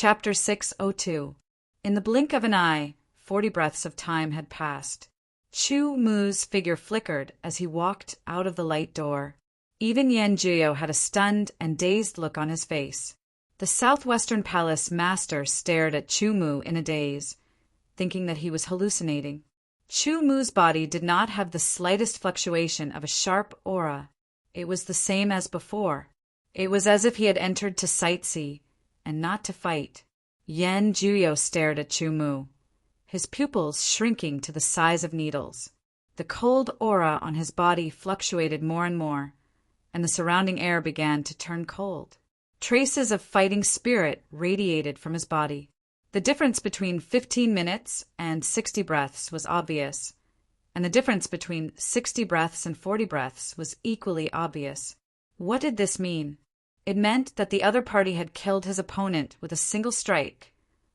Chapter 602. In the blink of an eye, 40 breaths of time had passed. Chu Mu's figure flickered as he walked out of the light door. Even Yan Jiyo had a stunned and dazed look on his face. The Southwestern Palace master stared at Chu Mu in a daze, thinking that he was hallucinating. Chu Mu's body did not have the slightest fluctuation of a sharp aura. It was the same as before. It was as if he had entered to sightsee, and not to fight. Yan Jiyo stared at Chu Mu, his pupils shrinking to the size of needles. The cold aura on his body fluctuated more and more, and the surrounding air began to turn cold. Traces of fighting spirit radiated from his body. The difference between 15 minutes and 60 breaths was obvious, and the difference between 60 breaths and 40 breaths was equally obvious. What did this mean? It meant that the other party had killed his opponent with a single strike,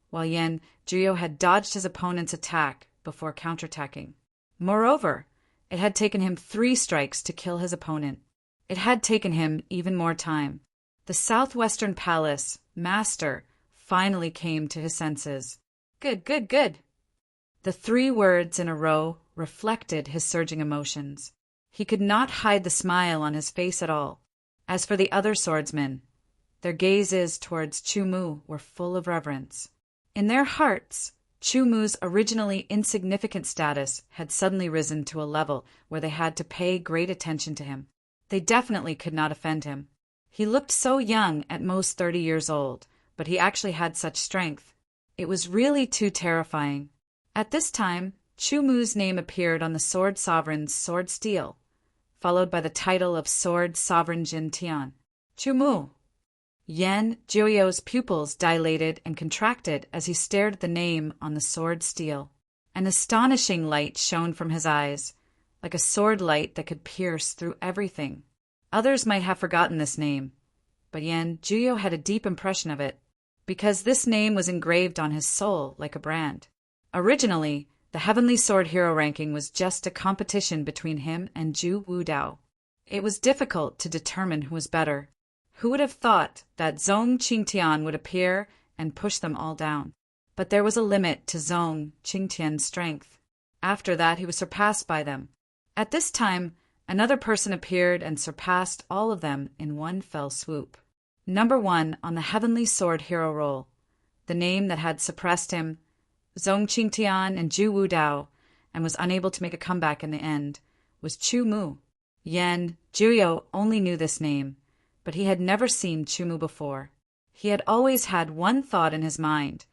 while Yan Jiyo had dodged his opponent's attack before counterattacking. Moreover, it had taken him 3 strikes to kill his opponent. It had taken him even more time. The Southwestern Palace master finally came to his senses. Good, good, good. The 3 words in a row reflected his surging emotions. He could not hide the smile on his face at all. As for the other swordsmen, their gazes towards Chu Mu were full of reverence. In their hearts, Chu Mu's originally insignificant status had suddenly risen to a level where they had to pay great attention to him. They definitely could not offend him. He looked so young, at most 30 years old, but he actually had such strength. It was really too terrifying. At this time, Chu Mu's name appeared on the Sword Sovereign's sword steel, followed by the title of Sword Sovereign Jin Tian. Chu Mu. Yan Jiyo's pupils dilated and contracted as he stared at the name on the sword steel. An astonishing light shone from his eyes, like a sword light that could pierce through everything. Others might have forgotten this name, but Yan Jiyo had a deep impression of it, because this name was engraved on his soul like a brand. Originally, the Heavenly Sword Hero ranking was just a competition between him and Zhu Wudao. It was difficult to determine who was better. Who would have thought that Zong Qingtian would appear and push them all down? But there was a limit to Zong Qingtian's strength. After that, he was surpassed by them. At this time, another person appeared and surpassed all of them in one fell swoop. Number 1 on the Heavenly Sword Hero roll, the name that had suppressed him, Zong Qingtian and Zhu Wudao, and was unable to make a comeback in the end, was Chu Mu. Yan Jiyo only knew this name, but he had never seen Chu Mu before. He had always had one thought in his mind,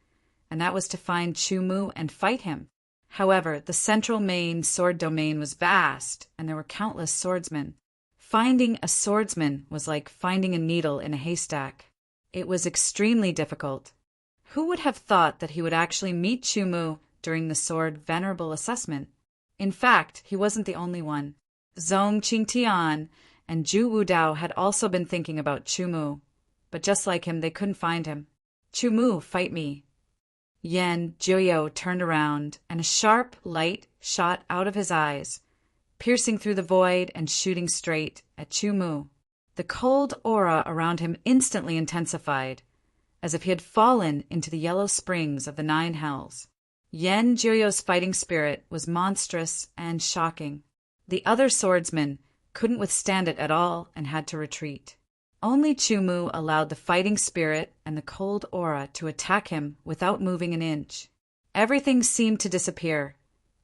and that was to find Chu Mu and fight him. However, the central main sword domain was vast, and there were countless swordsmen. Finding a swordsman was like finding a needle in a haystack. It was extremely difficult. Who would have thought that he would actually meet Chu Mu during the sword venerable assessment? In fact, he wasn't the only one. Zong Qingtian and Zhu Wudao had also been thinking about Chu Mu, but just like him, they couldn't find him. Chu Mu, fight me. Yan Jiyo turned around, and a sharp light shot out of his eyes, piercing through the void and shooting straight at Chu Mu. The cold aura around him instantly intensified, as if he had fallen into the yellow springs of the 9 hells. Yan Jiyo's fighting spirit was monstrous and shocking. The other swordsmen couldn't withstand it at all and had to retreat. Only Chu Mu allowed the fighting spirit and the cold aura to attack him without moving an inch. Everything seemed to disappear,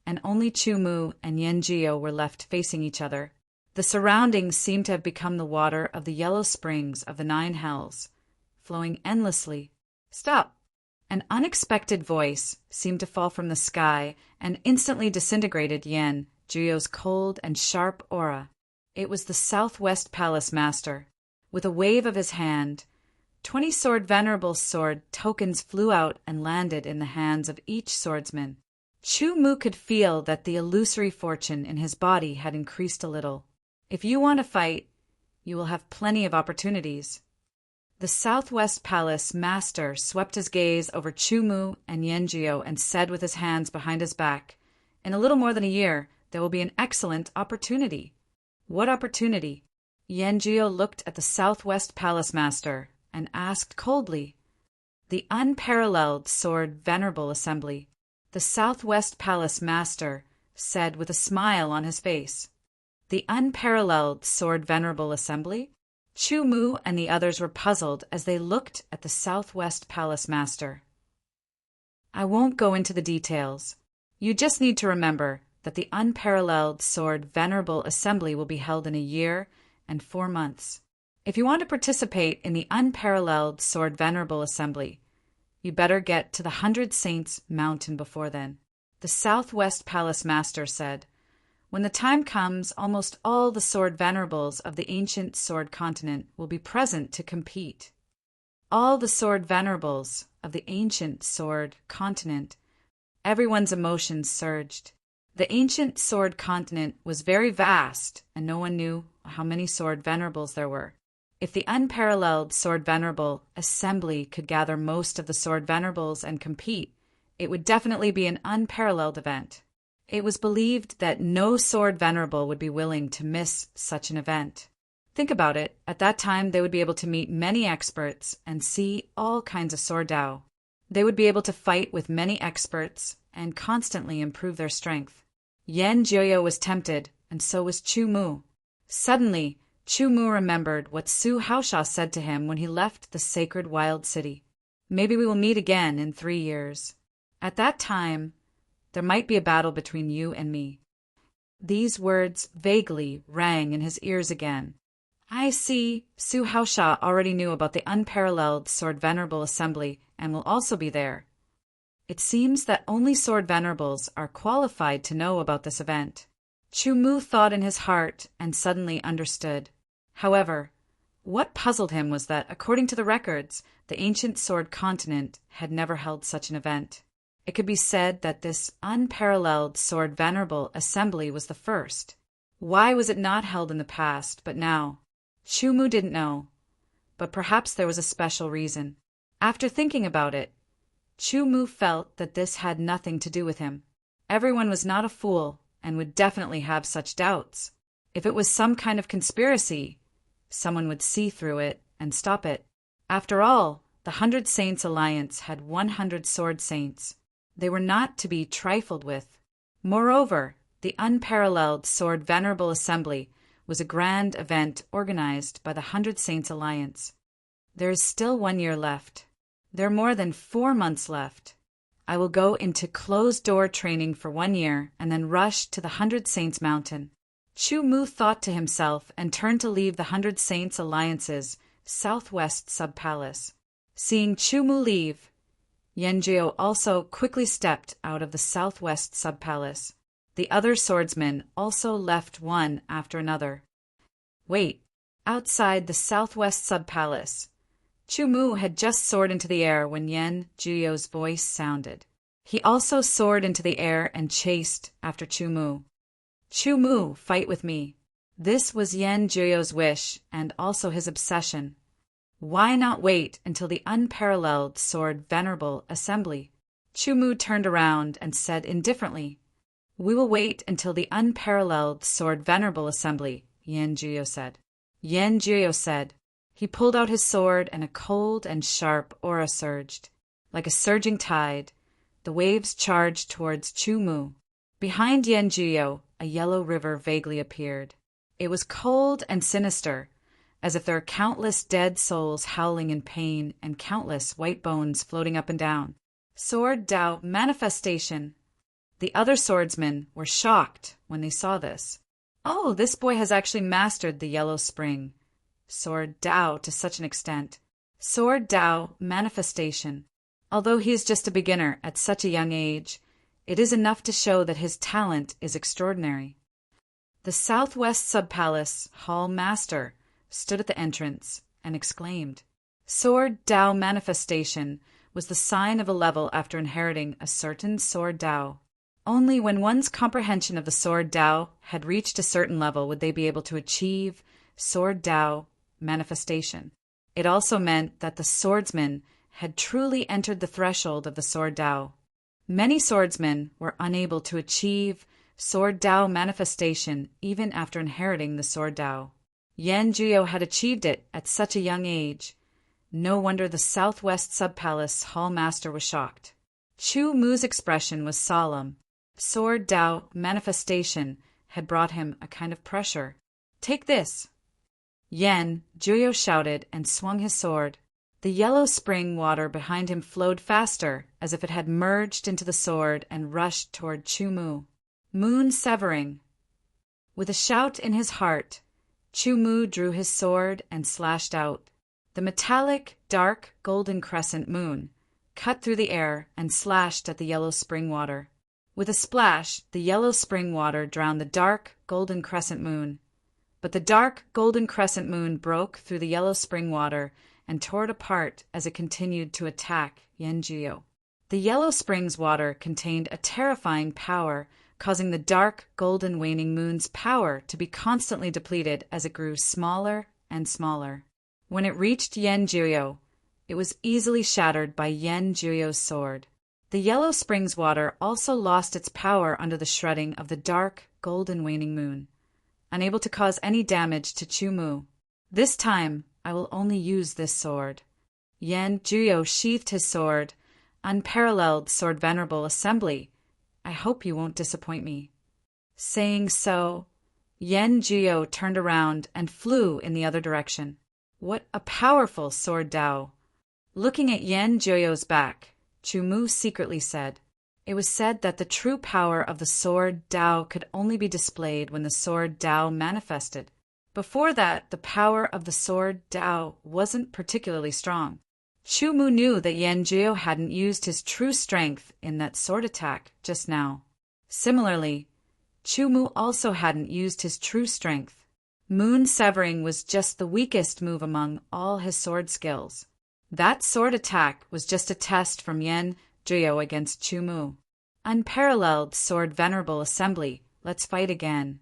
and only Chu Mu and Yan Jiyo were left facing each other. The surroundings seemed to have become the water of the yellow springs of the 9 hells, flowing endlessly. Stop! An unexpected voice seemed to fall from the sky and instantly disintegrated Yan Jiyo's cold and sharp aura. It was the Southwest Palace Master. With a wave of his hand, 20 sword venerable sword tokens flew out and landed in the hands of each swordsman. Chu Mu could feel that the illusory fortune in his body had increased a little. If you want to fight, you will have plenty of opportunities. The Southwest Palace Master swept his gaze over Chu Mu and Yan Jiyo and said with his hands behind his back, "In a little more than a year, there will be an excellent opportunity." What opportunity? Yan Jiyo looked at the Southwest Palace Master and asked coldly. The unparalleled sword venerable assembly, the Southwest Palace master said with a smile on his face. The unparalleled sword venerable assembly? Chu Mu and the others were puzzled as they looked at the Southwest Palace master. I won't go into the details. You just need to remember that the unparalleled sword venerable assembly will be held in a year and 4 months. If you want to participate in the unparalleled sword venerable assembly, you better get to the 100 Saints mountain before then. The Southwest Palace master said, when the time comes, almost all the sword venerables of the ancient sword continent will be present to compete. All the sword venerables of the ancient sword continent. Everyone's emotions surged. The ancient sword continent was very vast, and no one knew how many sword venerables there were. If the unparalleled sword venerable assembly could gather most of the sword venerables and compete, it would definitely be an unparalleled event. It was believed that no sword venerable would be willing to miss such an event. Think about it. At that time, they would be able to meet many experts and see all kinds of sword Dao. They would be able to fight with many experts and constantly improve their strength. Yan Jiuyo was tempted, and so was Chu Mu. Suddenly, Chu Mu remembered what Su Haosha said to him when he left the sacred wild city. Maybe we will meet again in 3 years. At that time, there might be a battle between you and me. These words vaguely rang in his ears again. I see. Su Haosha already knew about the unparalleled sword venerable assembly and will also be there. It seems that only sword venerables are qualified to know about this event. Chu Mu thought in his heart and suddenly understood. However, what puzzled him was that, according to the records, the ancient sword continent had never held such an event. It could be said that this unparalleled sword venerable assembly was the first. Why was it not held in the past, but now? Chu Mu didn't know, but perhaps there was a special reason. After thinking about it, Chu Mu felt that this had nothing to do with him. Everyone was not a fool and would definitely have such doubts. If it was some kind of conspiracy, someone would see through it and stop it. After all, the 100 Saints Alliance had 100 sword saints. They were not to be trifled with. Moreover, the unparalleled sword venerable assembly was a grand event organized by the 100 Saints Alliance. There is still 1 year left. There are more than 4 months left. I will go into closed-door training for 1 year and then rush to the 100 Saints mountain. Chu Mu thought to himself and turned to leave the 100 Saints Alliance's southwest sub-palace. Seeing Chu Mu leave, Yanjiu also quickly stepped out of the southwest sub-palace. The other swordsmen also left one after another. Wait, outside the southwest sub-palace, Chu Mu had just soared into the air when Yan Jiuyo's voice sounded. He also soared into the air and chased after Chu Mu. Chu Mu, fight with me. This was Yan Jiuyo's wish and also his obsession. Why not wait until the unparalleled sword venerable assembly? Chu Mu turned around and said indifferently, We will wait until the unparalleled sword venerable assembly, Yan Jiuyo said. Yan Jiuyo said. He pulled out his sword and a cold and sharp aura surged. Like a surging tide, the waves charged towards Chu Mu. Behind Yan Jiuyo, a yellow river vaguely appeared. It was cold and sinister, as if there were countless dead souls howling in pain and countless white bones floating up and down. Sword Dao manifestation. The other swordsmen were shocked when they saw this. Oh, this boy has actually mastered the yellow spring. Sword Dao to such an extent. Sword Dao manifestation. Although he is just a beginner at such a young age, it is enough to show that his talent is extraordinary. The southwest sub-palace hall master stood at the entrance and exclaimed. Sword Dao manifestation was the sign of a level after inheriting a certain Sword Dao. Only when one's comprehension of the Sword Dao had reached a certain level would they be able to achieve Sword Dao manifestation. It also meant that the swordsman had truly entered the threshold of the Sword Dao. Many swordsmen were unable to achieve Sword Dao manifestation even after inheriting the Sword Dao. Yan Jiuyo had achieved it at such a young age. No wonder the Southwest Subpalace Hall Master was shocked. Chu Mu's expression was solemn. Sword Tao manifestation had brought him a kind of pressure. "Take this!" Yen Juyo shouted and swung his sword. The yellow spring water behind him flowed faster, as if it had merged into the sword and rushed toward Chu Mu. Moon severing. With a shout in his heart, Chu Mu drew his sword and slashed out. The metallic, dark, golden crescent moon cut through the air and slashed at the yellow spring water. With a splash, the yellow spring water drowned the dark, golden crescent moon. But the dark, golden crescent moon broke through the yellow spring water and tore it apart as it continued to attack Yenjio. The yellow spring's water contained a terrifying power, causing the dark, golden waning moon's power to be constantly depleted as it grew smaller and smaller. When it reached Yenjio, it was easily shattered by Yenjio's sword. The yellow spring's water also lost its power under the shredding of the dark, golden waning moon, unable to cause any damage to Chu Mu. "This time, I will only use this sword." Yenjio sheathed his sword. "Unparalleled sword venerable assembly, I hope you won't disappoint me." Saying so, Yenjio turned around and flew in the other direction. What a powerful sword Tao! Looking at Yenjio's back, Chu Mu secretly said, "It was said that the true power of the sword Tao could only be displayed when the sword Tao manifested. Before that, the power of the sword Tao wasn't particularly strong." Chu Mu knew that Yenjio hadn't used his true strength in that sword attack just now. Similarly, Chu Mu also hadn't used his true strength. Moon severing was just the weakest move among all his sword skills. That sword attack was just a test from Yenjio against Chu Mu. "Unparalleled sword venerable assembly, let's fight again."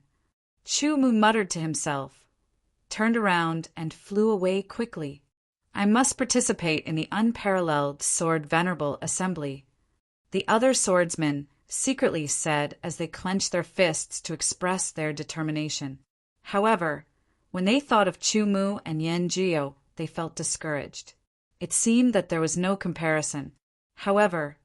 Chu Mu muttered to himself, turned around, and flew away quickly. "I must participate in the unparalleled sword venerable assembly," the other swordsmen secretly said as they clenched their fists to express their determination. However, when they thought of Chu Mu and Yenjio, they felt discouraged. It seemed that there was no comparison. However,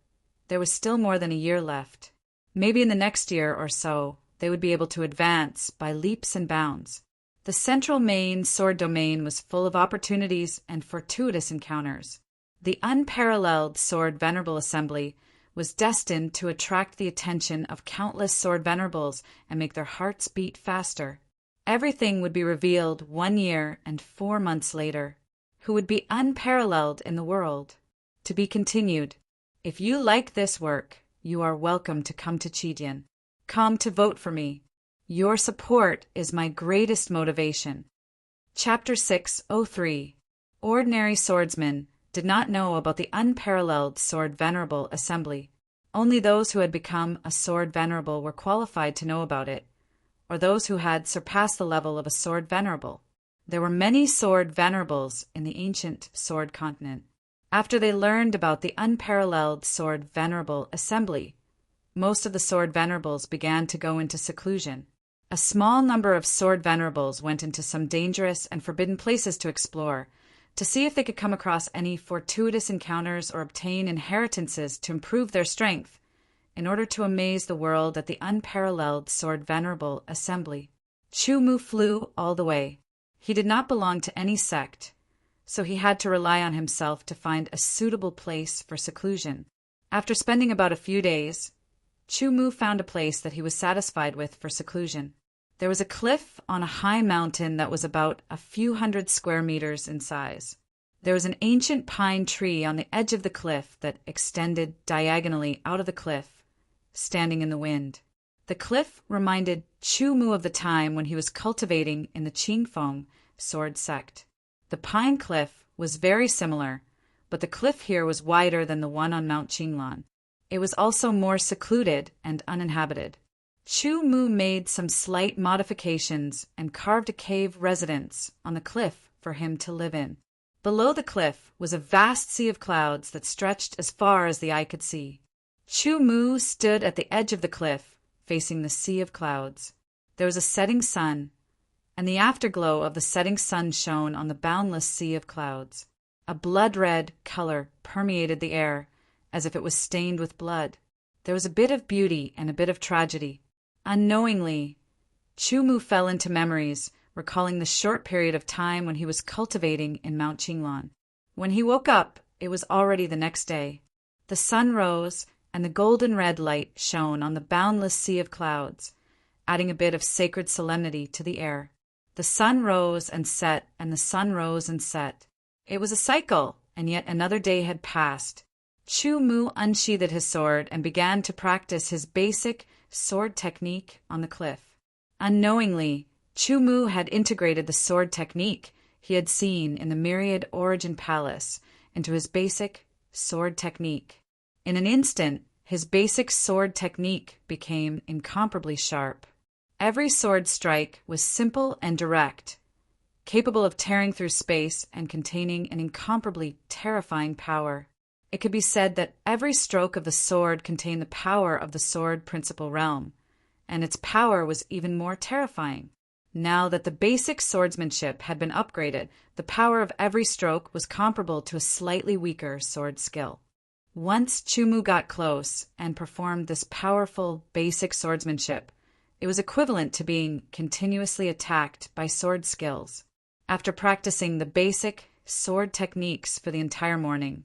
there was still more than a year left. Maybe in the next year or so, they would be able to advance by leaps and bounds. The central main sword domain was full of opportunities and fortuitous encounters. The unparalleled sword venerable assembly was destined to attract the attention of countless sword venerables and make their hearts beat faster. Everything would be revealed 1 year and 4 months later. Who would be unparalleled in the world? To be continued. If you like this work, you are welcome to come to Chidian. Come to vote for me. Your support is my greatest motivation. Chapter 603. Ordinary swordsmen did not know about the unparalleled sword venerable assembly. Only those who had become a sword venerable were qualified to know about it, or those who had surpassed the level of a sword venerable. There were many sword venerables in the ancient sword continent. After they learned about the unparalleled sword venerable assembly, most of the sword venerables began to go into seclusion. A small number of sword venerables went into some dangerous and forbidden places to explore, to see if they could come across any fortuitous encounters or obtain inheritances to improve their strength, in order to amaze the world at the unparalleled sword venerable assembly. Chu Mu flew all the way. He did not belong to any sect, so he had to rely on himself to find a suitable place for seclusion. After spending about a few days, Chu Mu found a place that he was satisfied with for seclusion. There was a cliff on a high mountain that was about a few hundred square meters in size. There was an ancient pine tree on the edge of the cliff that extended diagonally out of the cliff, standing in the wind. The cliff reminded Chu Mu of the time when he was cultivating in the Qingfeng sword sect. The pine cliff was very similar, but the cliff here was wider than the one on Mount Qinglan. It was also more secluded and uninhabited. Chu Mu made some slight modifications and carved a cave residence on the cliff for him to live in. Below the cliff was a vast sea of clouds that stretched as far as the eye could see. Chu Mu stood at the edge of the cliff, facing the sea of clouds. There was a setting sun, and the afterglow of the setting sun shone on the boundless sea of clouds. A blood-red color permeated the air, as if it was stained with blood. There was a bit of beauty and a bit of tragedy. Unknowingly, Chu Mu fell into memories, recalling the short period of time when he was cultivating in Mount Qinglan. When he woke up, it was already the next day. The sun rose, and the golden red light shone on the boundless sea of clouds, adding a bit of sacred solemnity to the air. The sun rose and set, and the sun rose and set. It was a cycle, and yet another day had passed. Chu-Mu unsheathed his sword and began to practice his basic sword technique on the cliff. Unknowingly, Chu-Mu had integrated the sword technique he had seen in the myriad origin palace into his basic sword technique. In an instant, his basic sword technique became incomparably sharp. Every sword strike was simple and direct, capable of tearing through space and containing an incomparably terrifying power. It could be said that every stroke of the sword contained the power of the sword principal realm, and its power was even more terrifying. Now that the basic swordsmanship had been upgraded, the power of every stroke was comparable to a slightly weaker sword skill. Once Chu-Mu got close and performed this powerful basic swordsmanship, it was equivalent to being continuously attacked by sword skills. After practicing the basic sword techniques for the entire morning,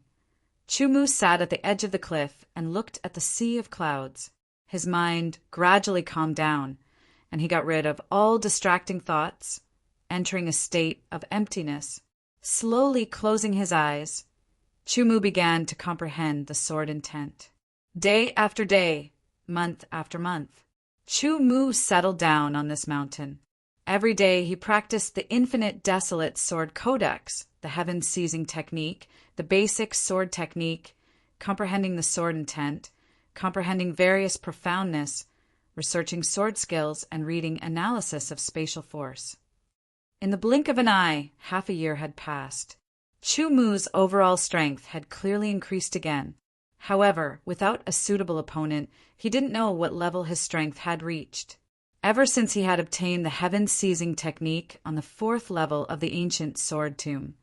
Chu-Mu sat at the edge of the cliff and looked at the sea of clouds. His mind gradually calmed down, and he got rid of all distracting thoughts, entering a state of emptiness. Slowly closing his eyes, Chu-Mu began to comprehend the sword intent. Day after day, month after month, Chu-Mu settled down on this mountain. Every day he practiced the infinite desolate sword codex, the heaven-seizing technique, the basic sword technique, comprehending the sword intent, comprehending various profoundness, researching sword skills, and reading analysis of spatial force. In the blink of an eye, half a year had passed. Chu-Mu's overall strength had clearly increased again. However, without a suitable opponent, he didn't know what level his strength had reached. Ever since he had obtained the heaven-seizing technique on the 4th level of the ancient sword tomb,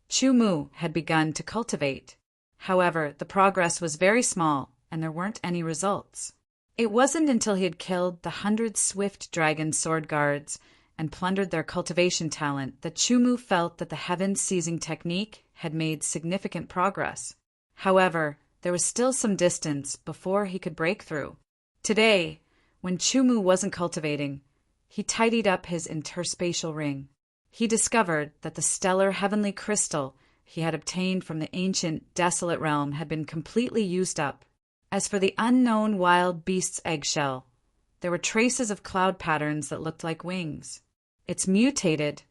Chu-Mu had begun to cultivate. However, the progress was very small, and there weren't any results. It wasn't until he had killed the 100 swift dragon sword guards and plundered their cultivation talent that Chu-Mu felt that the heaven-seizing technique had made significant progress. However, there was still some distance before he could break through. Today, when Chu-Mu wasn't cultivating, he tidied up his interspatial ring. He discovered that the stellar heavenly crystal he had obtained from the ancient desolate realm had been completely used up. As for the unknown wild beast's eggshell, there were traces of cloud patterns that looked like wings. It's mutated.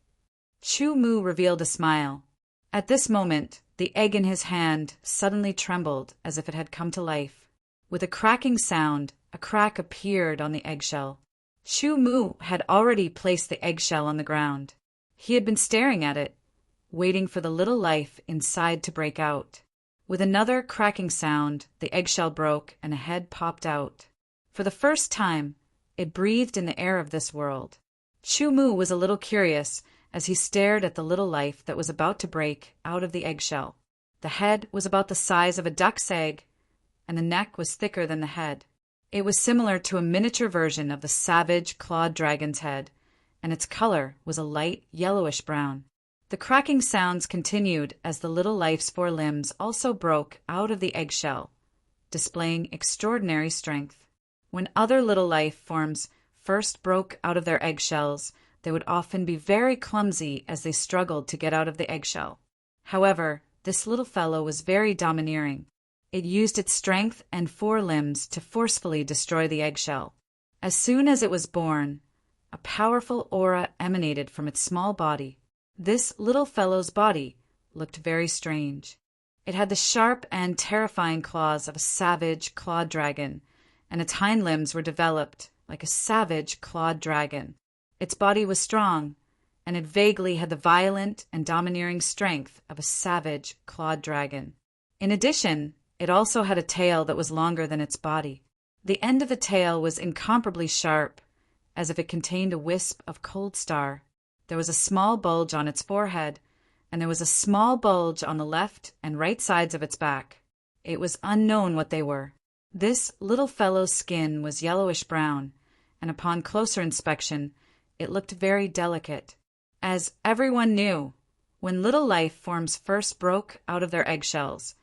Chu-Mu revealed a smile. At this moment, the egg in his hand suddenly trembled as if it had come to life. With a cracking sound, a crack appeared on the eggshell. Chu-Mu had already placed the eggshell on the ground. He had been staring at it, waiting for the little life inside to break out. With another cracking sound, the eggshell broke and a head popped out. For the first time, it breathed in the air of this world. Chu-Mu was a little curious as he stared at the little life that was about to break out of the eggshell. The head was about the size of a duck's egg, and the neck was thicker than the head. It was similar to a miniature version of the savage clawed dragon's head, and its color was a light yellowish-brown. The cracking sounds continued as the little life's 4 limbs also broke out of the eggshell, displaying extraordinary strength. When other little life forms first broke out of their eggshells, they would often be very clumsy as they struggled to get out of the eggshell. However, this little fellow was very domineering. It used its strength and 4 limbs to forcefully destroy the eggshell. As soon as it was born, a powerful aura emanated from its small body. This little fellow's body looked very strange. It had the sharp and terrifying claws of a savage clawed dragon, and its hind limbs were developed like a savage clawed dragon. Its body was strong, and it vaguely had the violent and domineering strength of a savage clawed dragon. In addition, it also had a tail that was longer than its body. The end of the tail was incomparably sharp, as if it contained a wisp of cold star. There was a small bulge on its forehead, and there was a small bulge on the left and right sides of its back. It was unknown what they were. This little fellow's skin was yellowish-brown, and upon closer inspection, it looked very delicate. As everyone knew, when little life forms first broke out of their eggshells,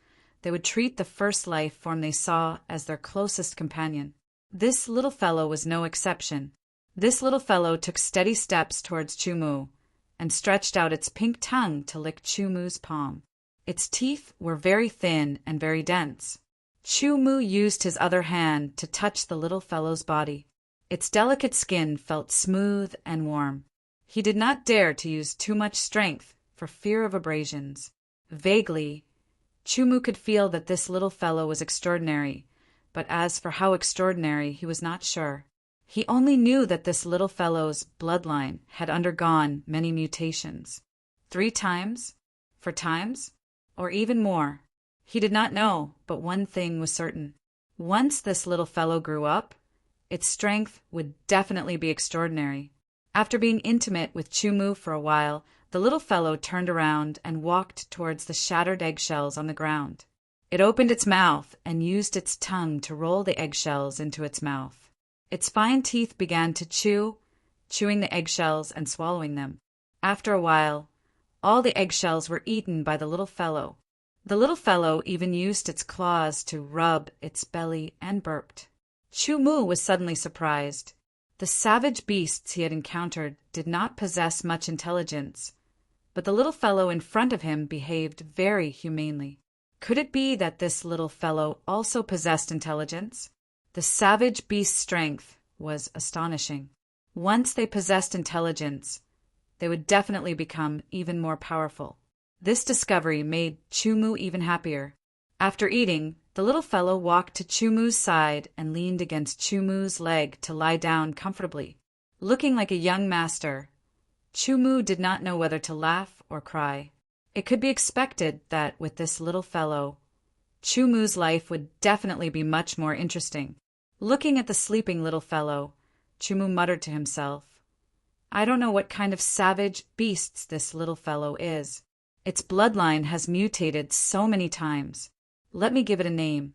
they would treat the first life form they saw as their closest companion. This little fellow was no exception. This little fellow took steady steps towards Chumu and stretched out its pink tongue to lick Chumu's palm. Its teeth were very thin and very dense. Chumu used his other hand to touch the little fellow's body. Its delicate skin felt smooth and warm. He did not dare to use too much strength for fear of abrasions. Vaguely, Chumu could feel that this little fellow was extraordinary, but as for how extraordinary, he was not sure. He only knew that this little fellow's bloodline had undergone many mutations. 3 times? 4 times? Or even more? He did not know, but one thing was certain. Once this little fellow grew up, its strength would definitely be extraordinary. After being intimate with Chumu for a while, the little fellow turned around and walked towards the shattered eggshells on the ground. It opened its mouth and used its tongue to roll the eggshells into its mouth. Its fine teeth began to chewing the eggshells and swallowing them. After a while, all the eggshells were eaten by the little fellow. The little fellow even used its claws to rub its belly and burped. Chumu was suddenly surprised. The savage beasts he had encountered did not possess much intelligence, but the little fellow in front of him behaved very humanely. Could it be that this little fellow also possessed intelligence? The savage beast's strength was astonishing. Once they possessed intelligence, they would definitely become even more powerful. This discovery made Chumu even happier. After eating, the little fellow walked to Chumu's side and leaned against Chumu's leg to lie down comfortably. Looking like a young master, Chumu did not know whether to laugh or cry. It could be expected that with this little fellow, Chumu's life would definitely be much more interesting. Looking at the sleeping little fellow, Chumu muttered to himself, "I don't know what kind of savage beasts this little fellow is. Its bloodline has mutated so many times. Let me give it a name.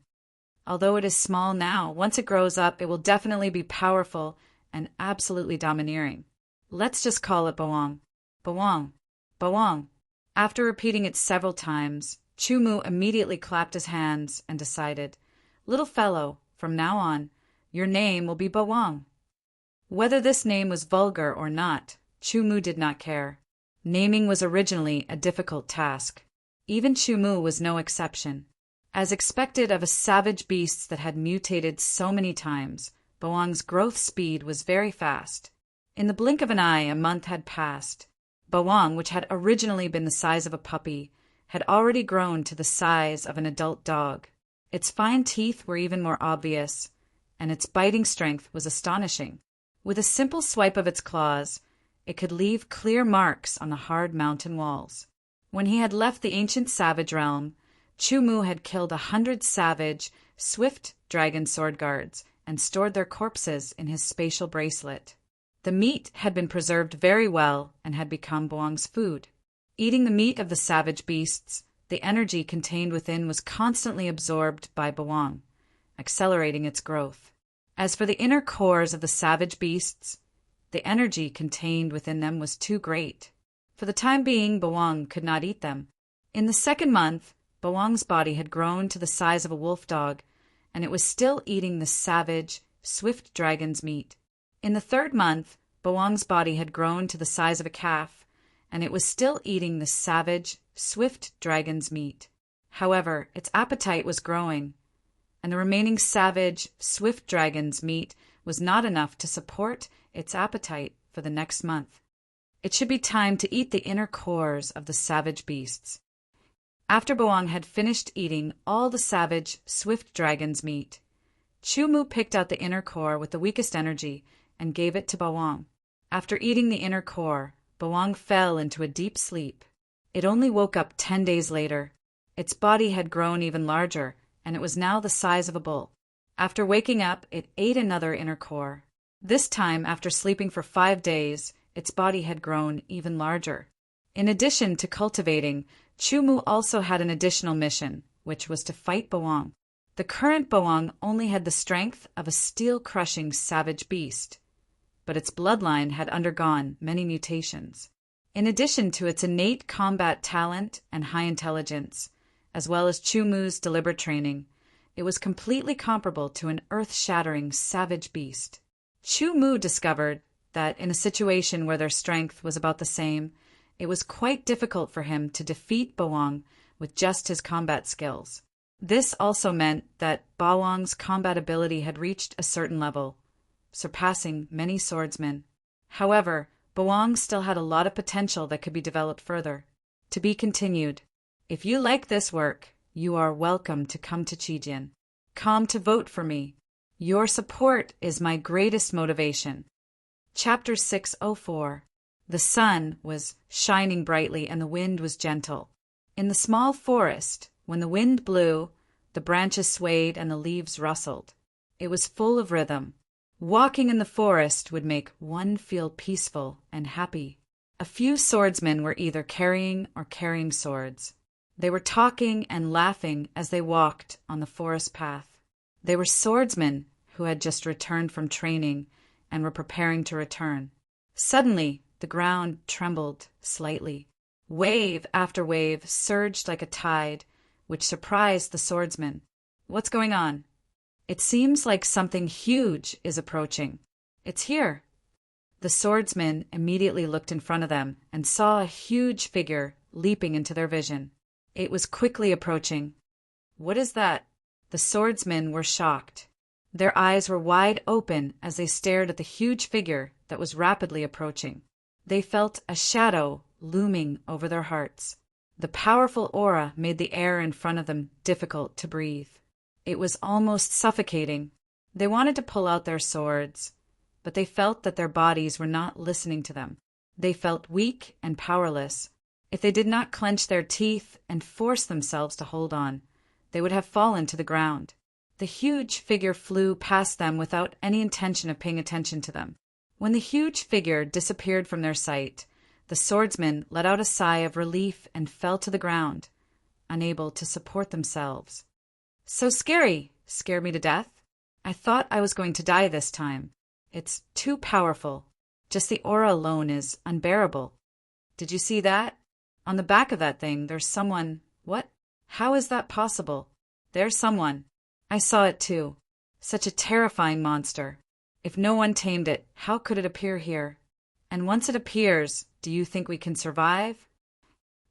Although it is small now, once it grows up, it will definitely be powerful and absolutely domineering. Let's just call it Bawang. Bawang. Bawang." After repeating it several times, Chumu immediately clapped his hands and decided, "Little fellow, from now on, your name will be Bawang." Whether this name was vulgar or not, Chumu did not care. Naming was originally a difficult task. Even Chumu was no exception. As expected of a savage beast that had mutated so many times, Bawang's growth speed was very fast. In the blink of an eye, a month had passed. Bawang, which had originally been the size of a puppy, had already grown to the size of an adult dog. Its fine teeth were even more obvious, and its biting strength was astonishing. With a simple swipe of its claws, it could leave clear marks on the hard mountain walls. When he had left the ancient savage realm, Chumu had killed 100 savage, swift dragon sword guards and stored their corpses in his spatial bracelet. The meat had been preserved very well and had become Bawang's food. Eating the meat of the savage beasts, the energy contained within was constantly absorbed by Bawang, accelerating its growth. As for the inner cores of the savage beasts, the energy contained within them was too great. For the time being, Bawang could not eat them. In the 2nd month, Bawang's body had grown to the size of a wolf dog, and it was still eating the savage, swift dragon's meat. In the 3rd month, Bawang's body had grown to the size of a calf, and it was still eating the savage, swift dragon's meat. However, its appetite was growing, and the remaining savage, swift dragon's meat was not enough to support its appetite for the next month. It should be time to eat the inner cores of the savage beasts. After Bawang had finished eating all the savage, swift dragon's meat, Chumu picked out the inner core with the weakest energy and gave it to Bawang. After eating the inner core, Bawang fell into a deep sleep. It only woke up 10 days later. Its body had grown even larger, and it was now the size of a bull. After waking up, it ate another inner core. This time, after sleeping for 5 days, its body had grown even larger. In addition to cultivating, Chu also had an additional mission, which was to fight Bawang. The current Bawang only had the strength of a steel-crushing savage beast, but its bloodline had undergone many mutations. In addition to its innate combat talent and high intelligence, as well as Chumu's deliberate training, it was completely comparable to an earth-shattering savage beast. Chu discovered that in a situation where their strength was about the same, it was quite difficult for him to defeat Bawang with just his combat skills. This also meant that Bawang's combat ability had reached a certain level, surpassing many swordsmen. However, Bawang still had a lot of potential that could be developed further. To be continued. If you like this work, you are welcome to come to Chijian. Come to vote for me. Your support is my greatest motivation. Chapter 604. The sun was shining brightly and the wind was gentle. In the small forest, when the wind blew, the branches swayed and the leaves rustled. It was full of rhythm. Walking in the forest would make one feel peaceful and happy. A few swordsmen were either carrying or carrying swords. They were talking and laughing as they walked on the forest path. They were swordsmen who had just returned from training and were preparing to return. Suddenly, the ground trembled slightly. Wave after wave surged like a tide, which surprised the swordsman. What's going on? It seems like something huge is approaching. It's here. The swordsmen immediately looked in front of them and saw a huge figure leaping into their vision. It was quickly approaching. What is that? The swordsmen were shocked. Their eyes were wide open as they stared at the huge figure that was rapidly approaching. They felt a shadow looming over their hearts. The powerful aura made the air in front of them difficult to breathe. It was almost suffocating. They wanted to pull out their swords, but they felt that their bodies were not listening to them. They felt weak and powerless. If they did not clench their teeth and force themselves to hold on, they would have fallen to the ground. The huge figure flew past them without any intention of paying attention to them. When the huge figure disappeared from their sight, the swordsmen let out a sigh of relief and fell to the ground, unable to support themselves. So scary! Scared me to death. I thought I was going to die this time. It's too powerful. Just the aura alone is unbearable. Did you see that? On the back of that thing, there's someone. What? How is that possible? There's someone. I saw it too. Such a terrifying monster. If no one tamed it, how could it appear here? And once it appears, do you think we can survive?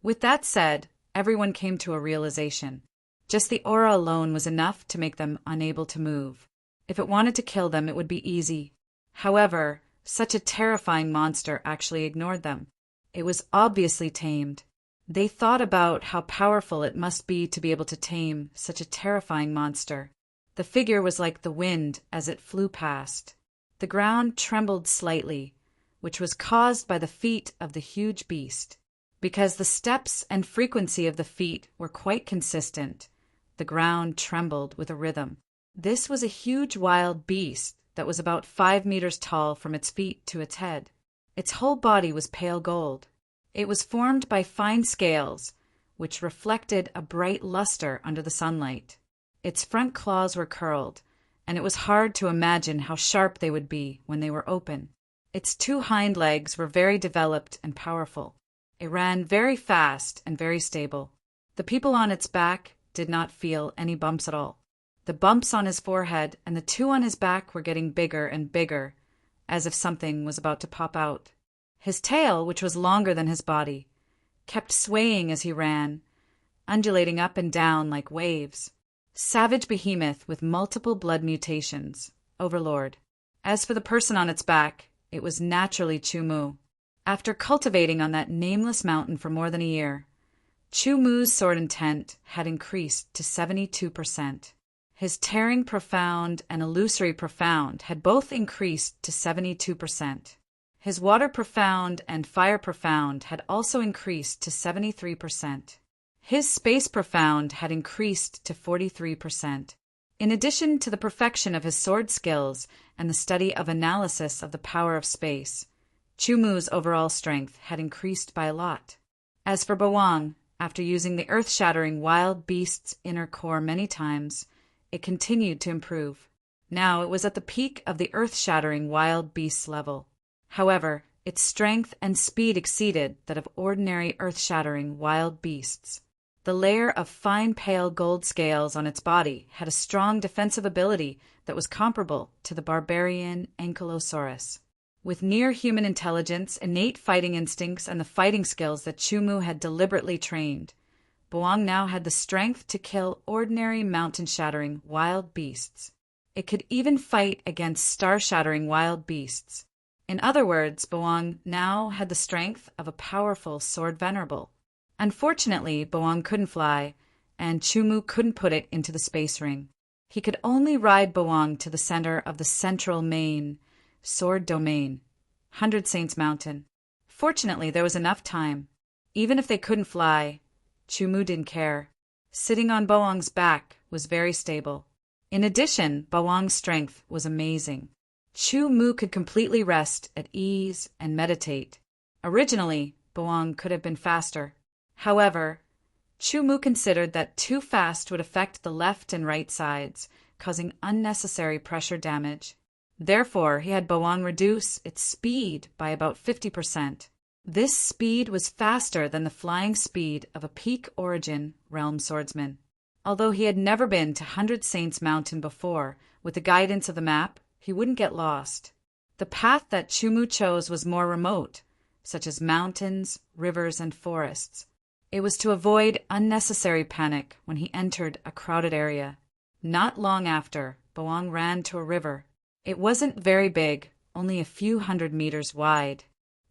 With that said, everyone came to a realization. Just the aura alone was enough to make them unable to move. If it wanted to kill them, it would be easy. However, such a terrifying monster actually ignored them. It was obviously tamed. They thought about how powerful it must be to be able to tame such a terrifying monster. The figure was like the wind as it flew past. The ground trembled slightly, which was caused by the feet of the huge beast. Because the steps and frequency of the feet were quite consistent, the ground trembled with a rhythm. This was a huge wild beast that was about 5 meters tall from its feet to its head. Its whole body was pale gold. It was formed by fine scales, which reflected a bright luster under the sunlight. Its front claws were curled, and it was hard to imagine how sharp they would be when they were open. Its 2 hind legs were very developed and powerful. It ran very fast and very stable. The people on its back did not feel any bumps at all. The bumps on his forehead and the 2 on his back were getting bigger and bigger, as if something was about to pop out. His tail, which was longer than his body, kept swaying as he ran, undulating up and down like waves. Savage behemoth with multiple blood mutations, Overlord. As for the person on its back, it was naturally Chu. After cultivating on that nameless mountain for more than a year, Chumu's sword intent had increased to 72%. His tearing profound and illusory profound had both increased to 72%. His water profound and fire profound had also increased to 73%. His space profound had increased to 43%. In addition to the perfection of his sword skills and the study of analysis of the power of space, Chumu's overall strength had increased by a lot. As for Bawang, after using the earth-shattering wild beast's inner core many times, it continued to improve. Now it was at the peak of the earth-shattering wild beast's level. However, its strength and speed exceeded that of ordinary earth-shattering wild beasts. The layer of fine pale gold scales on its body had a strong defensive ability that was comparable to the barbarian Ankylosaurus. With near-human intelligence, innate fighting instincts, and the fighting skills that Chumu had deliberately trained, Bawang now had the strength to kill ordinary mountain-shattering wild beasts. It could even fight against star-shattering wild beasts. In other words, Bawang now had the strength of a powerful sword venerable. Unfortunately, Bawang couldn't fly, and Chumu couldn't put it into the space ring. He could only ride Bawang to the center of the central main sword domain, 100 Saints Mountain. Fortunately, there was enough time. Even if they couldn't fly, Chumu didn't care. Sitting on Bawang's back was very stable. In addition, Bawang's strength was amazing. Chumu could completely rest at ease and meditate. Originally, Bawang could have been faster. However, Chumu considered that too fast would affect the left and right sides, causing unnecessary pressure damage. Therefore, he had Bawang reduce its speed by about 50%. This speed was faster than the flying speed of a peak origin realm swordsman. Although he had never been to 100 Saints Mountain before, with the guidance of the map, he wouldn't get lost. The path that Chumu chose was more remote, such as mountains, rivers, and forests. It was to avoid unnecessary panic when he entered a crowded area. Not long after, Bawang ran to a river. It wasn't very big, only a few 100 meters wide.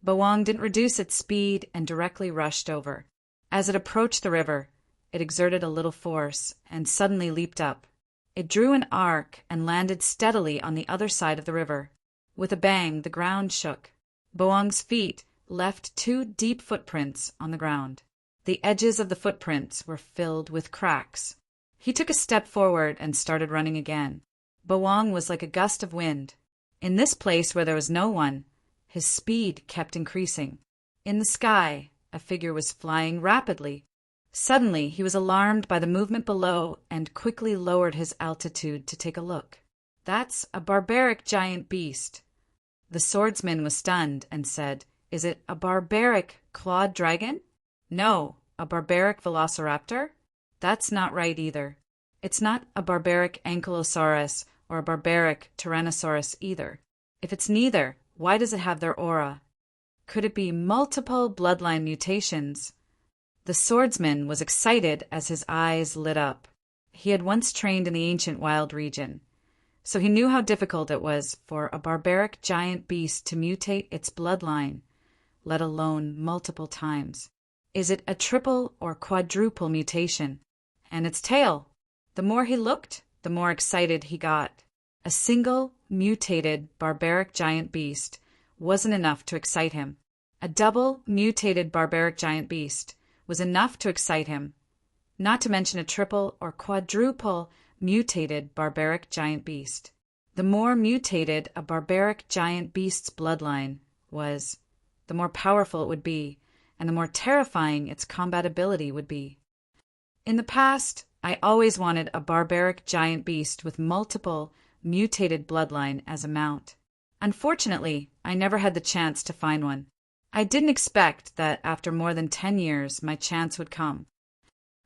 Bawang didn't reduce its speed and directly rushed over. As it approached the river, it exerted a little force and suddenly leaped up. It drew an arc and landed steadily on the other side of the river. With a bang, the ground shook. Bawang's feet left 2 deep footprints on the ground. The edges of the footprints were filled with cracks. He took a step forward and started running again. Bawang was like a gust of wind. In this place where there was no one, his speed kept increasing. In the sky, a figure was flying rapidly. Suddenly, he was alarmed by the movement below and quickly lowered his altitude to take a look. "That's a barbaric giant beast." The swordsman was stunned and said, "Is it a barbaric clawed dragon?" "No, a barbaric velociraptor?" "That's not right either. It's not a barbaric Ankylosaurus or a barbaric Tyrannosaurus either. If it's neither, why does it have their aura? Could it be multiple bloodline mutations?" The swordsman was excited as his eyes lit up. He had once trained in the ancient wild region, so he knew how difficult it was for a barbaric giant beast to mutate its bloodline, let alone multiple times. Is it a triple or quadruple mutation? And its tail? The more he looked, the more excited he got. A single mutated barbaric giant beast wasn't enough to excite him. A double mutated barbaric giant beast was enough to excite him, not to mention a triple or quadruple mutated barbaric giant beast. The more mutated a barbaric giant beast's bloodline was, the more powerful it would be, and the more terrifying its combat ability would be. In the past, I always wanted a barbaric giant beast with multiple mutated bloodline as a mount. Unfortunately, I never had the chance to find one. I didn't expect that after more than 10 years my chance would come.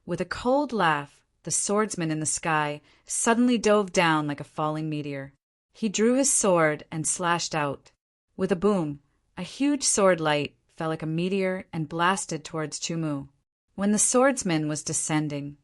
With a cold laugh, the swordsman in the sky suddenly dove down like a falling meteor. He drew his sword and slashed out. With a boom, a huge sword light fell like a meteor and blasted towards Chumu. When the swordsman was descending,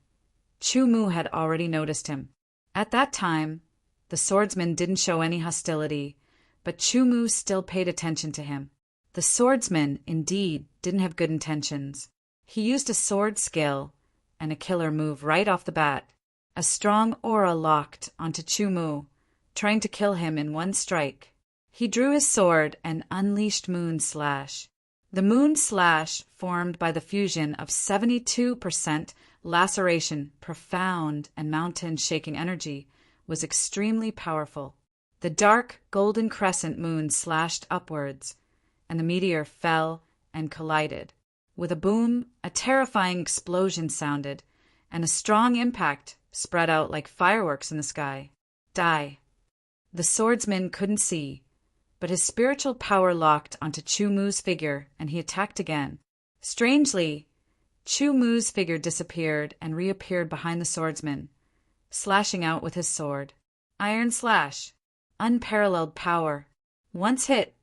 Chumu had already noticed him. At that time, the swordsman didn't show any hostility, but Chumu still paid attention to him. The swordsman, indeed, didn't have good intentions. He used a sword skill and a killer move right off the bat. A strong aura locked onto Chumu, trying to kill him in one strike. He drew his sword and unleashed Moon Slash. The Moon Slash, formed by the fusion of 72% laceration, profound, and mountain-shaking energy, was extremely powerful. The dark, golden crescent moon slashed upwards, and the meteor fell and collided. With a boom, a terrifying explosion sounded, and a strong impact spread out like fireworks in the sky. Die. The swordsman couldn't see, but his spiritual power locked onto Chu Mu's figure, and he attacked again. Strangely, Chu Mu's figure disappeared and reappeared behind the swordsman, slashing out with his sword. Iron slash. Unparalleled power. Once hit,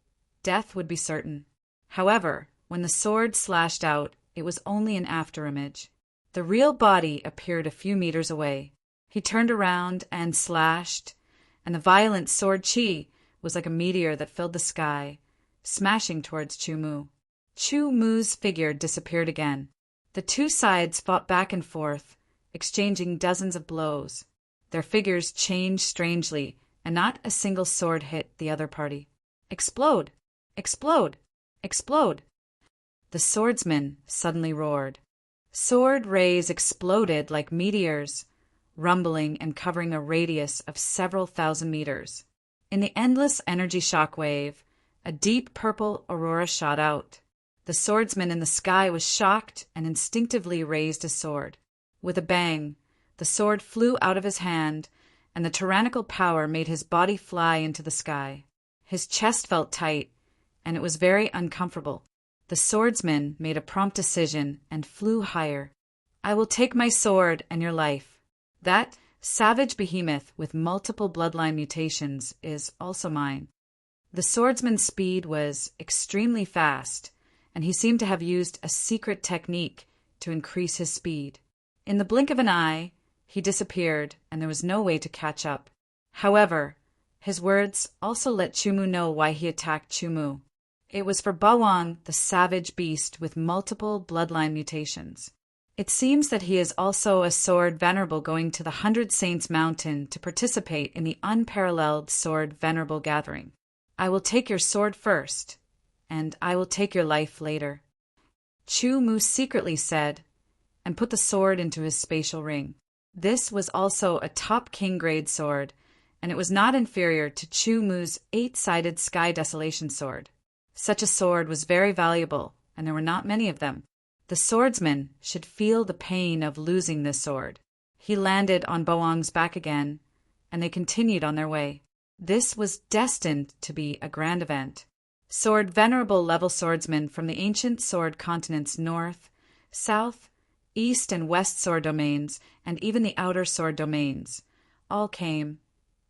death would be certain. However, when the sword slashed out, it was only an afterimage. The real body appeared a few meters away. He turned around and slashed, and the violent sword chi was like a meteor that filled the sky, smashing towards Chu Mu. Chu Mu's figure disappeared again. The two sides fought back and forth, exchanging dozens of blows. Their figures changed strangely, and not a single sword hit the other party. Explode! Explode! Explode! The swordsman suddenly roared. Sword rays exploded like meteors, rumbling and covering a radius of several thousand meters. In the endless energy shockwave, a deep purple aurora shot out. The swordsman in the sky was shocked and instinctively raised his sword. With a bang, the sword flew out of his hand, and the tyrannical power made his body fly into the sky. His chest felt tight, and it was very uncomfortable. The swordsman made a prompt decision and flew higher. I will take my sword and your life. That savage behemoth with multiple bloodline mutations is also mine. The swordsman's speed was extremely fast, and he seemed to have used a secret technique to increase his speed. In the blink of an eye, he disappeared, and there was no way to catch up. However, his words also let Chu Mu know why he attacked Chu Mu. It was for Bawang, the savage beast with multiple bloodline mutations. It seems that he is also a sword venerable going to the 100 Saints Mountain to participate in the unparalleled sword venerable gathering. I will take your sword first, and I will take your life later. Chu Mu secretly said, and put the sword into his spatial ring. This was also a top king grade sword, and it was not inferior to Chu Mu's 8-sided sky desolation sword. Such a sword was very valuable, and there were not many of them. The swordsman should feel the pain of losing this sword. He landed on Bawang's back again, and they continued on their way. This was destined to be a grand event. Sword venerable level swordsmen from the ancient sword continents north, south, east and west sword domains, and even the outer sword domains, all came,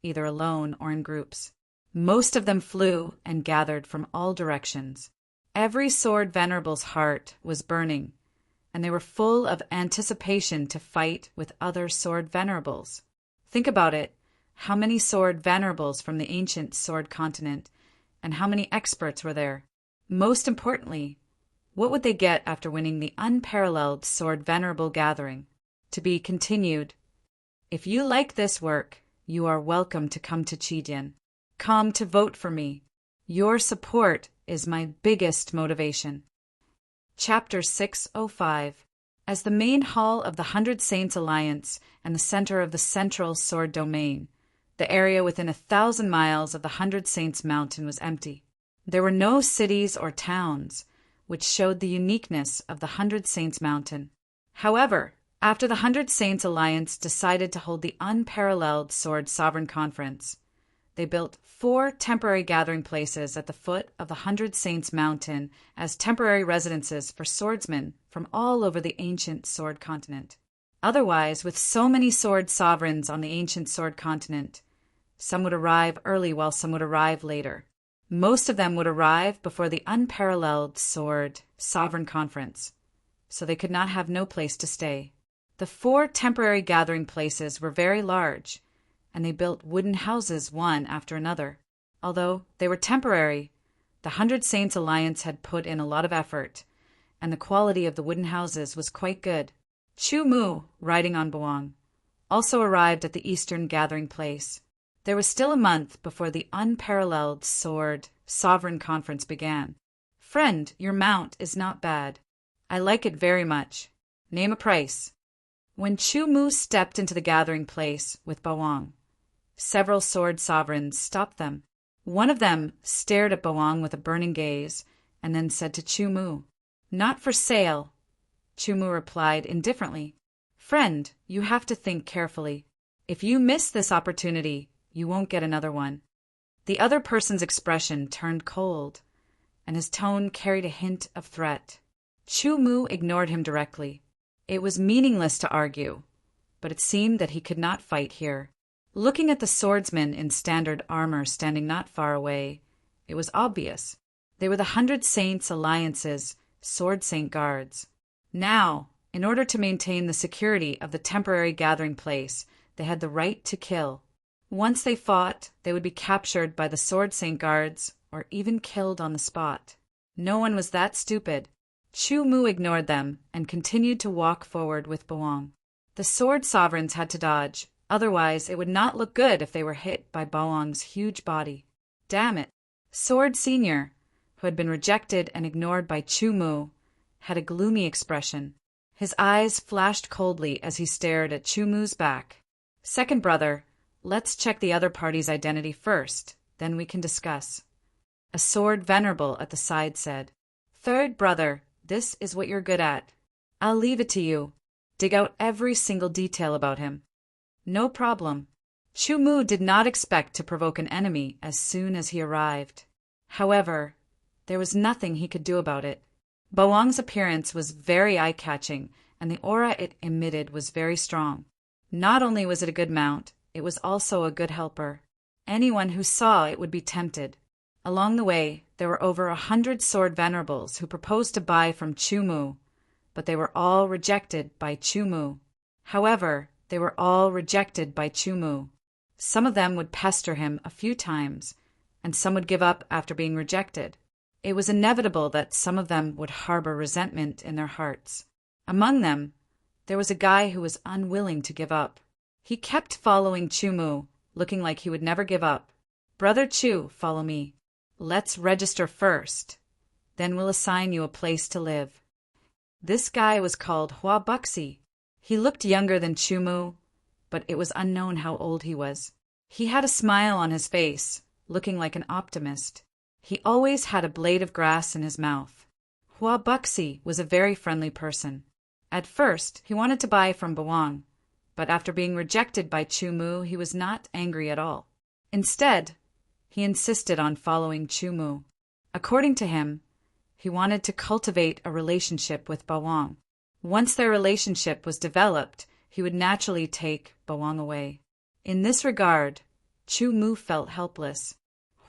either alone or in groups. Most of them flew and gathered from all directions. Every sword venerable's heart was burning, and they were full of anticipation to fight with other sword venerables. Think about it. How many sword venerables from the ancient sword continent, and how many experts were there? Most importantly, what would they get after winning the unparalleled sword venerable gathering? To be continued. If you like this work, you are welcome to come to Chidian. Come to vote for me. Your support is my biggest motivation. Chapter 605. As the main hall of the 100 Saints Alliance and the center of the central sword domain, the area within 1,000 miles of the 100 Saints Mountain was empty. There were no cities or towns, which showed the uniqueness of the 100 Saints Mountain. However, after the 100 Saints Alliance decided to hold the unparalleled Sword Sovereign Conference, they built 4 temporary gathering places at the foot of the 100 Saints Mountain as temporary residences for swordsmen from all over the ancient sword continent. Otherwise, with so many sword sovereigns on the ancient sword continent, some would arrive early while some would arrive later. Most of them would arrive before the unparalleled Sword Sovereign Conference, so they could not have no place to stay. The 4 temporary gathering places were very large, and they built wooden houses one after another. Although they were temporary, the 100 Saints Alliance had put in a lot of effort, and the quality of the wooden houses was quite good. Chu Mu, riding on Bawang, also arrived at the Eastern Gathering Place. There was still a month before the unparalleled Sword Sovereign Conference began. Friend, your mount is not bad. I like it very much. Name a price. When Chu Mu stepped into the gathering place with Bawang, several sword sovereigns stopped them. One of them stared at Bawang with a burning gaze and then said to Chu Mu, Not for sale, Chu Mu replied indifferently. Friend, you have to think carefully. If you miss this opportunity, you won't get another one. The other person's expression turned cold, and his tone carried a hint of threat. Chu Mu ignored him directly. It was meaningless to argue, but it seemed that he could not fight here. Looking at the swordsmen in standard armor standing not far away, it was obvious. They were the 100 Saints Alliance's Sword Saint Guards. Now, in order to maintain the security of the temporary gathering place, they had the right to kill. Once they fought, they would be captured by the Sword Saint Guards or even killed on the spot. No one was that stupid. Chu Mu ignored them and continued to walk forward with Boang. The sword sovereigns had to dodge, otherwise it would not look good if they were hit by Boang's huge body. Damn it! Sword Senior, who had been rejected and ignored by Chu Mu, had a gloomy expression. His eyes flashed coldly as he stared at Chu Mu's back. Second brother, let's check the other party's identity first, then we can discuss. A sword venerable at the side said. Third brother, this is what you're good at. I'll leave it to you. Dig out every single detail about him. No problem. Chu Mu did not expect to provoke an enemy as soon as he arrived. However, there was nothing he could do about it. Boang's appearance was very eye-catching, and the aura it emitted was very strong. Not only was it a good mount, it was also a good helper. Anyone who saw it would be tempted. Along the way, there were over 100 sword venerables who proposed to buy from Chu Mu, but they were all rejected by Chu Mu. However, they were all rejected by Chu Mu. Some of them would pester him a few times, and some would give up after being rejected. It was inevitable that some of them would harbor resentment in their hearts. Among them, there was a guy who was unwilling to give up. He kept following Chu Mu, looking like he would never give up. Brother Chu, follow me. Let's register first. Then we'll assign you a place to live. This guy was called Hua Buxi. He looked younger than Chu Mu, but it was unknown how old he was. He had a smile on his face, looking like an optimist. He always had a blade of grass in his mouth. Hua Buxi was a very friendly person. At first, he wanted to buy from Boang, but after being rejected by Chu Mu, he was not angry at all. Instead, he insisted on following Chu Mu. According to him, he wanted to cultivate a relationship with Boang. Once their relationship was developed, he would naturally take Boang away. In this regard, Chu Mu felt helpless.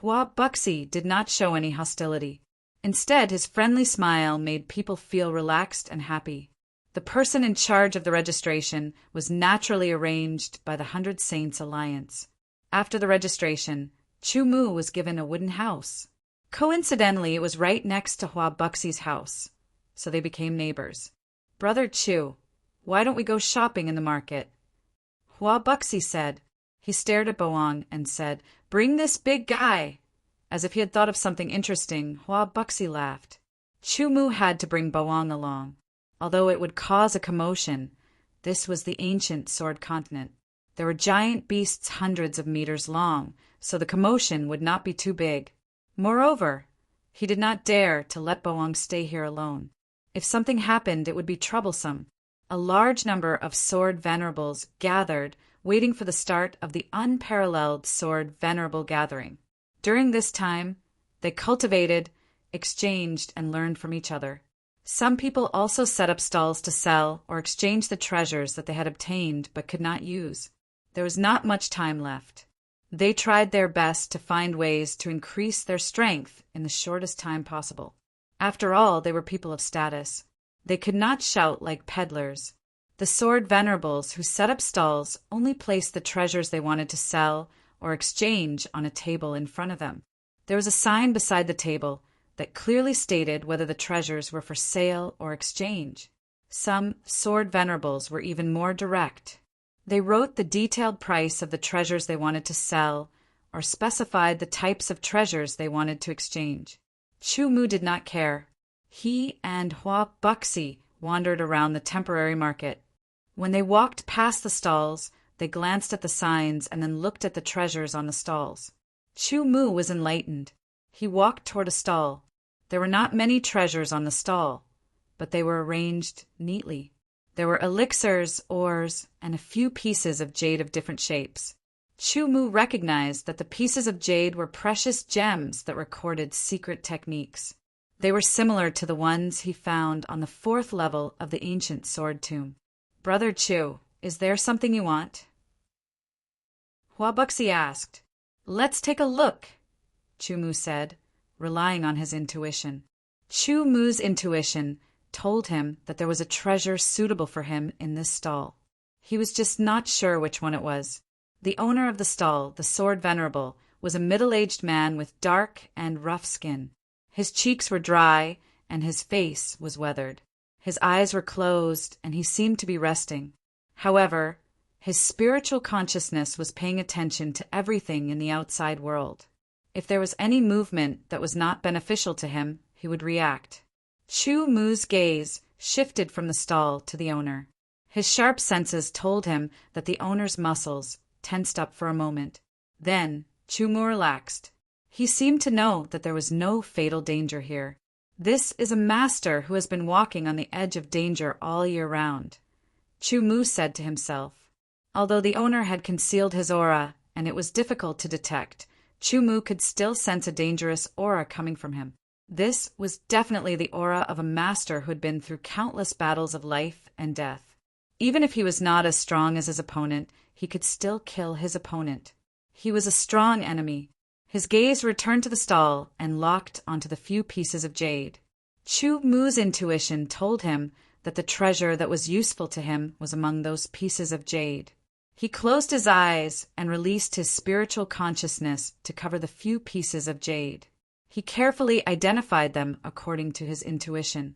Hua Buxi did not show any hostility. Instead, his friendly smile made people feel relaxed and happy. The person in charge of the registration was naturally arranged by the 100 Saints Alliance. After the registration, Chu Mu was given a wooden house. Coincidentally, it was right next to Hua Buxi's house, so they became neighbors. Brother Chu, why don't we go shopping in the market? Hua Buxi said. He stared at Boang and said, Bring this big guy. As if he had thought of something interesting, Hua Buxi laughed. Chu Mu had to bring Boang along. Although it would cause a commotion, this was the ancient sword continent. There were giant beasts hundreds of meters long, so the commotion would not be too big. Moreover, he did not dare to let Boang stay here alone. If something happened, it would be troublesome. A large number of sword venerables gathered, waiting for the start of the unparalleled sword venerable gathering. During this time, they cultivated, exchanged, and learned from each other. Some people also set up stalls to sell or exchange the treasures that they had obtained but could not use. There was not much time left. They tried their best to find ways to increase their strength in the shortest time possible. After all, they were people of status. They could not shout like peddlers. The sword venerables who set up stalls only placed the treasures they wanted to sell or exchange on a table in front of them. There was a sign beside the table that clearly stated whether the treasures were for sale or exchange. Some sword venerables were even more direct. They wrote the detailed price of the treasures they wanted to sell or specified the types of treasures they wanted to exchange. Chu Mu did not care. He and Hua Buxi wandered around the temporary market. When they walked past the stalls, they glanced at the signs and then looked at the treasures on the stalls. Chu Mu was enlightened. He walked toward a stall. There were not many treasures on the stall, but they were arranged neatly. There were elixirs, ores, and a few pieces of jade of different shapes. Chu Mu recognized that the pieces of jade were precious gems that recorded secret techniques. They were similar to the ones he found on the 4th level of the ancient sword tomb. "Brother Chu, is there something you want?" Huabuxi asked. "Let's take a look," Chu Mu said, relying on his intuition. Chu Mu's intuition told him that there was a treasure suitable for him in this stall. He was just not sure which one it was. The owner of the stall, the Sword Venerable, was a middle-aged man with dark and rough skin. His cheeks were dry, and his face was weathered. His eyes were closed, and he seemed to be resting. However, his spiritual consciousness was paying attention to everything in the outside world. If there was any movement that was not beneficial to him, he would react. Chu Mu's gaze shifted from the stall to the owner. His sharp senses told him that the owner's muscles tensed up for a moment. Then Chu Mu relaxed. He seemed to know that there was no fatal danger here. "This is a master who has been walking on the edge of danger all year round," Chu Mu said to himself. Although the owner had concealed his aura and it was difficult to detect, Chu Mu could still sense a dangerous aura coming from him. This was definitely the aura of a master who had been through countless battles of life and death. Even if he was not as strong as his opponent, he could still kill his opponent. He was a strong enemy. His gaze returned to the stall and locked onto the few pieces of jade. Chu Mu's intuition told him that the treasure that was useful to him was among those pieces of jade. He closed his eyes and released his spiritual consciousness to cover the few pieces of jade. He carefully identified them according to his intuition.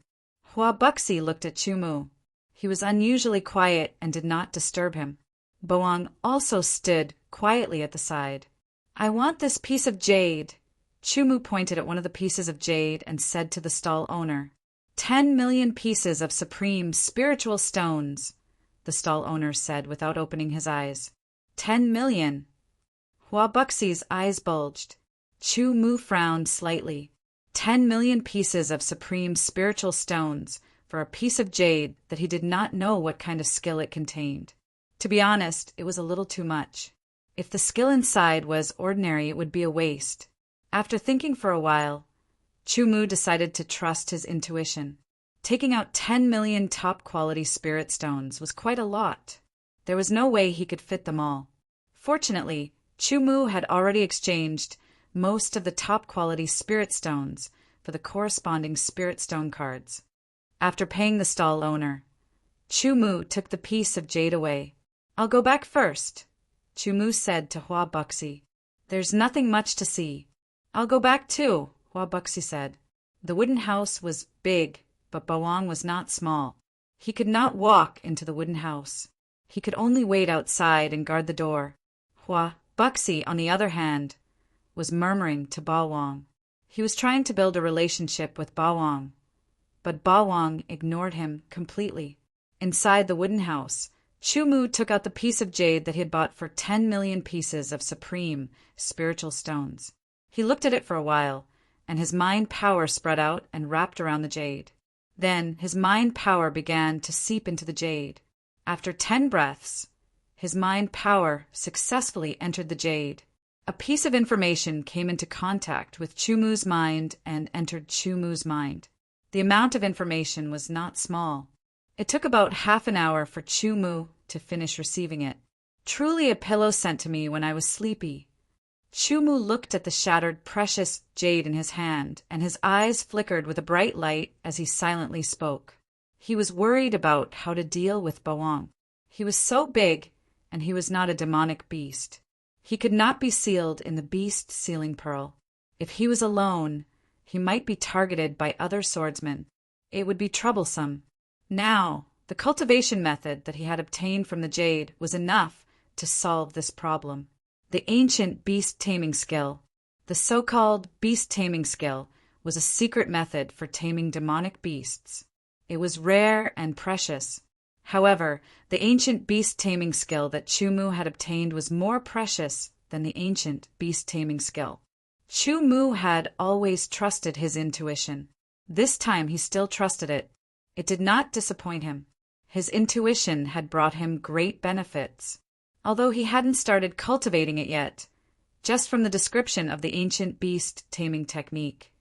Huabuxi looked at Chu Mu. He was unusually quiet and did not disturb him. Boang also stood quietly at the side. "I want this piece of jade." Chu Mu pointed at one of the pieces of jade and said to the stall owner. 10 million pieces of supreme spiritual stones," the stall owner said without opening his eyes. 10 million. Huabuxi's eyes bulged. Chu Mu frowned slightly. 10 million pieces of supreme spiritual stones for a piece of jade that he did not know what kind of skill it contained. To be honest, it was a little too much. If the skill inside was ordinary, it would be a waste. After thinking for a while, Chu Mu decided to trust his intuition. Taking out 10 million top-quality spirit stones was quite a lot. There was no way he could fit them all. Fortunately, Chu Mu had already exchanged most of the top-quality spirit stones for the corresponding spirit stone cards. After paying the stall owner, Chu Mu took the piece of jade away. "I'll go back first," Chu Mu said to Huabuxi. "There's nothing much to see." "I'll go back too," Huabuxi said. The wooden house was big, but Bawang was not small. He could not walk into the wooden house. He could only wait outside and guard the door. Huabuxi, on the other hand, was murmuring to Bawang. He was trying to build a relationship with Bawang, but Bawang ignored him completely. Inside the wooden house, Chu Mu took out the piece of jade that he had bought for 10 million pieces of supreme spiritual stones. He looked at it for a while, and his mind power spread out and wrapped around the jade. Then his mind power began to seep into the jade. After 10 breaths, his mind power successfully entered the jade. A piece of information came into contact with Chu Mu's mind and entered Chu Mu's mind. The amount of information was not small. It took about half an hour for Chu Mu to finish receiving it. "Truly a pillow sent to me when I was sleepy." Chu Mu looked at the shattered precious jade in his hand, and his eyes flickered with a bright light as he silently spoke. He was worried about how to deal with Bawang. He was so big, and he was not a demonic beast. He could not be sealed in the beast sealing pearl. If he was alone, he might be targeted by other swordsmen. It would be troublesome. Now, the cultivation method that he had obtained from the jade was enough to solve this problem. The ancient beast taming skill, the so-called beast taming skill, was a secret method for taming demonic beasts. It was rare and precious. However, the ancient beast taming skill that Chu Mu had obtained was more precious than the ancient beast taming skill. Chu Mu had always trusted his intuition. This time he still trusted it. It did not disappoint him. His intuition had brought him great benefits, although he hadn't started cultivating it yet. Just from the description of the ancient beast taming technique,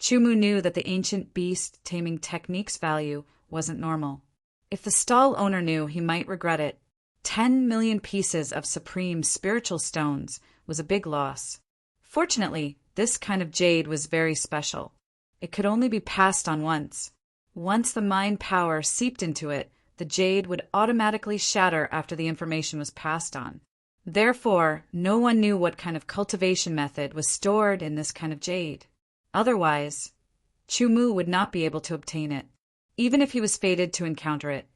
Chumu knew that the ancient beast taming technique's value wasn't normal. If the stall owner knew, he might regret it. 10 million pieces of supreme spiritual stones was a big loss. Fortunately, this kind of jade was very special. It could only be passed on once. Once the mind power seeped into it, the jade would automatically shatter after the information was passed on. Therefore, no one knew what kind of cultivation method was stored in this kind of jade. Otherwise, Chumu would not be able to obtain it. Even if he was fated to encounter it,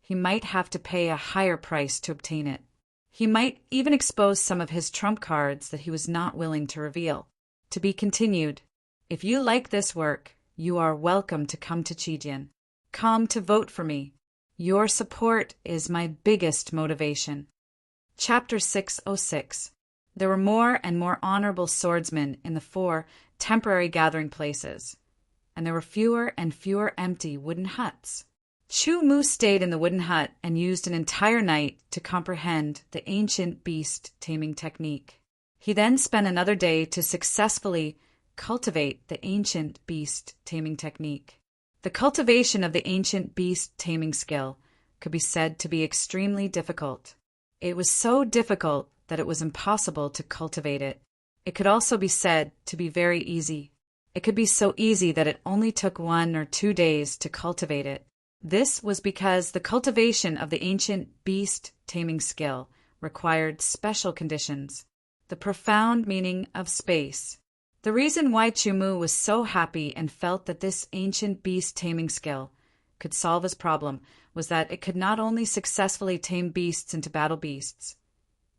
he might have to pay a higher price to obtain it. He might even expose some of his trump cards that he was not willing to reveal. To be continued. If you like this work, you are welcome to come to Chijian. Come to vote for me. Your support is my biggest motivation. Chapter 606. There were more and more honorable swordsmen in the 4 temporary gathering places, and there were fewer and fewer empty wooden huts. Chumu stayed in the wooden hut and used an entire night to comprehend the ancient beast taming technique. He then spent another day to successfully cultivate the ancient beast taming technique. The cultivation of the ancient beast taming skill could be said to be extremely difficult. It was so difficult that it was impossible to cultivate it. It could also be said to be very easy. It could be so easy that it only took 1 or 2 days to cultivate it. This was because the cultivation of the ancient beast taming skill required special conditions. The profound meaning of space. The reason why Chumu was so happy and felt that this ancient beast taming skill could solve his problem was that it could not only successfully tame beasts into battle beasts,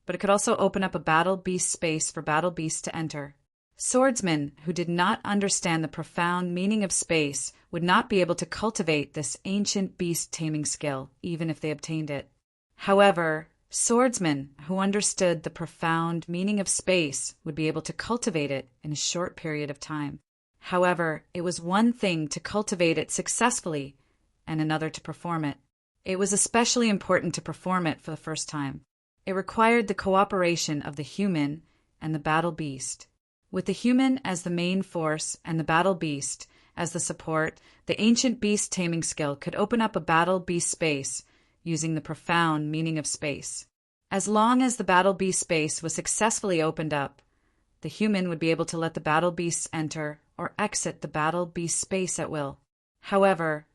but it could also open up a battle beast space for battle beasts to enter. Swordsmen who did not understand the profound meaning of space would not be able to cultivate this ancient beast taming skill, even if they obtained it. However, swordsmen who understood the profound meaning of space would be able to cultivate it in a short period of time. However, it was one thing to cultivate it successfully and another to perform it. It was especially important to perform it for the first time. It required the cooperation of the human and the battle beast. With the human as the main force and the battle beast as the support, the ancient beast taming skill could open up a battle beast space using the profound meaning of space. As long as the battle beast space was successfully opened up, the human would be able to let the battle beasts enter or exit the battle beast space at will. However,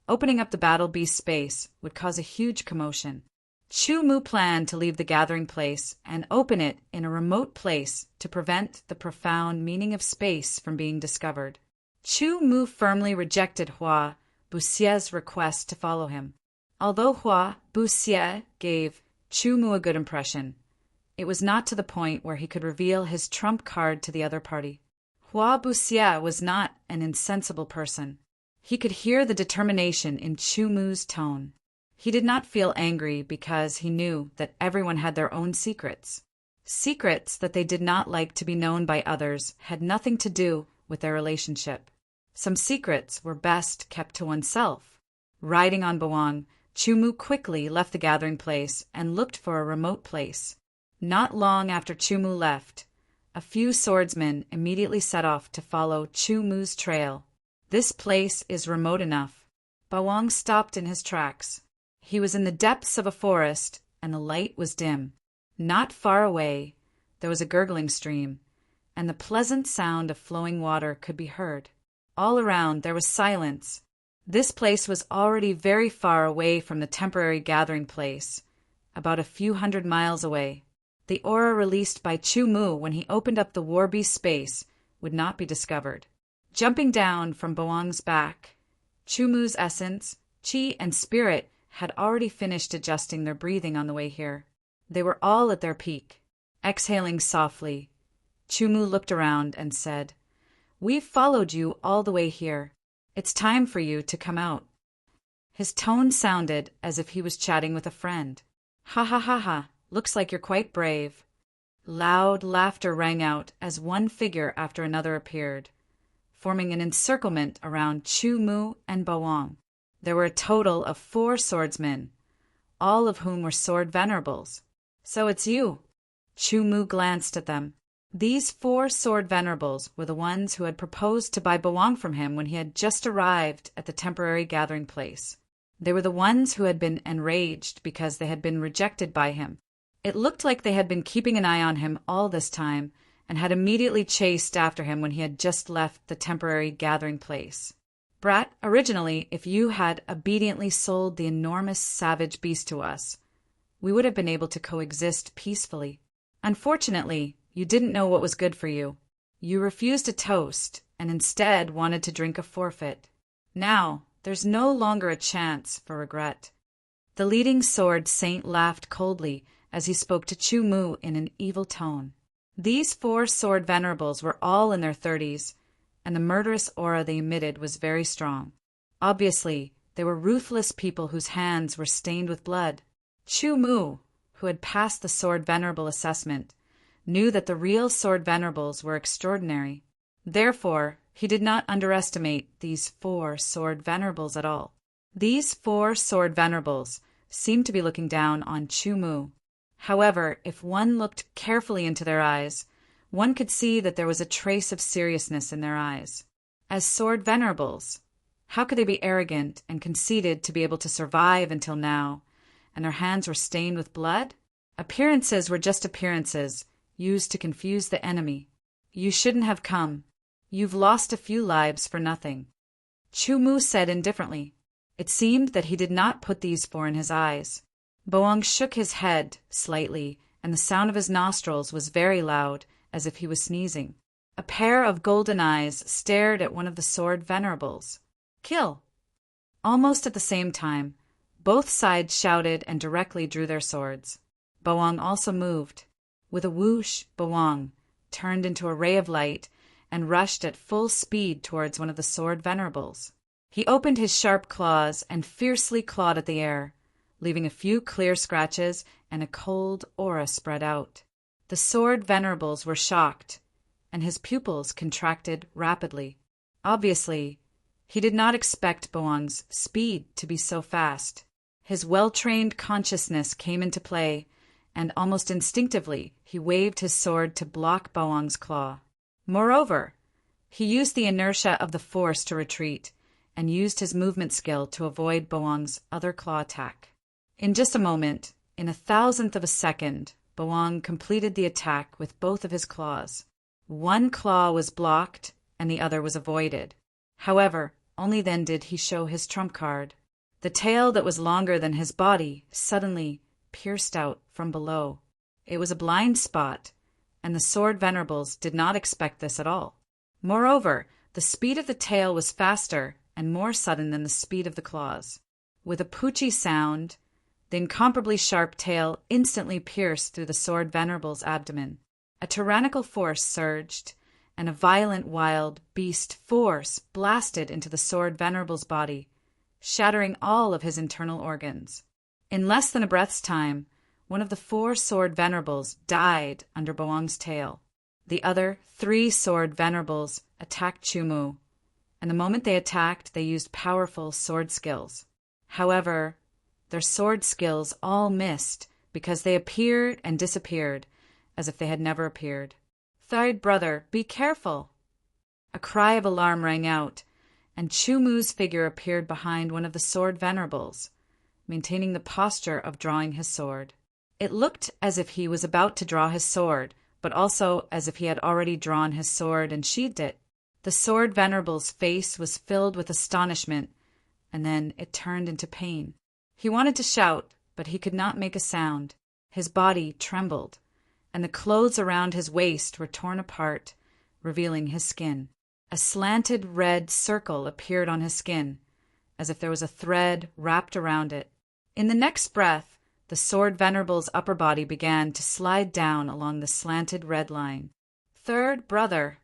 opening up the battle beast space would cause a huge commotion. Chumu planned to leave the gathering place and open it in a remote place to prevent the profound meaning of space from being discovered. Chumu firmly rejected Hua Buxie's request to follow him. Although Hua Buxie gave Chumu a good impression, it was not to the point where he could reveal his trump card to the other party. Hua Buxie was not an insensible person. He could hear the determination in Chumu's tone. He did not feel angry because he knew that everyone had their own secrets. Secrets that they did not like to be known by others had nothing to do with their relationship. Some secrets were best kept to oneself. Riding on Bawang, Chumu quickly left the gathering place and looked for a remote place. Not long after Chumu left, a few swordsmen immediately set off to follow Chumu's trail. This place is remote enough. Bawang stopped in his tracks. He was in the depths of a forest, and the light was dim. Not far away, there was a gurgling stream, and the pleasant sound of flowing water could be heard. All around there was silence. This place was already very far away from the temporary gathering place, about a few hundred miles away. The aura released by Chumu when he opened up the war beast space would not be discovered. Jumping down from Bawang's back, Chumu's essence, chi, and spirit had already finished adjusting their breathing on the way here. They were all at their peak. Exhaling softly, Chumu looked around and said, "We've followed you all the way here. It's time for you to come out." His tone sounded as if he was chatting with a friend. "Ha ha ha ha, looks like you're quite brave." Loud laughter rang out as one figure after another appeared, forming an encirclement around Chumu and Bawang. There were a total of 4 swordsmen, all of whom were sword venerables. So it's you. Chu Mu glanced at them. These 4 sword venerables were the ones who had proposed to buy Bawang from him when he had just arrived at the temporary gathering place. They were the ones who had been enraged because they had been rejected by him. It looked like they had been keeping an eye on him all this time and had immediately chased after him when he had just left the temporary gathering place. Brat, originally, if you had obediently sold the enormous savage beast to us, we would have been able to coexist peacefully. Unfortunately, you didn't know what was good for you. You refused a toast and instead wanted to drink a forfeit. Now, there's no longer a chance for regret. The leading sword saint laughed coldly as he spoke to Chu Mu in an evil tone. These 4 sword venerables were all in their 30s, and the murderous aura they emitted was very strong. Obviously, they were ruthless people whose hands were stained with blood. Chu Mu, who had passed the sword venerable assessment, knew that the real sword venerables were extraordinary. Therefore, he did not underestimate these 4 sword venerables at all. These 4 sword venerables seemed to be looking down on Chu Mu. However, if one looked carefully into their eyes, one could see that there was a trace of seriousness in their eyes. As sword venerables, how could they be arrogant and conceited to be able to survive until now, and their hands were stained with blood? Appearances were just appearances, used to confuse the enemy. You shouldn't have come. You've lost a few lives for nothing. Chu Mu said indifferently. It seemed that he did not put these 4 in his eyes. Bawang shook his head slightly, and the sound of his nostrils was very loud, as if he was sneezing. A pair of golden eyes stared at one of the sword venerables. Kill! Almost at the same time, both sides shouted and directly drew their swords. Bawang also moved. With a whoosh, Bawang turned into a ray of light and rushed at full speed towards one of the sword venerables. He opened his sharp claws and fiercely clawed at the air, leaving a few clear scratches and a cold aura spread out. The sword venerables were shocked, and his pupils contracted rapidly. Obviously, he did not expect Bawang's speed to be so fast. His well-trained consciousness came into play, and almost instinctively he waved his sword to block Bawang's claw. Moreover, he used the inertia of the force to retreat, and used his movement skill to avoid Bawang's other claw attack. In just a moment, in 1,000th of a second, Bawang completed the attack with both of his claws. One claw was blocked, and the other was avoided. However, only then did he show his trump card. The tail that was longer than his body suddenly pierced out from below. It was a blind spot, and the sword venerables did not expect this at all. Moreover, the speed of the tail was faster and more sudden than the speed of the claws. With a poochie sound, the incomparably sharp tail instantly pierced through the sword venerable's abdomen. A tyrannical force surged, and a violent wild beast force blasted into the sword venerable's body, shattering all of his internal organs. In less than a breath's time, one of the 4 sword venerables died under Bawang's tail. The other 3 sword venerables attacked Chu Mu, and the moment they attacked, they used powerful sword skills. However, their sword skills all missed because they appeared and disappeared as if they had never appeared. "Third brother, be careful!" A cry of alarm rang out, and Chu Mu's figure appeared behind one of the sword venerables, maintaining the posture of drawing his sword. It looked as if he was about to draw his sword, but also as if he had already drawn his sword and sheathed it. The sword venerable's face was filled with astonishment, and then it turned into pain. He wanted to shout, but he could not make a sound. His body trembled, and the clothes around his waist were torn apart, revealing his skin. A slanted red circle appeared on his skin, as if there was a thread wrapped around it. In the next breath, the sword venerable's upper body began to slide down along the slanted red line. Third brother.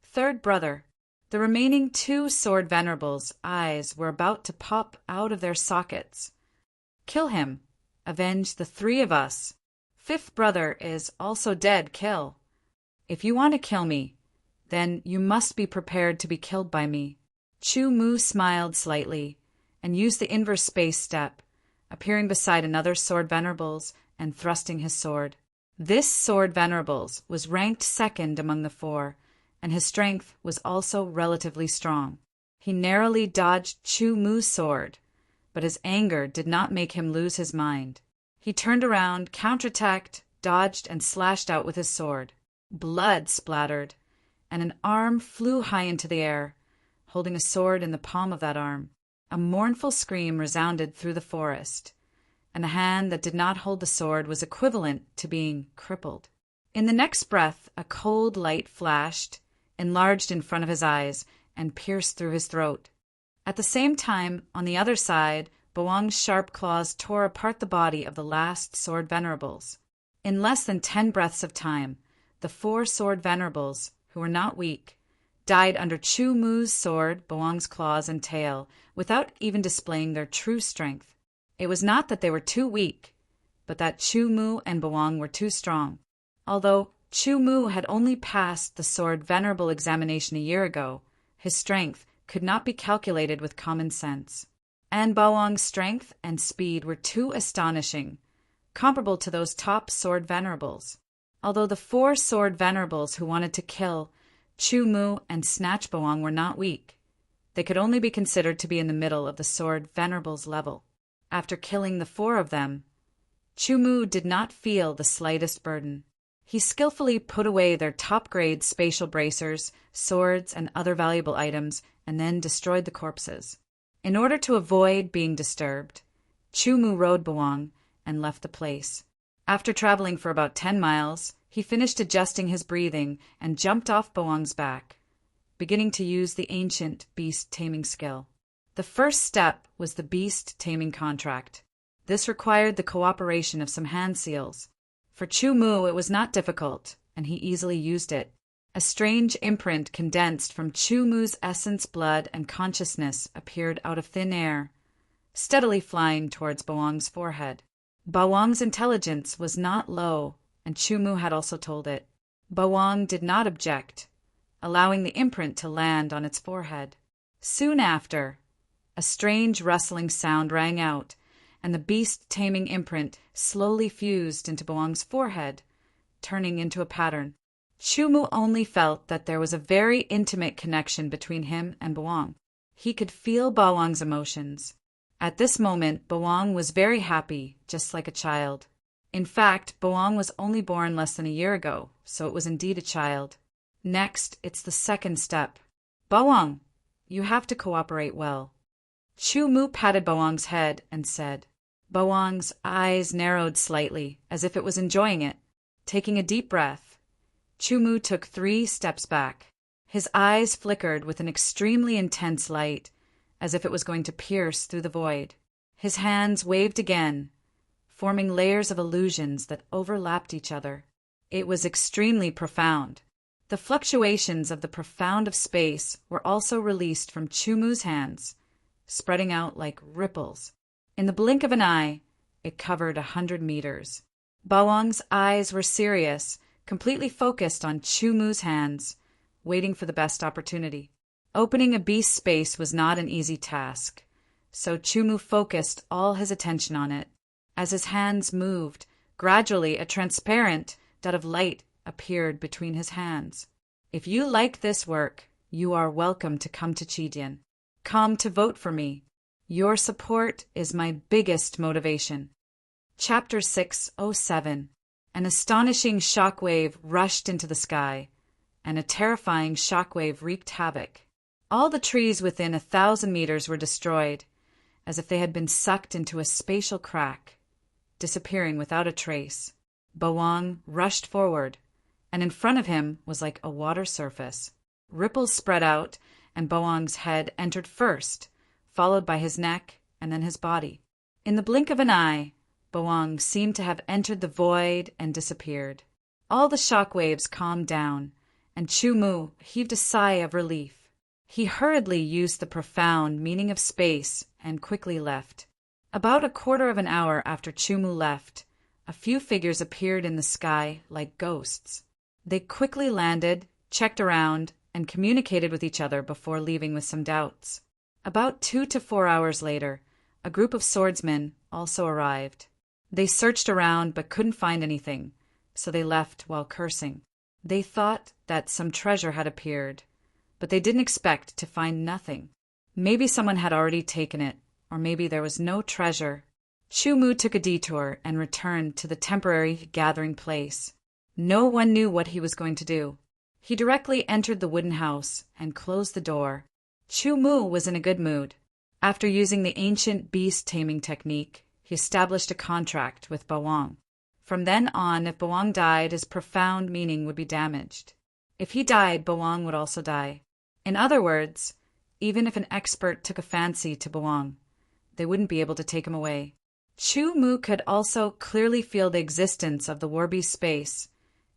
Third brother. The remaining 2 sword venerables' eyes were about to pop out of their sockets. Kill him. Avenge the 3 of us. 5th brother is also dead. Kill. If you want to kill me, then you must be prepared to be killed by me. Chu Mu smiled slightly, and used the inverse space step, appearing beside another sword venerables and thrusting his sword. This sword venerables was ranked second among the four, and his strength was also relatively strong. He narrowly dodged Chu Mu's sword, but his anger did not make him lose his mind. He turned around, counterattacked, dodged, and slashed out with his sword. Blood splattered, and an arm flew high into the air, holding a sword in the palm of that arm. A mournful scream resounded through the forest, and the hand that did not hold the sword was equivalent to being crippled. In the next breath, a cold light flashed, enlarged in front of his eyes, and pierced through his throat. At the same time, on the other side, Boang's sharp claws tore apart the body of the last sword venerables. In less than 10 breaths of time, the 4 sword venerables, who were not weak, died under Chu Mu's sword, Boang's claws, and tail, without even displaying their true strength. It was not that they were too weak, but that Chu Mu and Boang were too strong. Although Chu Mu had only passed the sword venerable examination a year ago, his strength could not be calculated with common sense. And Boang's strength and speed were too astonishing, comparable to those top sword venerables. Although the 4 sword venerables who wanted to kill Chu Mu and snatch Boang were not weak, they could only be considered to be in the middle of the sword venerables level. After killing the 4 of them, Chu Mu did not feel the slightest burden. He skillfully put away their top-grade spatial bracers, swords, and other valuable items, and then destroyed the corpses. In order to avoid being disturbed, Chu Mu rode Boang and left the place. After traveling for about 10 miles, he finished adjusting his breathing and jumped off Boang's back, beginning to use the ancient beast-taming skill. The first step was the beast-taming contract. This required the cooperation of some hand seals. For Chu Mu, it was not difficult, and he easily used it. A strange imprint condensed from Chu Mu's essence, blood, and consciousness appeared out of thin air, steadily flying towards Boang's forehead. Boang's intelligence was not low, and Chu Mu had also told it. Boang did not object, allowing the imprint to land on its forehead. Soon after, a strange rustling sound rang out, and the beast-taming imprint slowly fused into Boang's forehead, turning into a pattern. Chu Mu only felt that there was a very intimate connection between him and Boang. He could feel Boang's emotions. At this moment, Boang was very happy, just like a child. In fact, Boang was only born less than a year ago, so it was indeed a child. Next, it's the second step. Boang, you have to cooperate well. Chu Mu patted Boang's head and said. Boang's eyes narrowed slightly, as if it was enjoying it. Taking a deep breath, Chu Mu took 3 steps back. His eyes flickered with an extremely intense light, as if it was going to pierce through the void. His hands waved again, forming layers of illusions that overlapped each other. It was extremely profound. The fluctuations of the profound of space were also released from Chu Mu's hands, spreading out like ripples. In the blink of an eye, it covered 100 meters. Boang's eyes were serious, completely focused on Chu Mu's hands, waiting for the best opportunity. Opening a beast space was not an easy task, so Chu Mu focused all his attention on it. As his hands moved, gradually a transparent dot of light appeared between his hands. If you like this work, you are welcome to come to Chidian. Come to vote for me. Your support is my biggest motivation. Chapter 607. An astonishing shockwave rushed into the sky, and a terrifying shockwave wreaked havoc. All the trees within 1,000 meters were destroyed, as if they had been sucked into a spatial crack, disappearing without a trace. Boang rushed forward, and in front of him was like a water surface. Ripples spread out, and Boang's head entered first, followed by his neck and then his body. In the blink of an eye, Boang seemed to have entered the void and disappeared. All the shock waves calmed down, and Chu Mu heaved a sigh of relief. He hurriedly used the profound meaning of space and quickly left. About a quarter of an hour after Chu Mu left, a few figures appeared in the sky like ghosts. They quickly landed, checked around, and communicated with each other before leaving with some doubts. About 2 to 4 hours later, a group of swordsmen also arrived. They searched around but couldn't find anything, so they left while cursing. They thought that some treasure had appeared, but they didn't expect to find nothing. Maybe someone had already taken it, or maybe there was no treasure. Chu Mu took a detour and returned to the temporary gathering place. No one knew what he was going to do. He directly entered the wooden house and closed the door. Chu Mu was in a good mood. After using the ancient beast taming technique, he established a contract with Bawang. From then on, if Bawang died, his profound meaning would be damaged. If he died, Bawang would also die. In other words, even if an expert took a fancy to Bawang, they wouldn't be able to take him away. Chu Mu could also clearly feel the existence of the Warbeast space,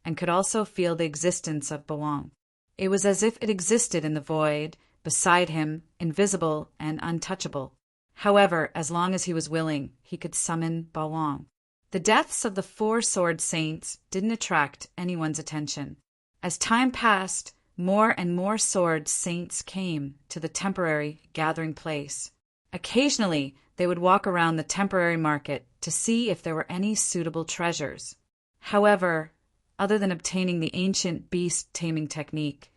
and could also feel the existence of Bawang. It was as if it existed in the void, beside him, invisible and untouchable. However, as long as he was willing, he could summon Bawang. The deaths of the 4 sword saints didn't attract anyone's attention. As time passed, more and more sword saints came to the temporary gathering place. Occasionally, they would walk around the temporary market to see if there were any suitable treasures. However, other than obtaining the ancient beast taming technique,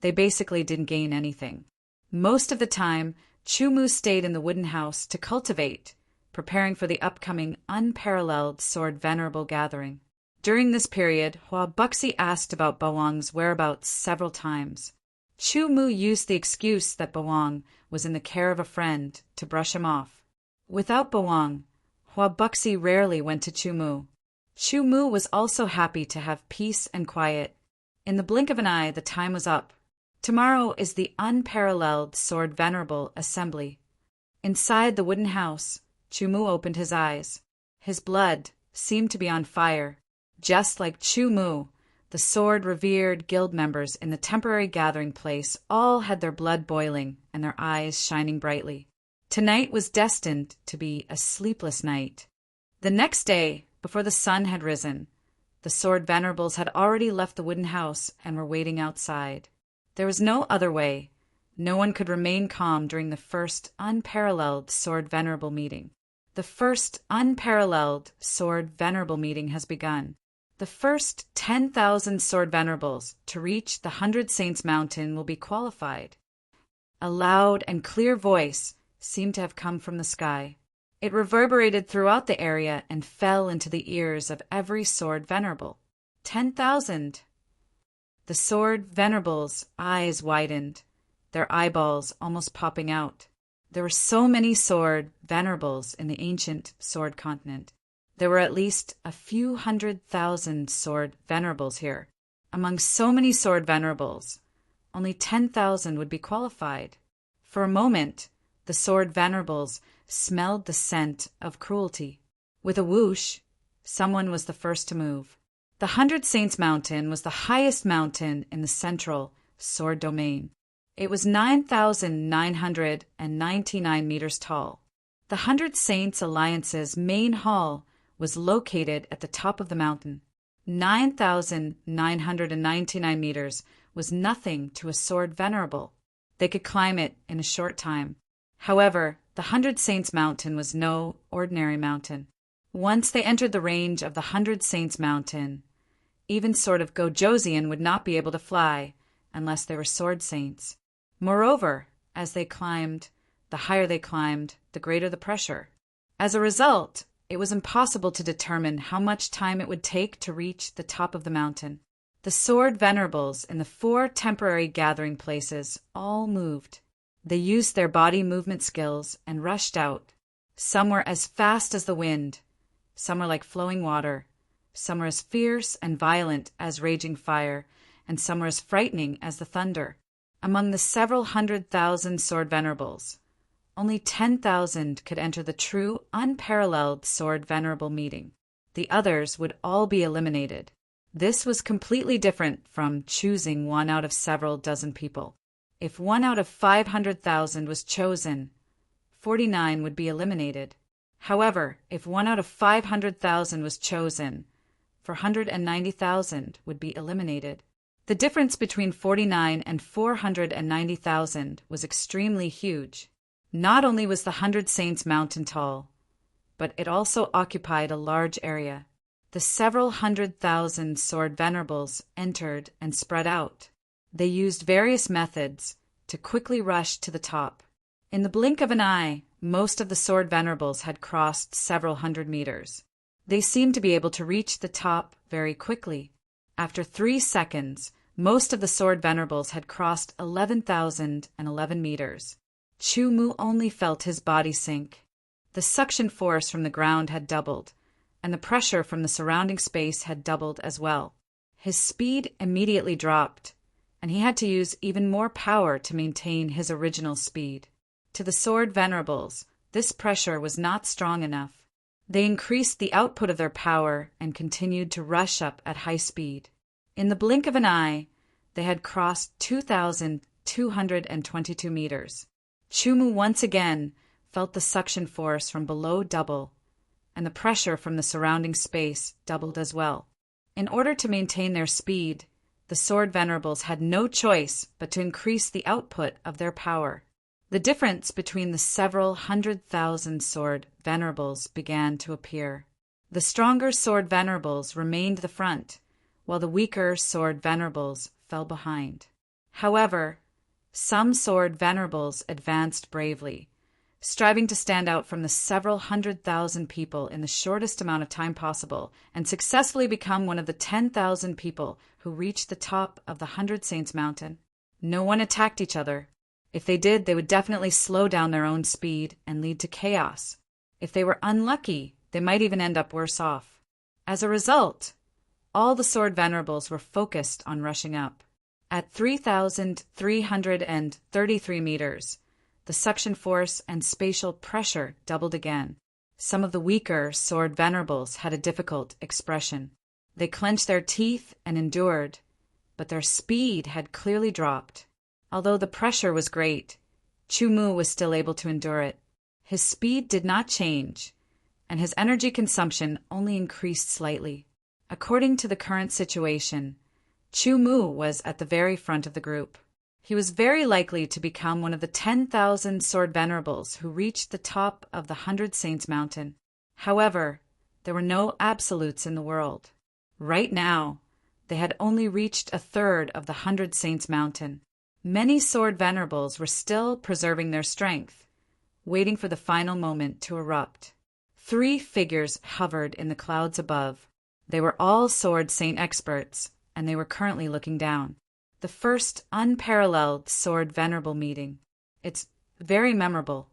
they basically didn't gain anything. Most of the time, Chu Mu stayed in the wooden house to cultivate, preparing for the upcoming unparalleled sword venerable gathering. During this period, Hua Buxi asked about Bawang's whereabouts several times. Chu Mu used the excuse that Bawang was in the care of a friend to brush him off. Without Bawang, Hua Buxi rarely went to Chu Mu. Chu Mu was also happy to have peace and quiet. In the blink of an eye, the time was up. Tomorrow is the unparalleled sword venerable assembly. Inside the wooden house, Chu Mu opened his eyes. His blood seemed to be on fire. Just like Chu Mu, the sword-revered guild members in the temporary gathering place all had their blood boiling and their eyes shining brightly. Tonight was destined to be a sleepless night. The next day, before the sun had risen, the sword venerables had already left the wooden house and were waiting outside. There was no other way. No one could remain calm during the first unparalleled sword venerable meeting. The first unparalleled sword venerable meeting has begun. The first 10,000 sword venerables to reach the 100 Saints Mountain will be qualified. A loud and clear voice seemed to have come from the sky. It reverberated throughout the area and fell into the ears of every sword venerable. 10,000! The sword venerables' eyes widened, their eyeballs almost popping out. There were so many sword venerables in the ancient sword continent. There were at least a few 100,000 sword venerables here. Among so many sword venerables, only 10,000 would be qualified. For a moment, the sword venerables smelled the scent of cruelty. With a whoosh, someone was the first to move. The 100 Saints Mountain was the highest mountain in the central sword domain. It was 9,999 meters tall. The 100 Saints Alliance's main hall was located at the top of the mountain. 9,999 meters was nothing to a sword venerable. They could climb it in a short time. However, the 100 Saints Mountain was no ordinary mountain. Once they entered the range of the 100 Saints Mountain, even sort of Gojosian would not be able to fly unless they were sword saints. Moreover, as they climbed, the higher they climbed, the greater the pressure. As a result, it was impossible to determine how much time it would take to reach the top of the mountain. The sword venerables in the 4 temporary gathering places all moved. They used their body movement skills and rushed out. Some were as fast as the wind, some were like flowing water, some were as fierce and violent as raging fire, and some were as frightening as the thunder. Among the several 100,000 sword venerables, only 10,000 could enter the true, unparalleled sword venerable meeting. The others would all be eliminated. This was completely different from choosing one out of several dozen people. If 1 out of 500,000 was chosen, 49 would be eliminated. However, if 1 out of 500,000 was chosen, 490,000 would be eliminated. The difference between 49 and 490,000 was extremely huge. Not only was the 100 Saints mountain tall, but it also occupied a large area. The several 100,000 sword venerables entered and spread out. They used various methods to quickly rush to the top. In the blink of an eye, most of the sword venerables had crossed several 100 meters. They seemed to be able to reach the top very quickly. After 3 seconds, most of the sword venerables had crossed 11,011 meters. Chu Mu only felt his body sink. The suction force from the ground had doubled, and the pressure from the surrounding space had doubled as well. His speed immediately dropped, and he had to use even more power to maintain his original speed. To the sword venerables, this pressure was not strong enough. They increased the output of their power and continued to rush up at high speed. In the blink of an eye, they had crossed 2,222 meters. Chu Mu once again felt the suction force from below double, and the pressure from the surrounding space doubled as well. In order to maintain their speed, the sword venerables had no choice but to increase the output of their power. The difference between the several 100,000 sword venerables began to appear. The stronger sword venerables remained the front, while the weaker sword venerables fell behind. However, some sword venerables advanced bravely, striving to stand out from the several 100,000 people in the shortest amount of time possible and successfully become one of the 10,000 people who reached the top of the 100 Saints mountain. No one attacked each other. If they did, they would definitely slow down their own speed and lead to chaos. If they were unlucky, they might even end up worse off. As a result, all the sword venerables were focused on rushing up. At 3,333 meters, the suction force and spatial pressure doubled again. Some of the weaker sword venerables had a difficult expression. They clenched their teeth and endured, but their speed had clearly dropped. Although the pressure was great, Chu Mu was still able to endure it. His speed did not change, and his energy consumption only increased slightly. According to the current situation, Chu Mu was at the very front of the group. He was very likely to become one of the 10,000 sword venerables who reached the top of the 100 Saints mountain. However, there were no absolutes in the world. Right now, they had only reached a third of the 100 Saints mountain. Many sword venerables were still preserving their strength, waiting for the final moment to erupt. 3 figures hovered in the clouds above. They were all sword saint experts, and they were currently looking down. The first unparalleled sword venerable meeting. It's very memorable.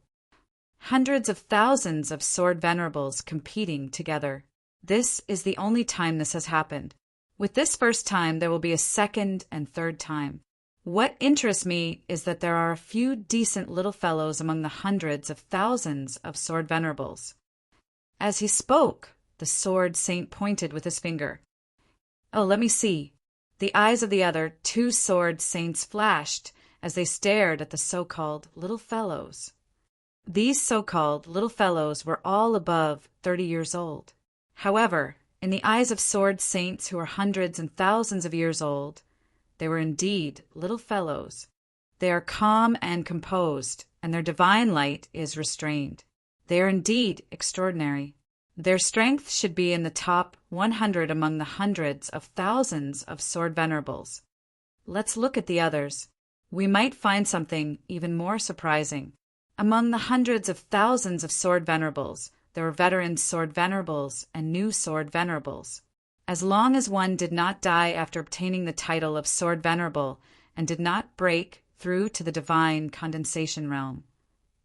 Hundreds of thousands of sword venerables competing together. This is the only time this has happened. With this first time, there will be a second and third time. What interests me is that there are a few decent little fellows among the hundreds of thousands of sword venerables. As he spoke, the sword saint pointed with his finger. Oh, let me see. The eyes of the other 2 sword saints flashed as they stared at the so-called little fellows. These so-called little fellows were all above 30 years old. However, in the eyes of sword saints who are hundreds and thousands of years old, they were indeed little fellows. They are calm and composed, and their divine light is restrained. They are indeed extraordinary. Their strength should be in the top 100 among the hundreds of thousands of sword venerables. Let's look at the others. We might find something even more surprising. Among the hundreds of thousands of sword venerables, there were veteran sword venerables and new sword venerables. As long as one did not die after obtaining the title of sword venerable and did not break through to the divine condensation realm,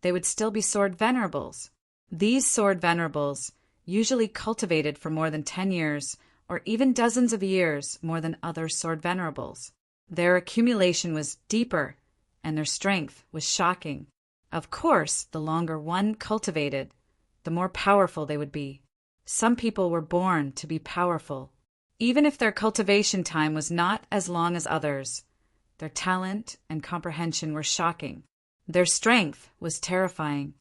they would still be sword venerables. These sword venerables usually cultivated for more than 10 years or even dozens of years more than other sword venerables. Their accumulation was deeper and their strength was shocking. Of course, the longer one cultivated, the more powerful they would be. Some people were born to be powerful. Even if their cultivation time was not as long as others, their talent and comprehension were shocking. Their strength was terrifying.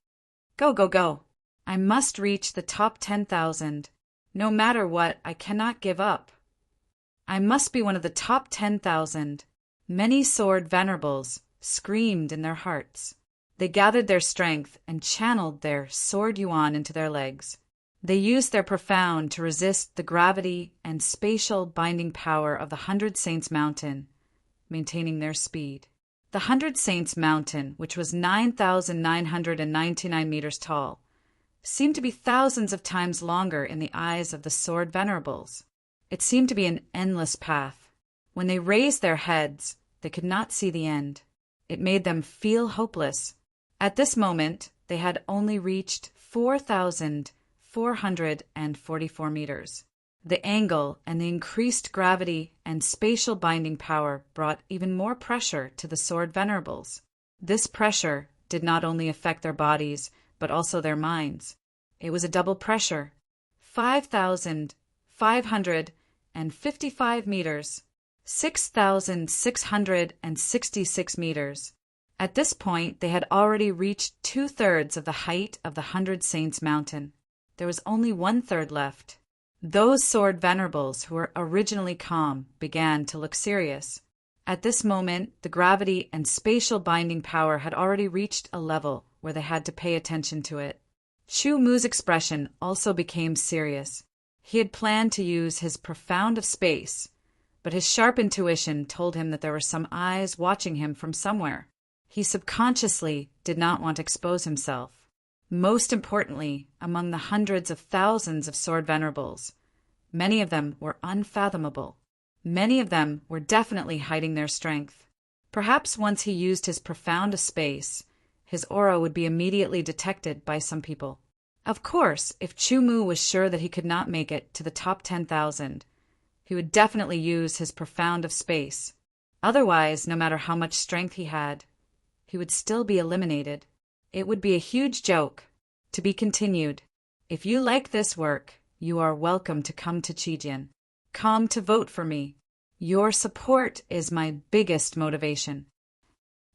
Go, go, go. I must reach the top 10,000. No matter what, I cannot give up. I must be one of the top 10,000. Many sword venerables screamed in their hearts. They gathered their strength and channeled their sword yuan into their legs. They used their profound to resist the gravity and spatial binding power of the 100 Saints Mountain, maintaining their speed. The 100 Saints Mountain, which was 9,999 meters tall, seemed to be thousands of times longer in the eyes of the sword venerables. It seemed to be an endless path. When they raised their heads, they could not see the end. It made them feel hopeless. At this moment, they had only reached 4,444 meters. The angle and the increased gravity and spatial binding power brought even more pressure to the sword venerables. This pressure did not only affect their bodies, but also their minds. It was a double pressure. 5,555 meters. 6,666 meters. At this point, they had already reached 2/3 of the height of the 100 Saints Mountain. There was only 1/3 left. Those sword venerables who were originally calm began to look serious. At this moment, the gravity and spatial binding power had already reached a level where they had to pay attention to it. Chu Mu's expression also became serious. He had planned to use his profound of space, but his sharp intuition told him that there were some eyes watching him from somewhere. He subconsciously did not want to expose himself. Most importantly, among the hundreds of thousands of sword venerables, many of them were unfathomable. Many of them were definitely hiding their strength. Perhaps once he used his profound of space, his aura would be immediately detected by some people. Of course, if Chu Mu was sure that he could not make it to the top 10,000, he would definitely use his profound of space. Otherwise, no matter how much strength he had, he would still be eliminated. It would be a huge joke. To be continued. If you like this work, you are welcome to come to Chijian. Come to vote for me. Your support is my biggest motivation.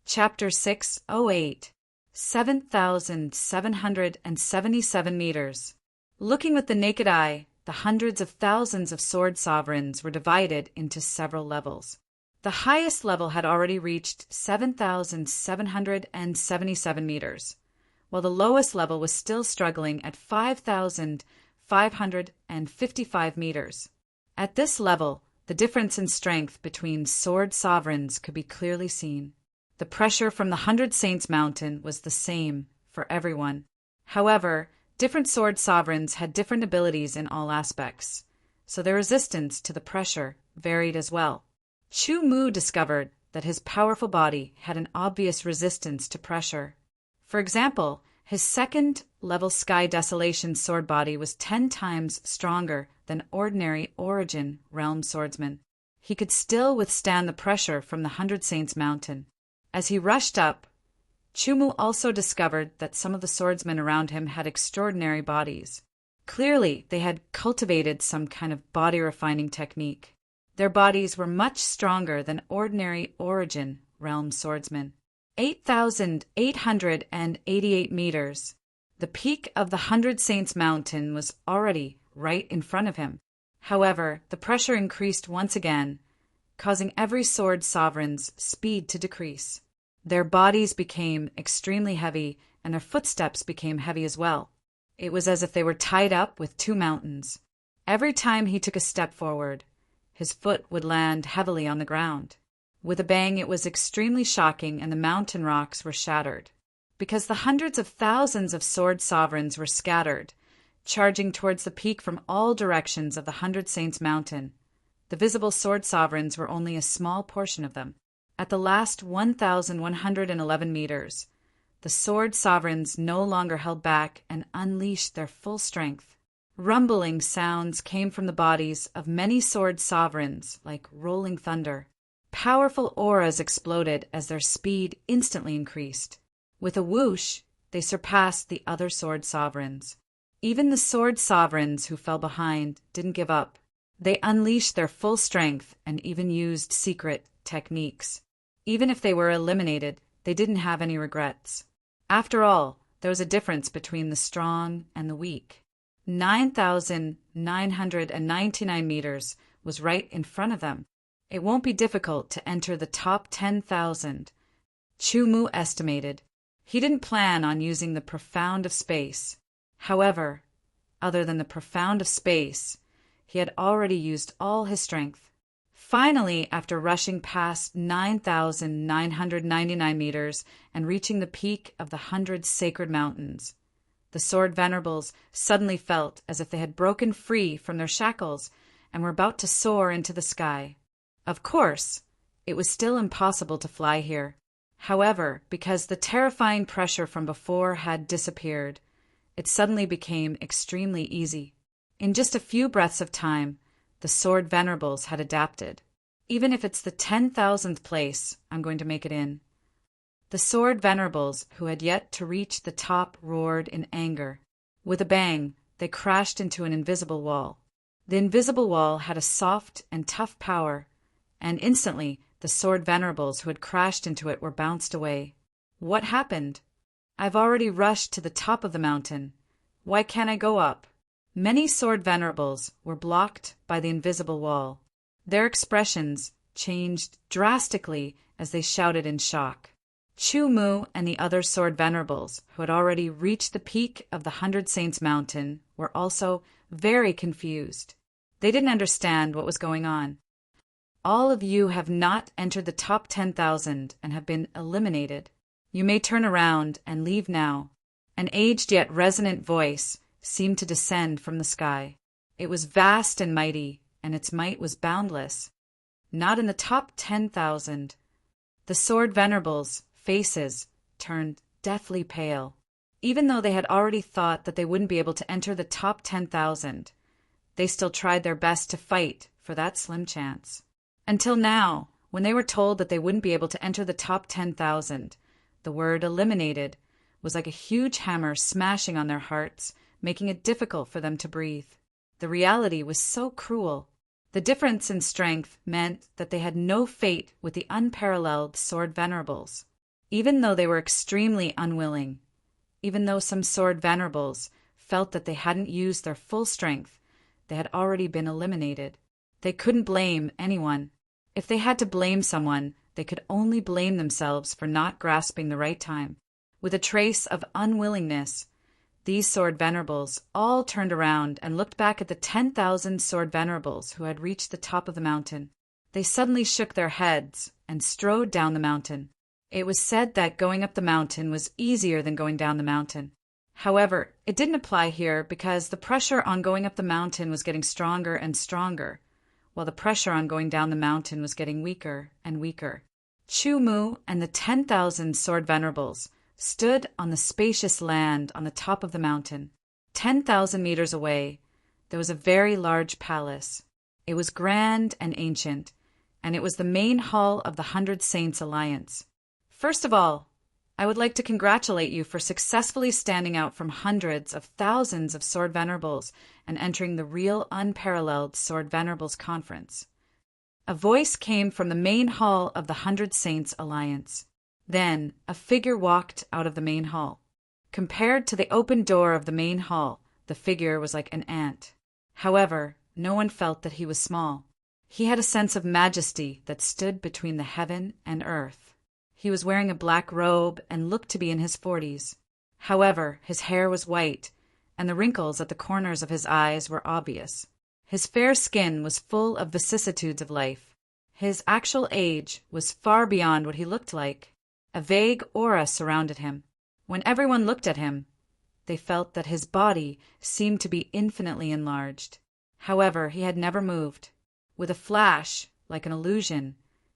Chapter 608. 7,777 meters. Looking with the naked eye, the hundreds of thousands of sword sovereigns were divided into several levels. The highest level had already reached 7,777 meters, while the lowest level was still struggling at 5,555 meters. At this level, the difference in strength between sword sovereigns could be clearly seen. The pressure from the 100 Saints Mountain was the same for everyone. However, different sword sovereigns had different abilities in all aspects, so their resistance to the pressure varied as well. Chu Mu discovered that his powerful body had an obvious resistance to pressure. For example, his second-level Sky Desolation sword body was 10 times stronger than ordinary Origin Realm swordsman. He could still withstand the pressure from the 100 Saints Mountain. As he rushed up, Chu Mu also discovered that some of the swordsmen around him had extraordinary bodies. Clearly, they had cultivated some kind of body-refining technique. Their bodies were much stronger than ordinary Origin Realm swordsmen. 8,888 meters. The peak of the 100 Saints Mountain was already right in front of him. However, the pressure increased once again, causing every sword sovereign's speed to decrease. Their bodies became extremely heavy, and their footsteps became heavy as well. It was as if they were tied up with 2 mountains. Every time he took a step forward, his foot would land heavily on the ground. With a bang, it was extremely shocking, and the mountain rocks were shattered. Because the hundreds of thousands of sword sovereigns were scattered, charging towards the peak from all directions of the 100 Saints Mountain, the visible sword sovereigns were only a small portion of them. At the last 1,111 meters, the sword sovereigns no longer held back and unleashed their full strength. Rumbling sounds came from the bodies of many sword sovereigns like rolling thunder. Powerful auras exploded as their speed instantly increased. With a whoosh, they surpassed the other sword sovereigns. Even the sword sovereigns who fell behind didn't give up. They unleashed their full strength and even used secret techniques. Even if they were eliminated, they didn't have any regrets. After all, there was a difference between the strong and the weak. 9,999 meters was right in front of them. It won't be difficult to enter the top 10,000. Chu Mu estimated. He didn't plan on using the profound of space. However, other than the profound of space, he had already used all his strength. Finally, after rushing past 9,999 meters and reaching the peak of the 100 sacred mountains, the Sword Venerables suddenly felt as if they had broken free from their shackles and were about to soar into the sky. Of course, it was still impossible to fly here. However, because the terrifying pressure from before had disappeared, it suddenly became extremely easy. In just a few breaths of time, the Sword Venerables had adapted. Even if it's the 10,000th place I'm going to make it in. The Sword Venerables, who had yet to reach the top, roared in anger. With a bang, they crashed into an invisible wall. The invisible wall had a soft and tough power, and instantly the Sword Venerables who had crashed into it were bounced away. What happened? I've already rushed to the top of the mountain. Why can't I go up? Many Sword Venerables were blocked by the invisible wall. Their expressions changed drastically as they shouted in shock. Chu Mu and the other Sword Venerables, who had already reached the peak of the 100 Saints Mountain, were also very confused. They didn't understand what was going on. All of you have not entered the top 10,000 and have been eliminated. You may turn around and leave now. An aged yet resonant voice seemed to descend from the sky. It was vast and mighty, and its might was boundless. Not in the top 10,000. The Sword Venerables' faces turned deathly pale. Even though they had already thought that they wouldn't be able to enter the top 10,000, they still tried their best to fight for that slim chance. Until now, when they were told that they wouldn't be able to enter the top 10,000, the word eliminated was like a huge hammer smashing on their hearts, making it difficult for them to breathe. The reality was so cruel. The difference in strength meant that they had no fate with the unparalleled Sword Venerables. Even though they were extremely unwilling, even though some Sword Venerables felt that they hadn't used their full strength, they had already been eliminated. They couldn't blame anyone. If they had to blame someone, they could only blame themselves for not grasping the right time. With a trace of unwillingness, these Sword Venerables all turned around and looked back at the 10,000 Sword Venerables who had reached the top of the mountain. They suddenly shook their heads and strode down the mountain. It was said that going up the mountain was easier than going down the mountain. However, it didn't apply here because the pressure on going up the mountain was getting stronger and stronger, while the pressure on going down the mountain was getting weaker and weaker. Chu Mu and the 10,000 Sword Venerables stood on the spacious land on the top of the mountain. 10,000 meters away, there was a very large palace. It was grand and ancient, and it was the main hall of the 100 Saints Alliance. First of all, I would like to congratulate you for successfully standing out from hundreds of thousands of Sword Venerables and entering the real unparalleled Sword Venerables Conference. A voice came from the main hall of the 100 Saints Alliance. Then a figure walked out of the main hall. Compared to the open door of the main hall, the figure was like an ant. However, no one felt that he was small. He had a sense of majesty that stood between the heaven and earth. He was wearing a black robe and looked to be in his 40s. However, his hair was white, and the wrinkles at the corners of his eyes were obvious. His fair skin was full of vicissitudes of life. His actual age was far beyond what he looked like. A vague aura surrounded him. When everyone looked at him, they felt that his body seemed to be infinitely enlarged. However, he had never moved. With a flash, like an illusion,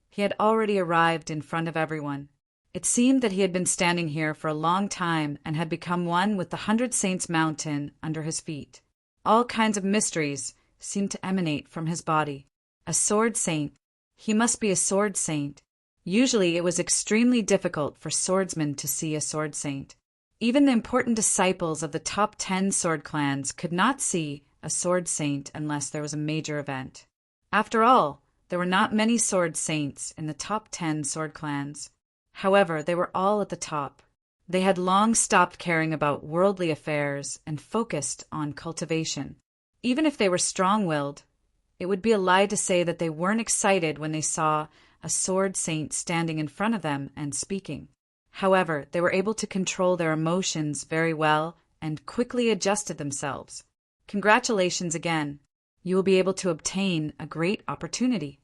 he had already arrived in front of everyone. It seemed that he had been standing here for a long time and had become one with the 100 Saints Mountain under his feet. All kinds of mysteries seemed to emanate from his body. A sword saint. He must be a sword saint. Usually it was extremely difficult for swordsmen to see a sword saint. Even the important disciples of the top 10 sword clans could not see a sword saint unless there was a major event. After all, there were not many sword saints in the top 10 sword clans. However, they were all at the top. They had long stopped caring about worldly affairs and focused on cultivation. Even if they were strong-willed, it would be a lie to say that they weren't excited when they saw a sword saint standing in front of them and speaking. However, they were able to control their emotions very well and quickly adjusted themselves. Congratulations again. You will be able to obtain a great opportunity.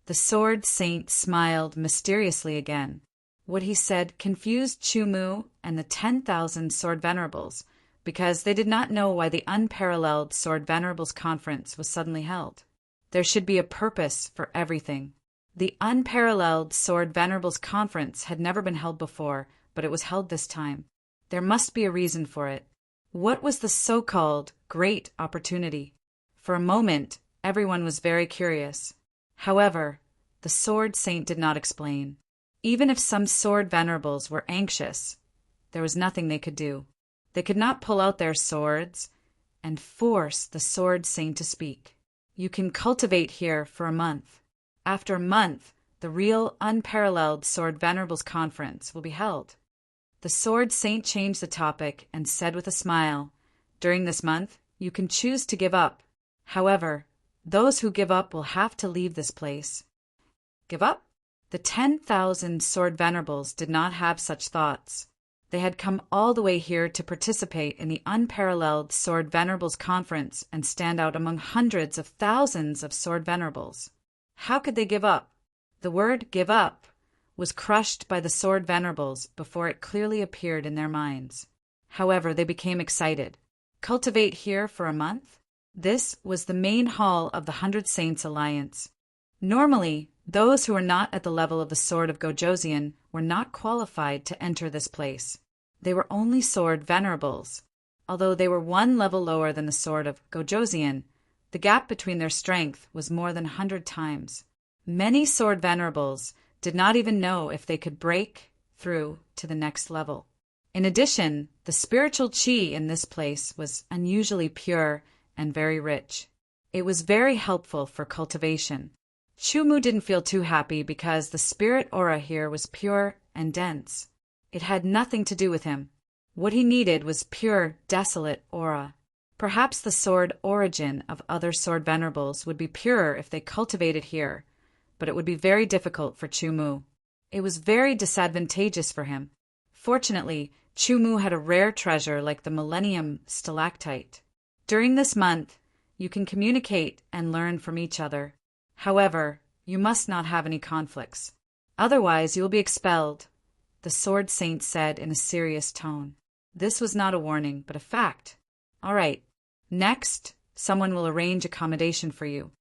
The Sword Saint smiled mysteriously again. What he said confused Chu-Mu and the 10,000 Sword Venerables, because they did not know why the Unparalleled Sword Venerables Conference was suddenly held. There should be a purpose for everything. The Unparalleled Sword Venerables Conference had never been held before, but it was held this time. There must be a reason for it. What was the so-called great opportunity? For a moment, everyone was very curious. However, the Sword Saint did not explain. Even if some Sword Venerables were anxious, there was nothing they could do. They could not pull out their swords and force the Sword Saint to speak. You can cultivate here for a month. After a month, the real Unparalleled Sword Venerables Conference will be held. The Sword Saint changed the topic and said with a smile, "During this month, you can choose to give up. However, those who give up will have to leave this place." Give up? The 10,000 Sword Venerables did not have such thoughts. They had come all the way here to participate in the Unparalleled Sword Venerables Conference and stand out among hundreds of thousands of Sword Venerables. How could they give up? The word "give up" was crushed by the Sword Venerables before it clearly appeared in their minds. However, they became excited. Cultivate here for a month? This was the main hall of the 100 Saints Alliance. Normally, those who were not at the level of the Sword of Gojoseon were not qualified to enter this place. They were only Sword Venerables. Although they were one level lower than the Sword of Gojoseon, the gap between their strength was more than 100 times. Many Sword Venerables did not even know if they could break through to the next level. In addition, the spiritual chi in this place was unusually pure and very rich. It was very helpful for cultivation. Chu-Mu didn't feel too happy because the spirit aura here was pure and dense. It had nothing to do with him. What he needed was pure, desolate aura. Perhaps the sword origin of other Sword Venerables would be purer if they cultivated here, but it would be very difficult for Chu-Mu. It was very disadvantageous for him. Fortunately, Chu-Mu had a rare treasure like the Millennium Stalactite. During this month, you can communicate and learn from each other. However, you must not have any conflicts. Otherwise, you will be expelled, the Sword Saint said in a serious tone. This was not a warning, but a fact. All right. Next, someone will arrange accommodation for you.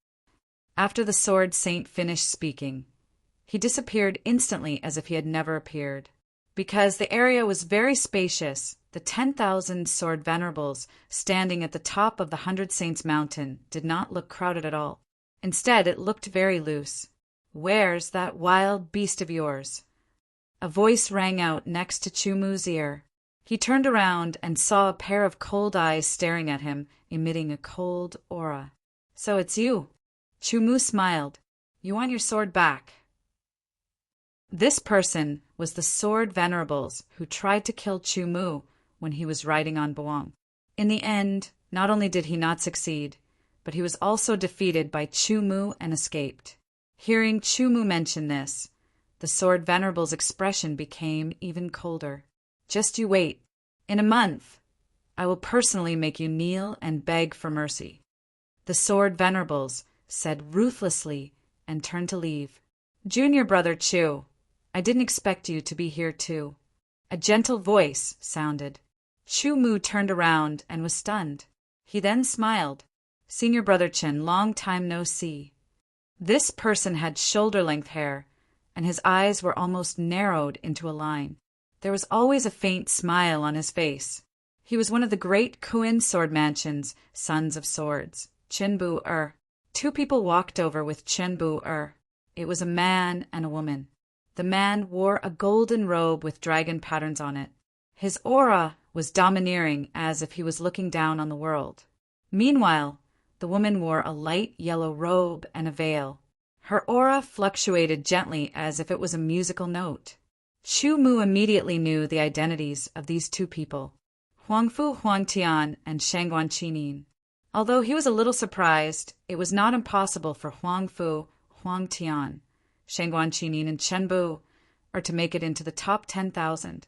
After the Sword Saint finished speaking, he disappeared instantly as if he had never appeared. Because the area was very spacious, the 10,000 Sword Venerables standing at the top of the 100 Saints Mountain did not look crowded at all. Instead, it looked very loose. "Where's that wild beast of yours?" A voice rang out next to Chu-Mu's ear. He turned around and saw a pair of cold eyes staring at him, emitting a cold aura. "So it's you." Chu-Mu smiled. "You want your sword back." This person was the Sword Venerables who tried to kill Chu-Mu when he was riding on Boang. In the end, not only did he not succeed, but he was also defeated by Chu-Mu and escaped. Hearing Chu-Mu mention this, the Sword Venerable's expression became even colder. "Just you wait. In a month, I will personally make you kneel and beg for mercy." The Sword Venerables said ruthlessly and turned to leave. "Junior brother Chu, I didn't expect you to be here too." A gentle voice sounded. Chu-Mu turned around and was stunned. He then smiled. "Senior brother Chen, long time no see." This person had shoulder-length hair, and his eyes were almost narrowed into a line. There was always a faint smile on his face. He was one of the great Kuin Sword Mansion's Sons of Swords, Chen Bu-er. Two people walked over with Chen Bu-er. It was a man and a woman. The man wore a golden robe with dragon patterns on it. His aura was domineering, as if he was looking down on the world. Meanwhile, the woman wore a light yellow robe and a veil. Her aura fluctuated gently as if it was a musical note. Chu-Mu immediately knew the identities of these two people, Huangfu Huangtian and Shangguan Qinin. Although he was a little surprised, it was not impossible for Huangfu Huangtian, Shangguan Qinin, and Chen Bu or to make it into the top 10,000.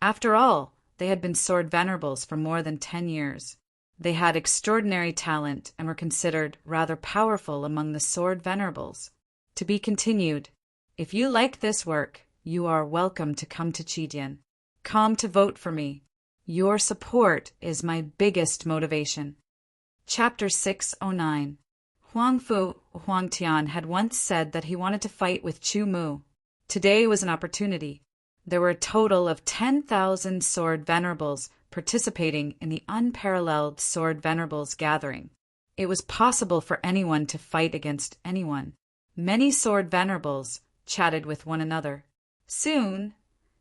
After all, they had been sword venerables for more than 10 years. They had extraordinary talent and were considered rather powerful among the sword venerables. To be continued. If you like this work, you are welcome to come to Chidian. Come to vote for me. Your support is my biggest motivation. Chapter 609. Huangfu Huangtian had once said that he wanted to fight with Chu Mu. Today was an opportunity. There were a total of 10,000 sword venerables participating in the unparalleled sword venerables gathering. It was possible for anyone to fight against anyone. Many sword venerables chatted with one another. Soon,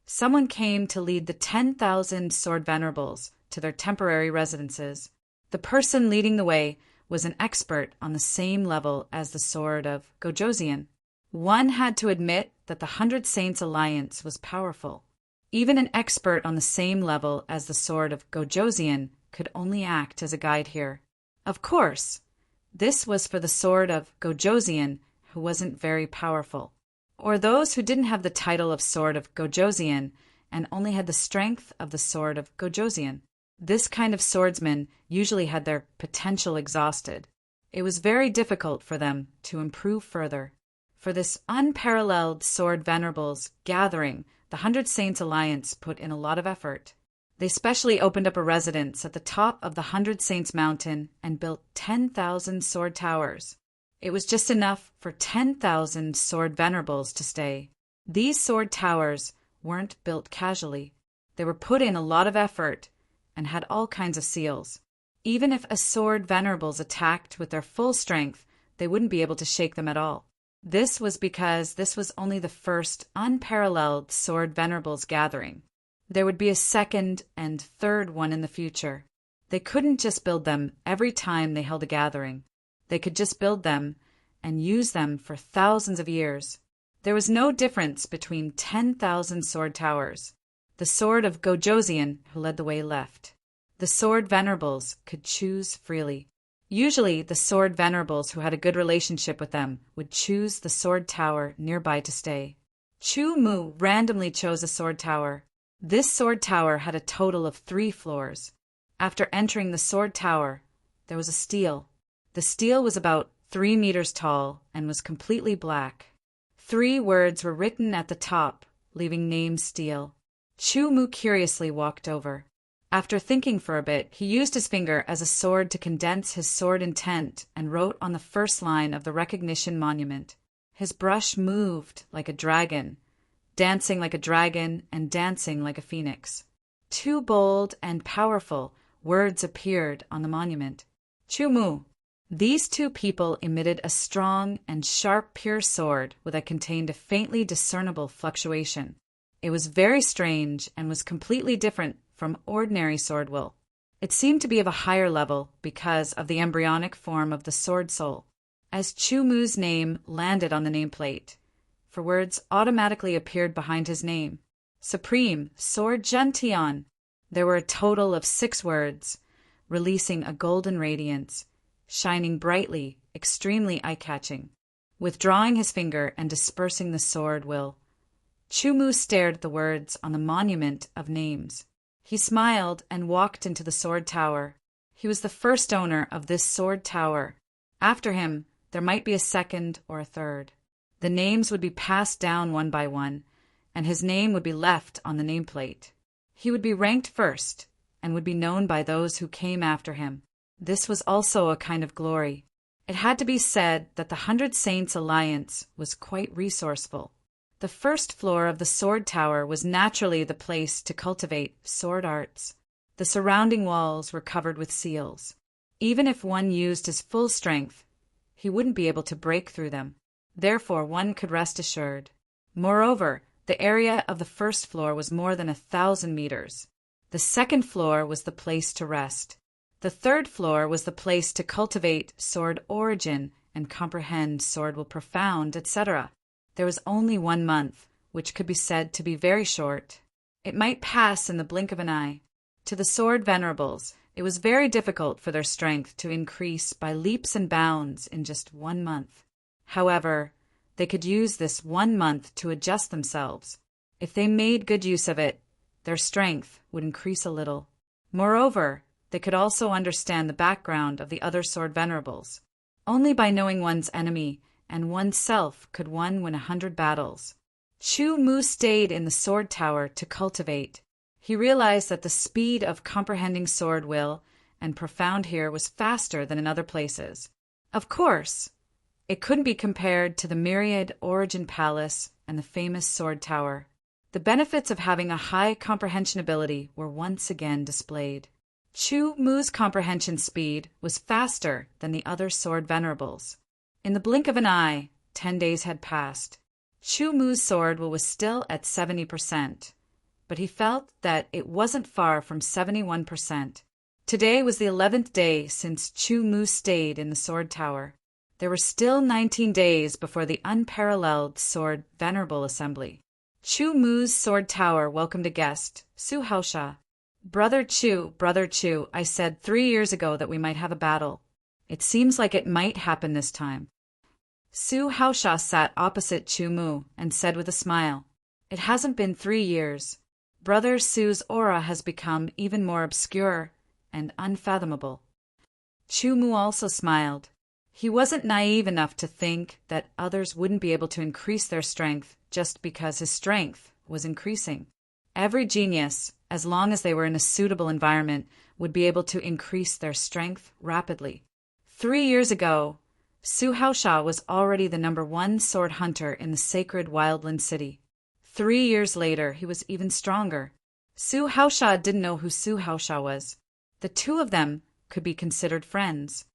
someone came to lead the 10,000 sword venerables to their temporary residences. The person leading the way was an expert on the same level as the sword of Gojoseon. One had to admit that the 100 Saints Alliance was powerful. Even an expert on the same level as the sword of Gojoseon could only act as a guide here. Of course, this was for the sword of Gojoseon, who wasn't very powerful, or those who didn't have the title of sword of Gojoseon and only had the strength of the sword of Gojoseon. This kind of swordsman usually had their potential exhausted. It was very difficult for them to improve further. For this unparalleled sword venerables gathering, the 100 Saints Alliance put in a lot of effort. They specially opened up a residence at the top of the 100 Saints Mountain and built 10,000 sword towers. It was just enough for 10,000 sword venerables to stay. These sword towers weren't built casually. They were put in a lot of effort and had all kinds of seals. Even if a sword venerables attacked with their full strength, they wouldn't be able to shake them at all. This was because this was only the first unparalleled sword venerables gathering. There would be a second and third one in the future. They couldn't just build them every time they held a gathering. They could just build them and use them for thousands of years. There was no difference between 10,000 sword towers. The sword of Gojoseon, who led the way, left. The sword venerables could choose freely. Usually, the sword venerables who had a good relationship with them would choose the sword tower nearby to stay. Chu Mu randomly chose a sword tower. This sword tower had a total of 3 floors. After entering the sword tower, there was a stele. The stele was about 3 meters tall and was completely black. 3 words were written at the top, leaving name stele. Chu Mu curiously walked over. After thinking for a bit, he used his finger as a sword to condense his sword intent and wrote on the first line of the recognition monument. His brush moved like a dragon, dancing like a dragon and dancing like a phoenix. 2 bold and powerful words appeared on the monument. Chu Mu. These 2 people emitted a strong and sharp pure sword that contained a faintly discernible fluctuation. It was very strange and was completely different from ordinary sword will. It seemed to be of a higher level because of the embryonic form of the sword soul. As Chu Mu's name landed on the nameplate, 4 words automatically appeared behind his name. Supreme Sword Gentian. There were a total of 6 words, releasing a golden radiance, shining brightly, extremely eye-catching. Withdrawing his finger and dispersing the sword will, Chu Mu stared at the words on the monument of names. He smiled and walked into the sword tower. He was the first owner of this sword tower. After him, there might be a second or a third. The names would be passed down one by one, and his name would be left on the nameplate. He would be ranked first and would be known by those who came after him. This was also a kind of glory. It had to be said that the 100 Saints Alliance was quite resourceful. The first floor of the sword tower was naturally the place to cultivate sword arts. The surrounding walls were covered with seals. Even if one used his full strength, he wouldn't be able to break through them. Therefore, one could rest assured. Moreover, the area of the first floor was more than 1,000 meters. The second floor was the place to rest. The third floor was the place to cultivate sword origin and comprehend sword will profound, etc. There was only 1 month, which could be said to be very short. It might pass in the blink of an eye. To the sword venerables, it was very difficult for their strength to increase by leaps and bounds in just 1 month. However, they could use this 1 month to adjust themselves. If they made good use of it, their strength would increase a little. Moreover, they could also understand the background of the other sword venerables. Only by knowing one's enemy and oneself could one win 100 battles. Chu Mu stayed in the sword tower to cultivate. He realized that the speed of comprehending sword will and profound here was faster than in other places. Of course, it couldn't be compared to the myriad Origin Palace and the famous sword tower. The benefits of having a high comprehension ability were once again displayed. Chu Mu's comprehension speed was faster than the other sword venerables. In the blink of an eye, 10 days had passed. Chu Mu's sword will was still at 70%, but he felt that it wasn't far from 71%. Today was the 11th day since Chu Mu stayed in the sword tower. There were still 19 days before the unparalleled sword venerable assembly. Chu Mu's sword tower welcomed a guest, Su Haosha. Brother Chu, I said 3 years ago that we might have a battle. It seems like it might happen this time. Su Haosha sat opposite Chu Mu and said with a smile, "It hasn't been 3 years. Brother Su's aura has become even more obscure and unfathomable." Chu Mu also smiled. He wasn't naive enough to think that others wouldn't be able to increase their strength just because his strength was increasing. Every genius, as long as they were in a suitable environment, would be able to increase their strength rapidly. 3 years ago, Su Haosha was already the #1 sword hunter in the sacred wildland city. 3 years later, he was even stronger. Su Haosha didn't know who Su Haosha was. The two of them could be considered friends.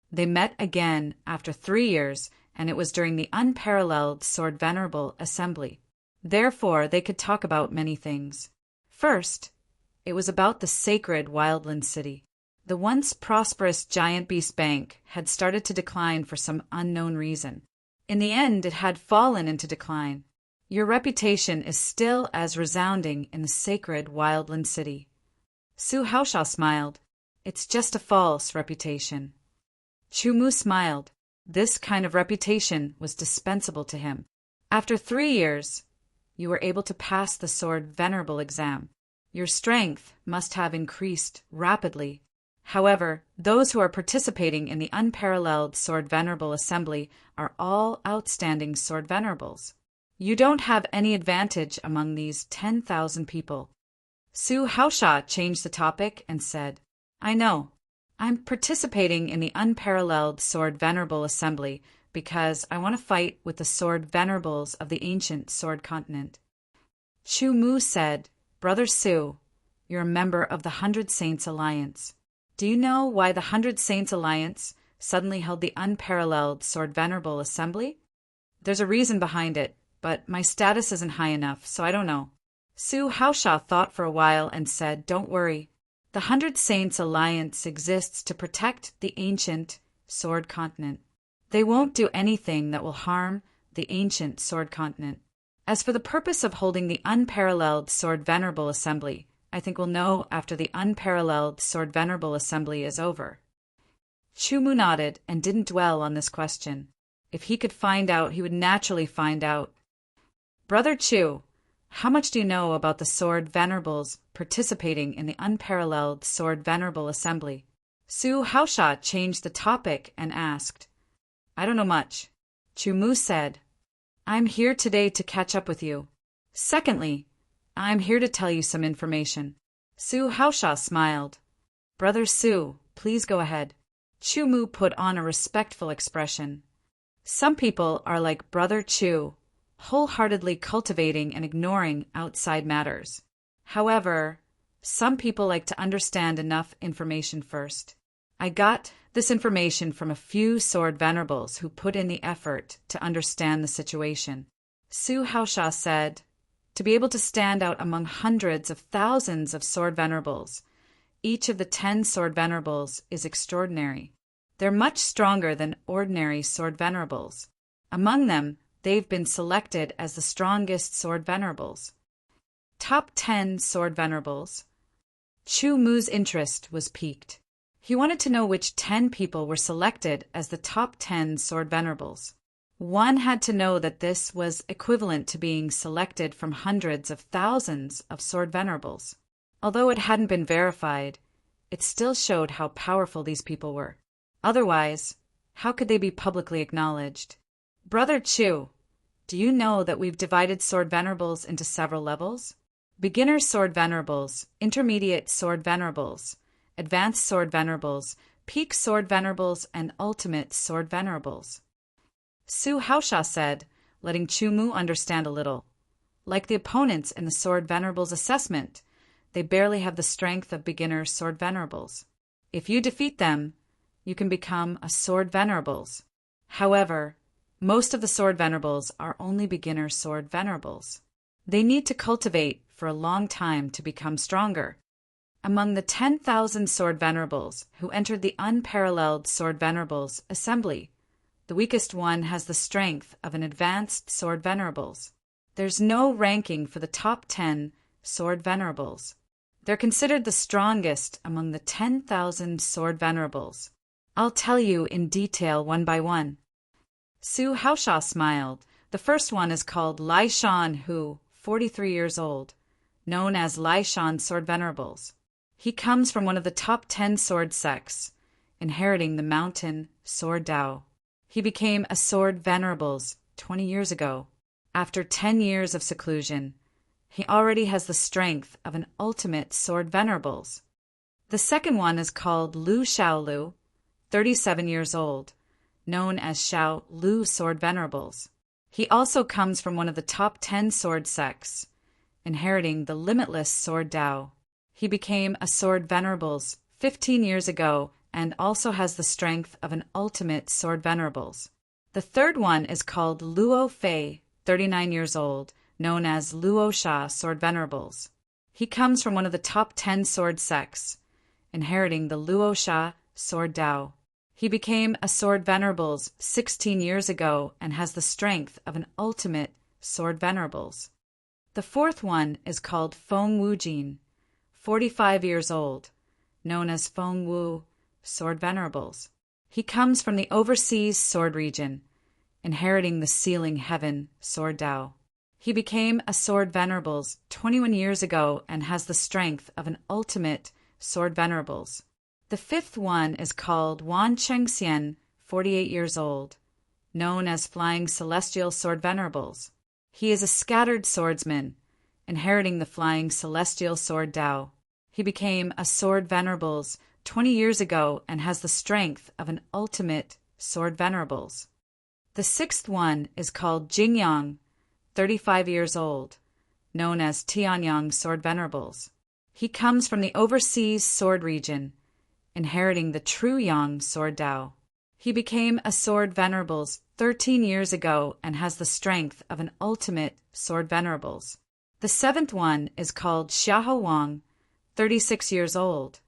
They met again after 3 years, and it was during the unparalleled Sword Venerable Assembly. Therefore, they could talk about many things. First, it was about the sacred wildland city. The once prosperous Giant Beast Bank had started to decline for some unknown reason. In the end, it had fallen into decline. Your reputation is still as resounding in the sacred wildland city. Su Haosha smiled. It's just a false reputation. Chu Mu smiled. This kind of reputation was dispensable to him. After 3 years, you were able to pass the Sword Venerable exam. Your strength must have increased rapidly. However, those who are participating in the unparalleled Sword Venerable Assembly are all outstanding Sword Venerables. You don't have any advantage among these 10,000 people. Su Haosha changed the topic and said, I know. I'm participating in the unparalleled Sword Venerable Assembly because I want to fight with the Sword Venerables of the ancient Sword Continent. Chu Mu said, Brother Su, you're a member of the 100 Saints Alliance. Do you know why the 100 Saints Alliance suddenly held the unparalleled Sword Venerable Assembly? There's a reason behind it, but my status isn't high enough, so I don't know. Su Haosha thought for a while and said, Don't worry. The 100 Saints Alliance exists to protect the ancient Sword Continent. They won't do anything that will harm the ancient Sword Continent. As for the purpose of holding the unparalleled Sword Venerable Assembly, I think we'll know after the unparalleled Sword Venerable Assembly is over. Chu Mu nodded and didn't dwell on this question. If he could find out, he would naturally find out. Brother Chu, how much do you know about the Sword Venerables participating in the unparalleled Sword Venerable Assembly? Su Haosha changed the topic and asked, I don't know much. Chu Mu said, I'm here today to catch up with you. Secondly, I'm here to tell you some information. Su Haosha smiled. Brother Su, please go ahead. Chu Mu put on a respectful expression. Some people are like Brother Chu, wholeheartedly cultivating and ignoring outside matters. However, some people like to understand enough information first. I got this information from a few Sword Venerables who put in the effort to understand the situation. Su Haosha said, to be able to stand out among hundreds of thousands of Sword Venerables, each of the 10 Sword Venerables is extraordinary. They're much stronger than ordinary Sword Venerables. Among them, they've been selected as the strongest Sword Venerables. Top 10 Sword Venerables. Chu Mu's interest was piqued. He wanted to know which 10 people were selected as the top 10 Sword Venerables. One had to know that this was equivalent to being selected from hundreds of thousands of sword venerables. Although it hadn't been verified, it still showed how powerful these people were. Otherwise, how could they be publicly acknowledged? Brother Chu, do you know that we've divided sword venerables into several levels? Beginner sword venerables, intermediate sword venerables, advanced sword venerables, peak sword venerables, and ultimate sword venerables. Su Haosha said, letting Chu Mu understand a little. Like the opponents in the sword venerables assessment, they barely have the strength of beginner sword venerables. If you defeat them, you can become a sword venerables. However, most of the sword venerables are only beginner sword venerables. They need to cultivate for a long time to become stronger. Among the 10,000 sword venerables who entered the unparalleled sword venerables assembly, the weakest one has the strength of an advanced sword venerables. There's no ranking for the top 10 sword venerables. They're considered the strongest among the 10,000 sword venerables. I'll tell you in detail one by one. Su Haosha smiled. The first one is called Lai Shan Hu, 43 years old, known as Lai Shan Sword Venerables. He comes from one of the top 10 sword sects, inheriting the mountain Sword Dao. He became a sword venerables 20 years ago. After 10 years of seclusion, he already has the strength of an ultimate sword venerables. The second one is called Lu Xiaolu, 37 years old, known as Xiao Lu Sword Venerables. He also comes from one of the top 10 sword sects, inheriting the limitless Sword Dao. He became a sword venerables 15 years ago and also has the strength of an ultimate sword venerables. The third one is called Luo Fei, 39 years old, known as Luo Sha Sword Venerables. He comes from one of the top 10 sword sects, inheriting the Luo Sha Sword Dao. He became a sword venerables 16 years ago and has the strength of an ultimate sword venerables. The fourth one is called Feng Wujin, 45 years old, known as Feng Wu Sword Venerables. He comes from the overseas sword region, inheriting the Sealing Heaven Sword Dao. He became a sword venerables 21 years ago and has the strength of an ultimate sword venerables. The fifth one is called Wan Chengxian, 48 years old, known as Flying Celestial Sword Venerables. He is a scattered swordsman, inheriting the Flying Celestial Sword Dao. He became a sword venerables 20 years ago and has the strength of an ultimate sword venerables. The sixth one is called Jingyang, 35 years old, known as Tianyang Sword Venerables. He comes from the overseas sword region, inheriting the True Yang Sword Dao. He became a sword venerables 13 years ago and has the strength of an ultimate sword venerables. The seventh one is called Xiahou Wang, 36 years old,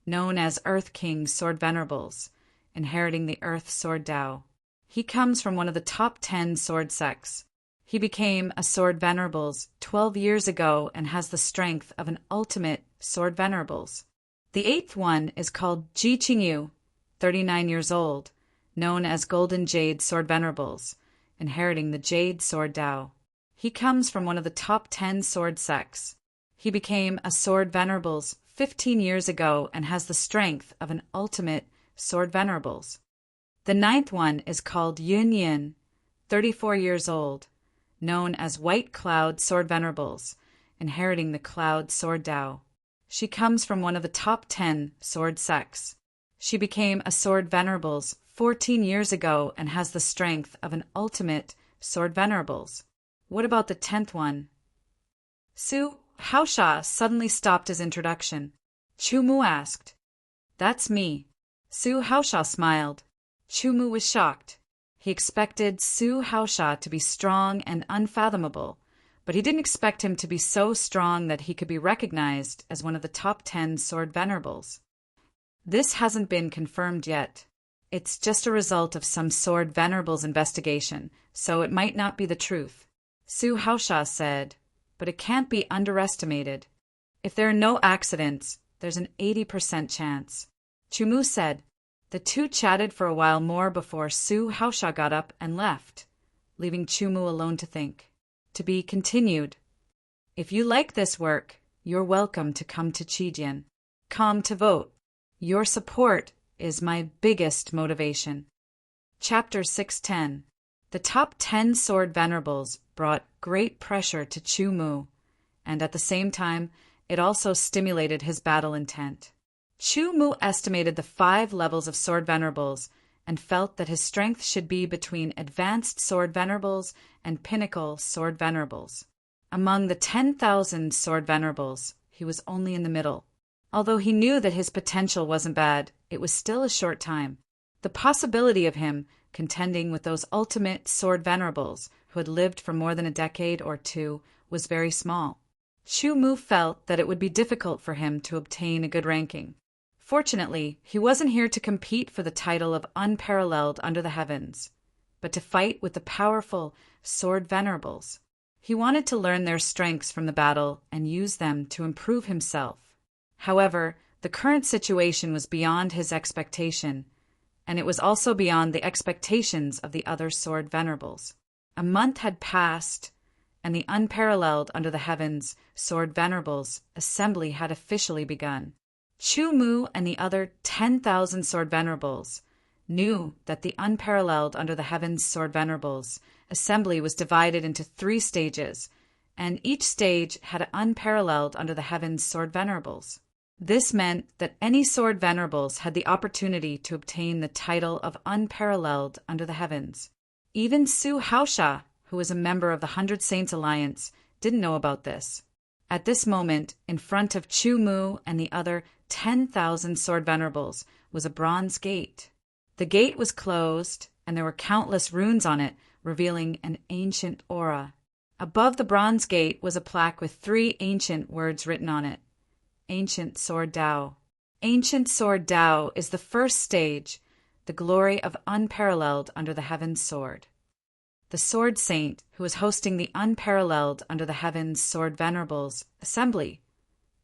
known as Earth King Sword Venerables, inheriting the Earth Sword Dao. He comes from one of the top 10 sword sects. He became a sword venerables 12 years ago and has the strength of an ultimate sword venerables. The eighth one is called Ji Qingyu, 39 years old, known as Golden Jade Sword Venerables, inheriting the Jade Sword Dao. He comes from one of the top 10 sword sects. He became a sword venerables 15 years ago and has the strength of an ultimate sword venerables. The ninth one is called Yun Yin, 34 years old, known as White Cloud Sword Venerables, inheriting the Cloud Sword Dao. She comes from one of the top 10 sword sects. She became a sword venerables 14 years ago and has the strength of an ultimate sword venerables. What about the 10th one? Su Haosha suddenly stopped his introduction. Chu Mu asked. That's me. Su Haosha smiled. Chu Mu was shocked. He expected Su Haosha to be strong and unfathomable, but he didn't expect him to be so strong that he could be recognized as one of the top 10 sword venerables. This hasn't been confirmed yet. It's just a result of some sword venerables investigation, so it might not be the truth. Su Haosha said, but it can't be underestimated. If there are no accidents, there's an 80% chance. Chu Mu said. The two chatted for a while more before Su Haosha got up and left. leaving Chumu alone to think. To be continued. If you like this work, you're welcome to come to Chijian. Come to vote. Your support is my biggest motivation. Chapter 610. The top 10 sword venerables brought great pressure to Chumu, and at the same time, it also stimulated his battle intent. Chumu estimated the 5 levels of sword venerables and felt that his strength should be between advanced sword venerables and pinnacle sword venerables. Among the 10,000 sword venerables, he was only in the middle. Although he knew that his potential wasn't bad, it was still a short time. The possibility of him contending with those ultimate sword venerables who had lived for more than a decade or two was very small. Chumu felt that it would be difficult for him to obtain a good ranking. Fortunately, he wasn't here to compete for the title of unparalleled under the heavens, but to fight with the powerful sword venerables. He wanted to learn their strengths from the battle and use them to improve himself. However, the current situation was beyond his expectation, and it was also beyond the expectations of the other sword venerables. A month had passed, and the unparalleled under the heavens sword venerables assembly had officially begun. Chumu and the other 10,000 sword venerables knew that the unparalleled under the heavens sword venerables assembly was divided into 3 stages, and each stage had unparalleled under the heavens sword venerables. This meant that any sword venerables had the opportunity to obtain the title of unparalleled under the heavens. Even Su Haosha, who was a member of the 100 Saints Alliance, didn't know about this. At this moment, in front of Chumu and the other 10,000 sword venerables, was a bronze gate. The gate was closed, and there were countless runes on it, revealing an ancient aura. Above the bronze gate was a plaque with 3 ancient words written on it. Ancient Sword Tao. Ancient Sword Tao is the first stage, the glory of unparalleled under the heavens sword. The Sword Saint, who was hosting the unparalleled under the heavens sword venerables assembly,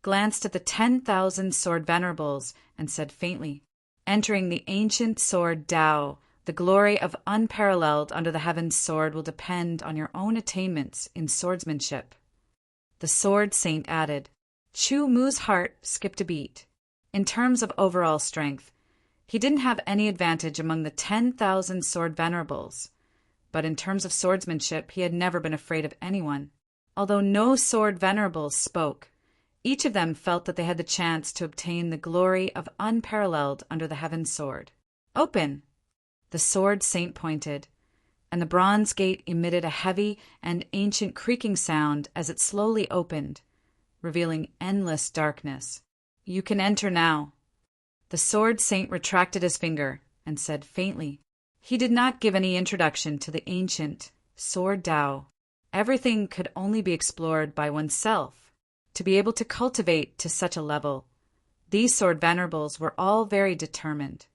glanced at the 10,000 sword venerables and said faintly, "Entering the ancient sword Tao, the glory of unparalleled under the heavens sword will depend on your own attainments in swordsmanship." The Sword Saint added. Chumu's heart skipped a beat. In terms of overall strength, he didn't have any advantage among the 10,000 sword venerables, but in terms of swordsmanship he had never been afraid of anyone. Although no sword venerables spoke, each of them felt that they had the chance to obtain the glory of unparalleled under the heavens sword. "Open!" The Sword Saint pointed, and the bronze gate emitted a heavy and ancient creaking sound as it slowly opened, revealing endless darkness. "You can enter now." The Sword Saint retracted his finger and said faintly. He did not give any introduction to the ancient Sword Tao. Everything could only be explored by oneself. To be able to cultivate to such a level, these sword venerables were all very determined.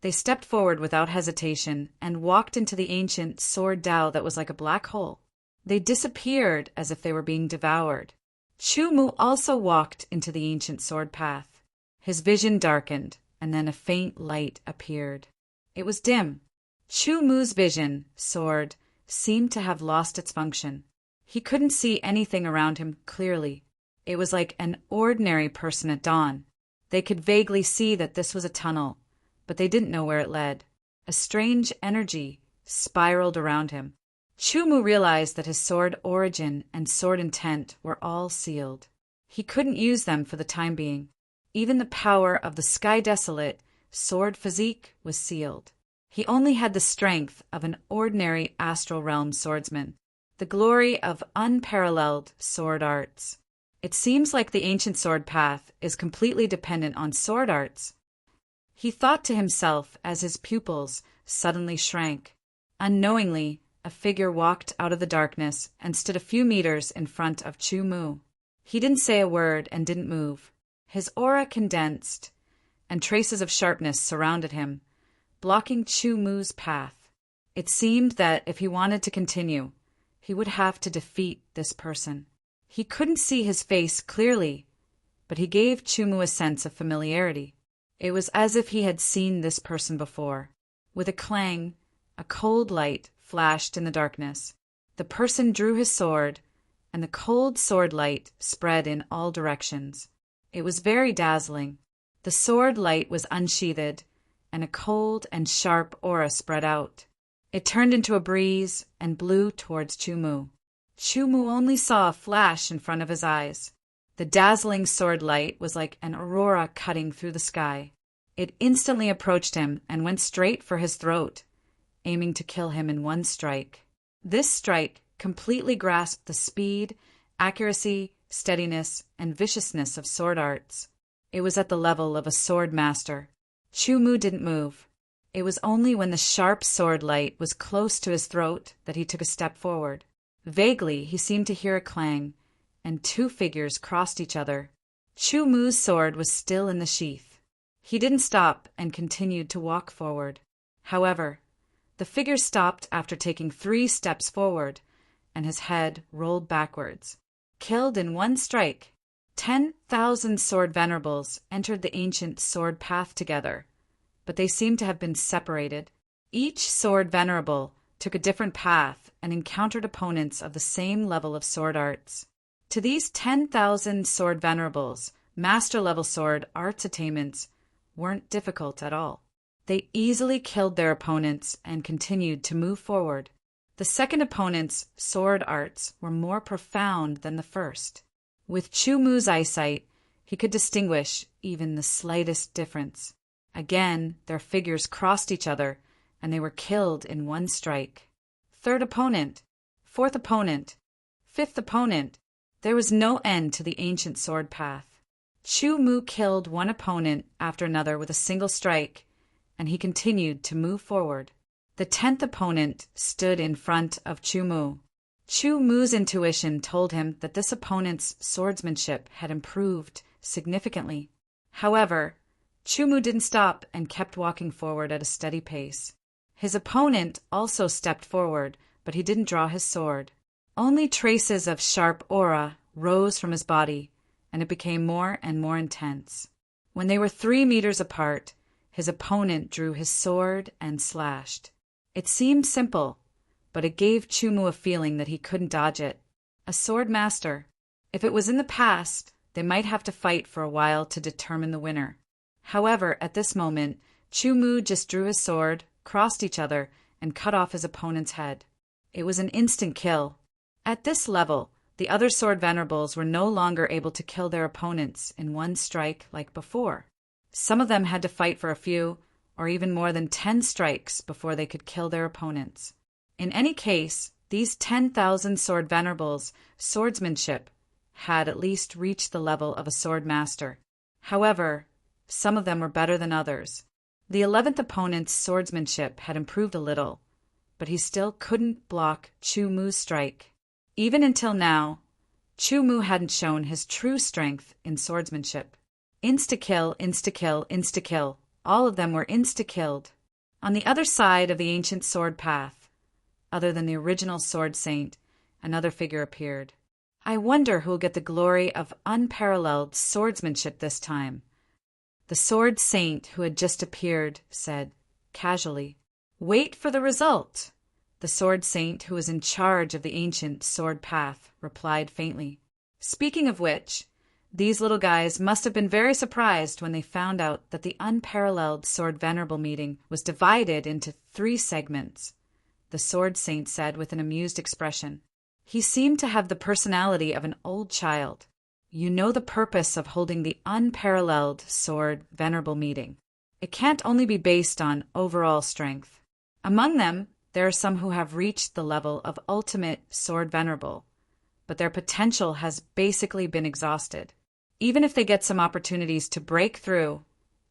They stepped forward without hesitation and walked into the ancient Sword Tao that was like a black hole. They disappeared as if they were being devoured. Chumu also walked into the ancient sword path. His vision darkened, and then a faint light appeared. It was dim. Chumu's vision, sword, seemed to have lost its function. He couldn't see anything around him clearly. It was like an ordinary person at dawn. They could vaguely see that this was a tunnel, but they didn't know where it led. A strange energy spiraled around him. Chumu realized that his sword origin and sword intent were all sealed. He couldn't use them for the time being. Even the power of the Sky Desolate sword physique was sealed. He only had the strength of an ordinary astral realm swordsman, the glory of unparalleled sword arts. It seems like the ancient sword path is completely dependent on sword arts. He thought to himself as his pupils suddenly shrank. Unknowingly, a figure walked out of the darkness and stood a few meters in front of Chumu. He didn't say a word and didn't move. His aura condensed, and traces of sharpness surrounded him, blocking Chumu's path. It seemed that if he wanted to continue, he would have to defeat this person. He couldn't see his face clearly, but he gave Chumu a sense of familiarity. It was as if he had seen this person before. With a clang, A cold light flashed in the darkness. The person drew his sword, and the cold sword light spread in all directions. It was very dazzling. The sword light was unsheathed, and a cold and sharp aura spread out. It turned into a breeze and blew towards Chumu. Chumu only saw a flash in front of his eyes. The dazzling sword light was like an aurora cutting through the sky. It instantly approached him and went straight for his throat, aiming to kill him in one strike. This strike completely grasped the speed, accuracy, steadiness, and viciousness of sword arts. It was at the level of a sword master. Chumu didn't move. It was only when the sharp sword light was close to his throat that he took a step forward. Vaguely, he seemed to hear a clang, and two figures crossed each other. Chumu's sword was still in the sheath. He didn't stop and continued to walk forward. However, the figure stopped after taking 3 steps forward, and his head rolled backwards. Killed in one strike, 10,000 sword venerables entered the ancient sword path together, but they seemed to have been separated. Each sword venerable took a different path and encountered opponents of the same level of sword arts. To these 10,000 sword venerables, master-level sword arts attainments weren't difficult at all. They easily killed their opponents and continued to move forward. The second opponent's sword arts were more profound than the first. With Chumu's eyesight, he could distinguish even the slightest difference. Again, their figures crossed each other, and they were killed in one strike. Third opponent, fourth opponent, fifth opponent. There was no end to the ancient sword path. Chumu killed one opponent after another with a single strike, and he continued to move forward. The 10th opponent stood in front of Chumu. Chumu's intuition told him that this opponent's swordsmanship had improved significantly. However, Chumu didn't stop and kept walking forward at a steady pace. His opponent also stepped forward, but he didn't draw his sword. Only traces of sharp aura rose from his body, and it became more and more intense. When they were 3 meters apart, his opponent drew his sword and slashed. It seemed simple, but it gave Chumu a feeling that he couldn't dodge it. A sword master. If it was in the past, they might have to fight for a while to determine the winner. However, at this moment, Chumu just drew his sword, crossed each other, and cut off his opponent's head. It was an instant kill. At this level, the other sword venerables were no longer able to kill their opponents in one strike like before. Some of them had to fight for a few, or even more than 10 strikes before they could kill their opponents. In any case, these 10,000 sword venerables' swordsmanship had at least reached the level of a sword master. However, some of them were better than others. The 11th opponent's swordsmanship had improved a little, but he still couldn't block Chumu's strike. Even until now, Chumu hadn't shown his true strength in swordsmanship. Insta-kill, insta-kill, insta-kill. All of them were insta-killed. On the other side of the ancient sword path, other than the original sword saint, another figure appeared. I wonder who'll get the glory of unparalleled swordsmanship this time. The sword saint who had just appeared said, casually. Wait for the result. The sword saint who was in charge of the ancient sword path replied faintly. Speaking of which, these little guys must have been very surprised when they found out that the unparalleled sword venerable meeting was divided into 3 segments, the sword saint said with an amused expression. He seemed to have the personality of an old child. You know the purpose of holding the unparalleled sword venerable meeting. It can't only be based on overall strength. Among them, there are some who have reached the level of ultimate sword venerable, but their potential has basically been exhausted. Even if they get some opportunities to break through,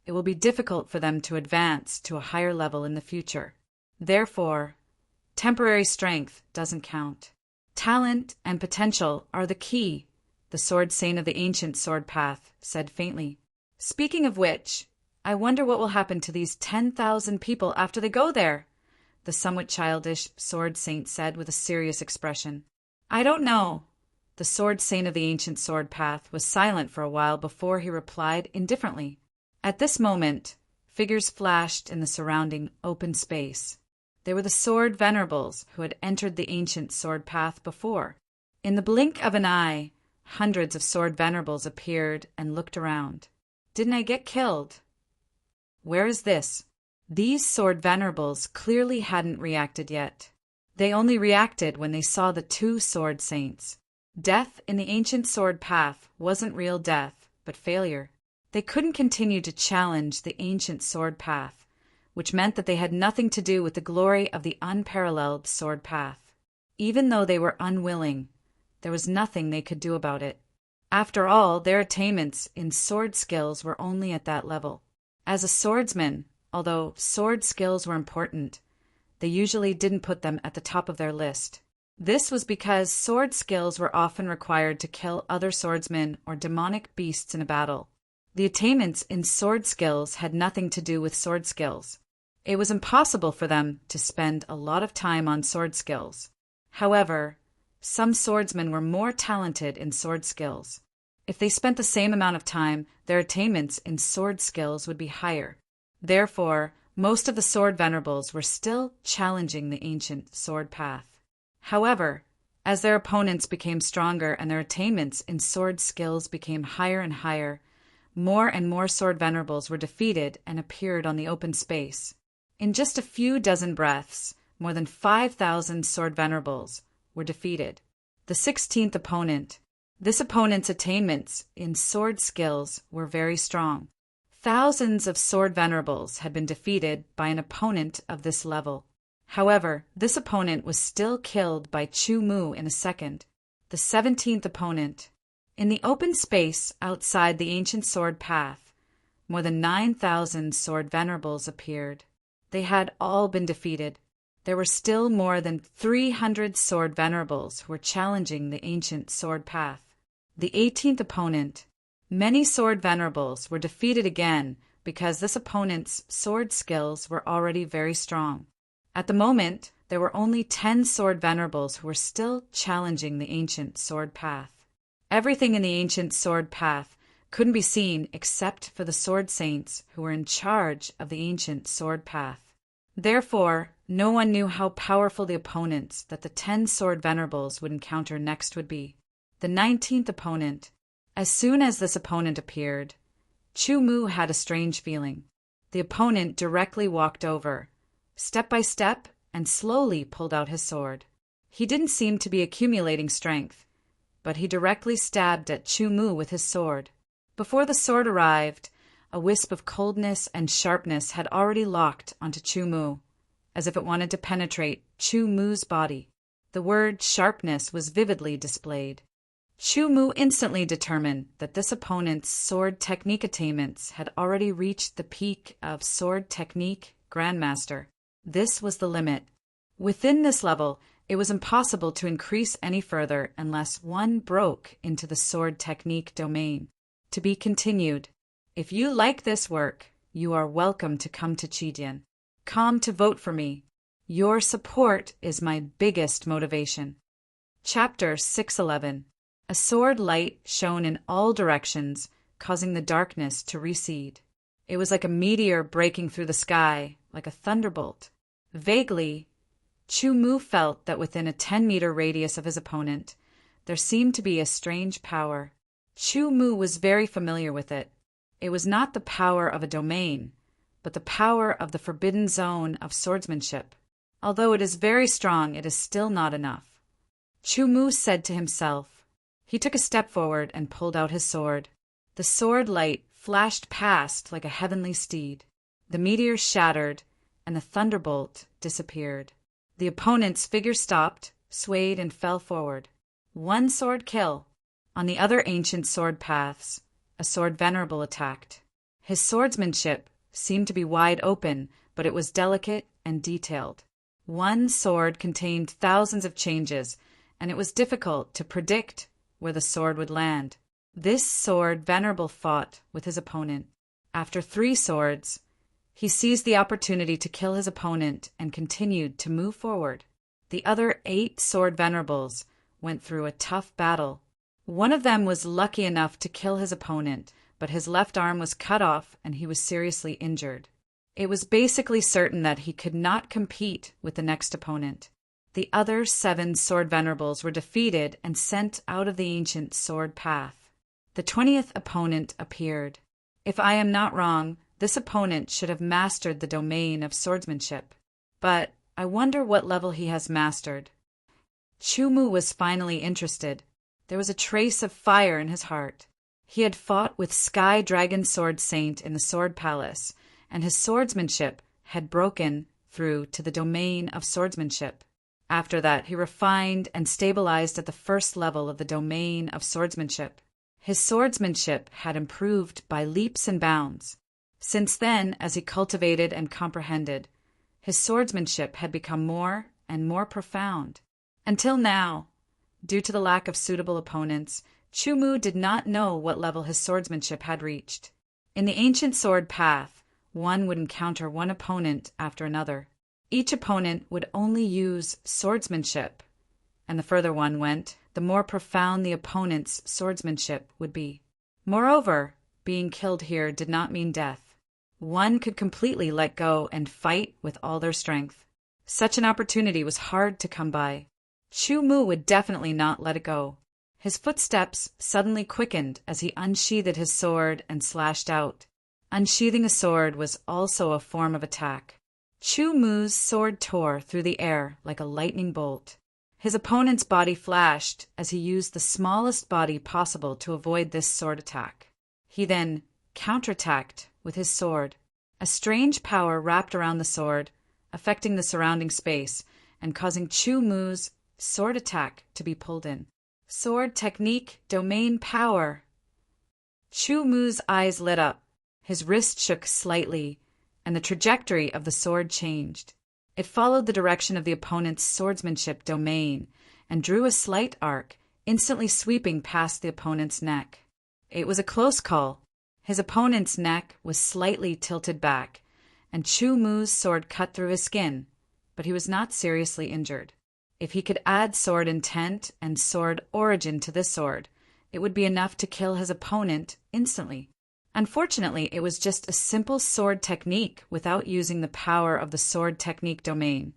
it will be difficult for them to advance to a higher level in the future. Therefore, temporary strength doesn't count. Talent and potential are the key, the sword saint of the ancient sword path said faintly. Speaking of which, I wonder what will happen to these 10,000 people after they go there, the somewhat childish sword saint said with a serious expression. I don't know. The sword saint of the ancient sword path was silent for a while before he replied indifferently. At this moment, figures flashed in the surrounding open space. They were the sword venerables who had entered the ancient sword path before. In the blink of an eye, hundreds of sword venerables appeared and looked around. Didn't I get killed? Where is this? These sword venerables clearly hadn't reacted yet. They only reacted when they saw the two sword saints. Death in the ancient sword path wasn't real death, but failure. They couldn't continue to challenge the ancient sword path, which meant that they had nothing to do with the glory of the unparalleled sword path. Even though they were unwilling, there was nothing they could do about it. After all, their attainments in sword skills were only at that level. As a swordsman, although sword skills were important, they usually didn't put them at the top of their list. This was because sword skills were often required to kill other swordsmen or demonic beasts in a battle. The attainments in sword skills had nothing to do with sword skills. It was impossible for them to spend a lot of time on sword skills. However, some swordsmen were more talented in sword skills. If they spent the same amount of time, their attainments in sword skills would be higher. Therefore, most of the sword venerables were still challenging the ancient sword path. However, as their opponents became stronger and their attainments in sword skills became higher and higher, more and more sword venerables were defeated and appeared on the open space. In just a few dozen breaths, more than 5,000 sword venerables were defeated. The 16th opponent. This opponent's attainments in sword skills were very strong. Thousands of sword venerables had been defeated by an opponent of this level. However, this opponent was still killed by Chu Mu in a second. The 17th opponent. In the open space outside the ancient sword path, more than 9,000 sword venerables appeared. They had all been defeated. There were still more than 300 sword venerables who were challenging the ancient sword path. The 18th opponent. Many sword venerables were defeated again because this opponent's sword skills were already very strong. At the moment, there were only 10 sword venerables who were still challenging the ancient sword path. Everything in the ancient sword path couldn't be seen except for the sword saints who were in charge of the ancient sword path. Therefore, no one knew how powerful the opponents that the 10 sword venerables would encounter next would be. The 19th opponent. As soon as this opponent appeared, Chu Mu had a strange feeling. The opponent directly walked over, step by step, and slowly pulled out his sword. He didn't seem to be accumulating strength, but he directly stabbed at Chu Mu with his sword. Before the sword arrived, a wisp of coldness and sharpness had already locked onto Chu Mu, as if it wanted to penetrate Chu Mu's body. The word sharpness was vividly displayed. Chu Mu instantly determined that this opponent's sword technique attainments had already reached the peak of sword technique grandmaster. This was the limit. Within this level, it was impossible to increase any further unless one broke into the sword technique domain. To be continued. If you like this work, you are welcome to come to Chidian. Come to vote for me. Your support is my biggest motivation. Chapter 611. A sword light shone in all directions, causing the darkness to recede. It was like a meteor breaking through the sky, like a thunderbolt. Vaguely, Chu Mu felt that within a 10-meter radius of his opponent, there seemed to be a strange power. Chu Mu was very familiar with it. It was not the power of a domain, but the power of the forbidden zone of swordsmanship. Although it is very strong, it is still not enough. Chu Mu said to himself. He took a step forward and pulled out his sword. The sword light flashed past like a heavenly steed. The meteor shattered, and the thunderbolt disappeared. The opponent's figure stopped, swayed, and fell forward. One sword kill. On the other ancient sword paths, a sword venerable attacked. His swordsmanship seemed to be wide open, but it was delicate and detailed. One sword contained thousands of changes, and it was difficult to predict where the sword would land. This sword venerable fought with his opponent. After 3 swords, he seized the opportunity to kill his opponent and continued to move forward. The other 8 sword venerables went through a tough battle. One of them was lucky enough to kill his opponent, but his left arm was cut off and he was seriously injured. It was basically certain that he could not compete with the next opponent. The other 7 sword venerables were defeated and sent out of the ancient sword path. The 20th opponent appeared. If I am not wrong, this opponent should have mastered the domain of swordsmanship. But I wonder what level he has mastered. Chumu was finally interested. There was a trace of fire in his heart. He had fought with Sky Dragon Sword Saint in the Sword Palace, and his swordsmanship had broken through to the domain of swordsmanship. After that, he refined and stabilized at the first level of the domain of swordsmanship. His swordsmanship had improved by leaps and bounds. Since then, as he cultivated and comprehended, his swordsmanship had become more and more profound. Until now, due to the lack of suitable opponents, Chumu did not know what level his swordsmanship had reached. In the ancient sword path, one would encounter one opponent after another. Each opponent would only use swordsmanship, and the further one went, the more profound the opponent's swordsmanship would be. Moreover, being killed here did not mean death. One could completely let go and fight with all their strength. Such an opportunity was hard to come by. Chumu would definitely not let it go. His footsteps suddenly quickened as he unsheathed his sword and slashed out. Unsheathing a sword was also a form of attack. Chumu's sword tore through the air like a lightning bolt. His opponent's body flashed as he used the smallest body possible to avoid this sword attack. He then counterattacked with his sword. A strange power wrapped around the sword, affecting the surrounding space and causing Chumu's sword attack to be pulled in. Sword technique, domain power. Chumu's eyes lit up. His wrist shook slightly, and the trajectory of the sword changed. It followed the direction of the opponent's swordsmanship domain and drew a slight arc, instantly sweeping past the opponent's neck. It was a close call. His opponent's neck was slightly tilted back, and Chumu's sword cut through his skin, but he was not seriously injured. If he could add sword intent and sword origin to this sword, it would be enough to kill his opponent instantly. Unfortunately, it was just a simple sword technique without using the power of the sword technique domain,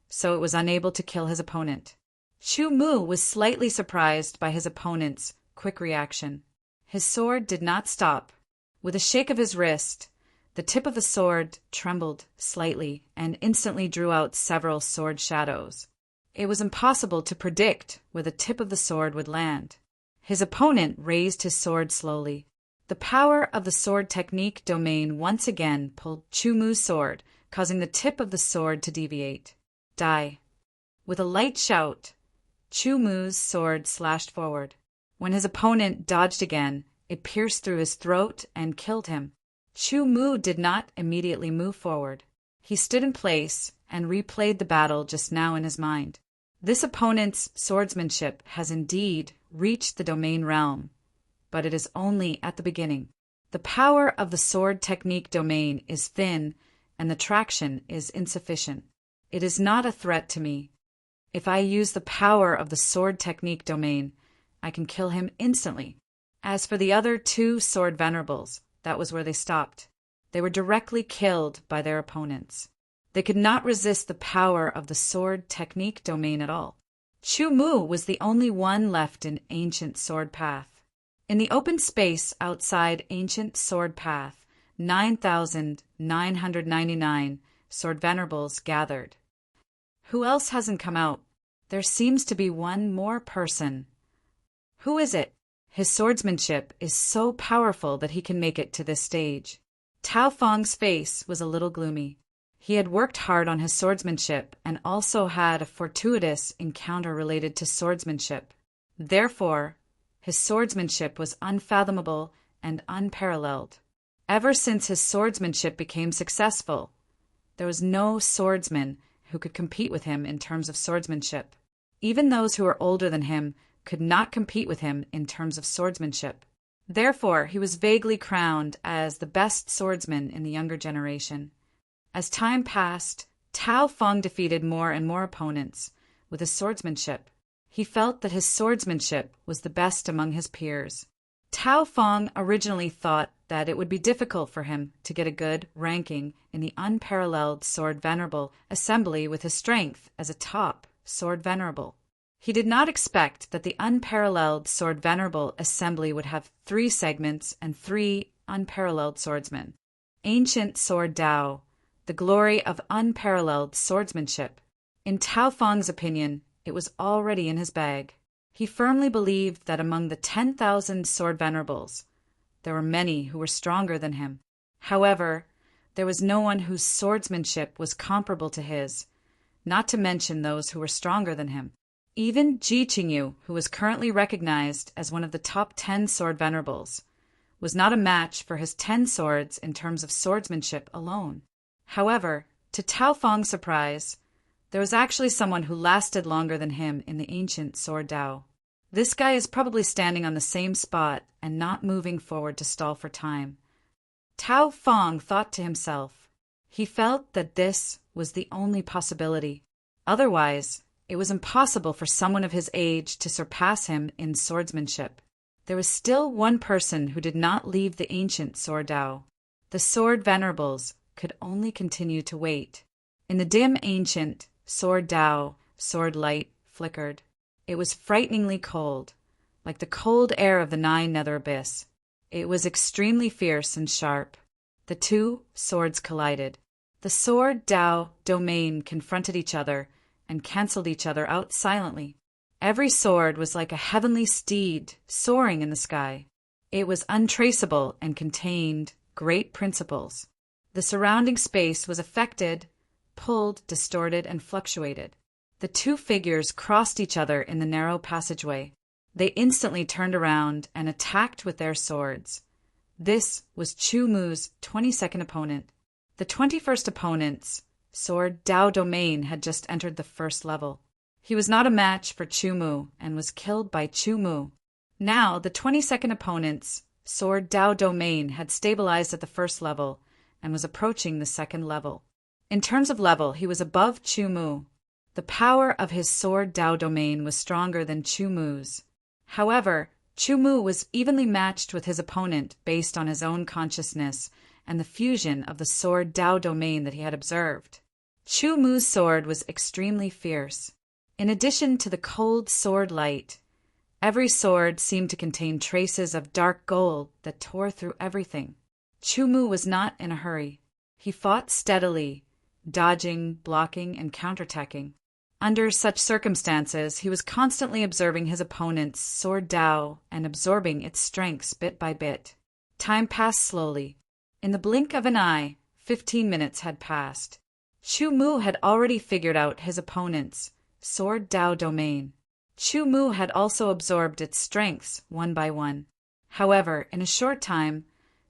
so it was unable to kill his opponent. Chumu was slightly surprised by his opponent's quick reaction. His sword did not stop. With a shake of his wrist, the tip of the sword trembled slightly and instantly drew out several sword shadows. It was impossible to predict where the tip of the sword would land. His opponent raised his sword slowly. The power of the sword technique domain once again pulled Chumu's sword, causing the tip of the sword to deviate. Die. With a light shout, Chumu's sword slashed forward. When his opponent dodged again, it pierced through his throat and killed him. Chumu did not immediately move forward. He stood in place and replayed the battle just now in his mind. This opponent's swordsmanship has indeed reached the domain realm, but it is only at the beginning. The power of the sword technique domain is thin, and the traction is insufficient. It is not a threat to me. If I use the power of the sword technique domain, I can kill him instantly. As for the other 2 sword venerables, that was where they stopped. They were directly killed by their opponents. They could not resist the power of the sword technique domain at all. Chumu was the only one left in ancient sword path. In the open space outside ancient sword path, 9,999 sword venerables gathered. Who else hasn't come out? There seems to be one more person. Who is it? His swordsmanship is so powerful that he can make it to this stage. Tao Feng's face was a little gloomy. He had worked hard on his swordsmanship and also had a fortuitous encounter related to swordsmanship. Therefore, his swordsmanship was unfathomable and unparalleled. Ever since his swordsmanship became successful, there was no swordsman who could compete with him in terms of swordsmanship. Even those who were older than him could not compete with him in terms of swordsmanship. Therefore, he was vaguely crowned as the best swordsman in the younger generation. As time passed, Tao Feng defeated more and more opponents with his swordsmanship. He felt that his swordsmanship was the best among his peers. Tao Feng originally thought that it would be difficult for him to get a good ranking in the unparalleled Sword Venerable assembly with his strength as a top Sword Venerable. He did not expect that the unparalleled Sword Venerable assembly would have 3 segments and 3 unparalleled swordsmen. Ancient Sword Dao, the glory of unparalleled swordsmanship. In Tao Feng's opinion, it was already in his bag. He firmly believed that among the 10,000 Sword Venerables, there were many who were stronger than him. However, there was no one whose swordsmanship was comparable to his, not to mention those who were stronger than him. Even Ji Qingyu, who was currently recognized as one of the top 10 Sword Venerables, was not a match for his 10 swords in terms of swordsmanship alone. However, to Tao Feng's surprise, there was actually someone who lasted longer than him in the ancient Sword Dao. This guy is probably standing on the same spot and not moving forward to stall for time. Tao Feng thought to himself. He felt that this was the only possibility. Otherwise, it was impossible for someone of his age to surpass him in swordsmanship. There was still one person who did not leave the ancient Sword Dao. The Sword Venerables could only continue to wait. In the dim ancient Sword Dao, sword light flickered. It was frighteningly cold, like the cold air of the 9 nether abyss. It was extremely fierce and sharp. The 2 swords collided. The Sword Dao domain confronted each other and cancelled each other out silently. Every sword was like a heavenly steed soaring in the sky. It was untraceable and contained great principles. The surrounding space was affected, pulled, distorted, and fluctuated. The 2 figures crossed each other in the narrow passageway. They instantly turned around and attacked with their swords. This was Chu Mu's 22nd opponent. The 21st opponent's Sword Dao domain had just entered the 1st level. He was not a match for Chu Mu and was killed by Chu Mu. Now, the 22nd opponent's Sword Dao domain had stabilized at the 1st level and was approaching the 2nd level. In terms of level, he was above Chu Mu. The power of his Sword Dao domain was stronger than Chu Mu's. However, Chu Mu was evenly matched with his opponent based on his own consciousness and the fusion of the Sword Dao domain that he had observed. Chu Mu's sword was extremely fierce. In addition to the cold sword light, every sword seemed to contain traces of dark gold that tore through everything. Chu Mu was not in a hurry. He fought steadily, dodging, blocking, and counterattacking. Under such circumstances, he was constantly observing his opponent's Sword Dao and absorbing its strengths bit by bit. Time passed slowly. In the blink of an eye, 15 minutes had passed. Chu Mu had already figured out his opponent's Sword Dao domain. Chu Mu had also absorbed its strengths one by one. However, in a short time,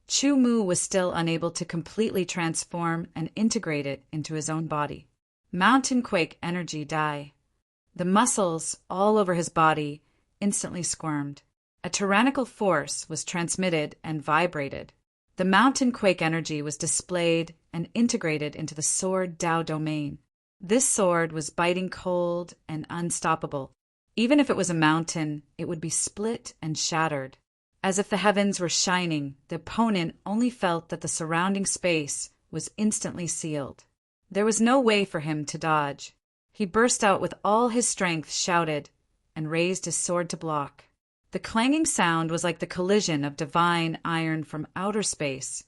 Chu Mu was still unable to completely transform and integrate it into his own body. Mountain quake energy die. The muscles all over his body instantly squirmed. A tyrannical force was transmitted and vibrated. The mountain quake energy was displayed and integrated into the Sword Dao domain. This sword was biting cold and unstoppable. Even if it was a mountain, it would be split and shattered. As if the heavens were shining, the opponent only felt that the surrounding space was instantly sealed. There was no way for him to dodge. He burst out with all his strength, shouted, and raised his sword to block. The clanging sound was like the collision of divine iron from outer space,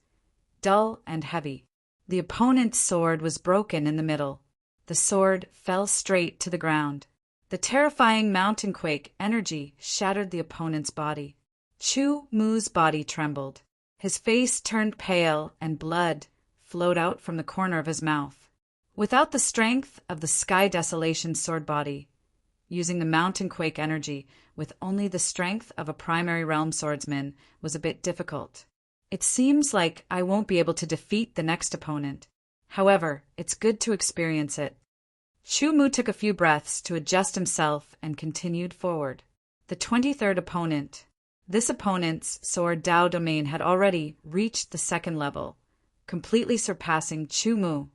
dull and heavy. The opponent's sword was broken in the middle. The sword fell straight to the ground. The terrifying mountain quake energy shattered the opponent's body. Chu Mu's body trembled. His face turned pale and blood flowed out from the corner of his mouth. Without the strength of the Sky Desolation sword body, using the mountain quake energy with only the strength of a primary realm swordsman was a bit difficult. It seems like I won't be able to defeat the next opponent. However, it's good to experience it. Chu Mu took a few breaths to adjust himself and continued forward. The 23rd opponent. This opponent's Sword Dao domain had already reached the 2nd level, completely surpassing Chu Mu.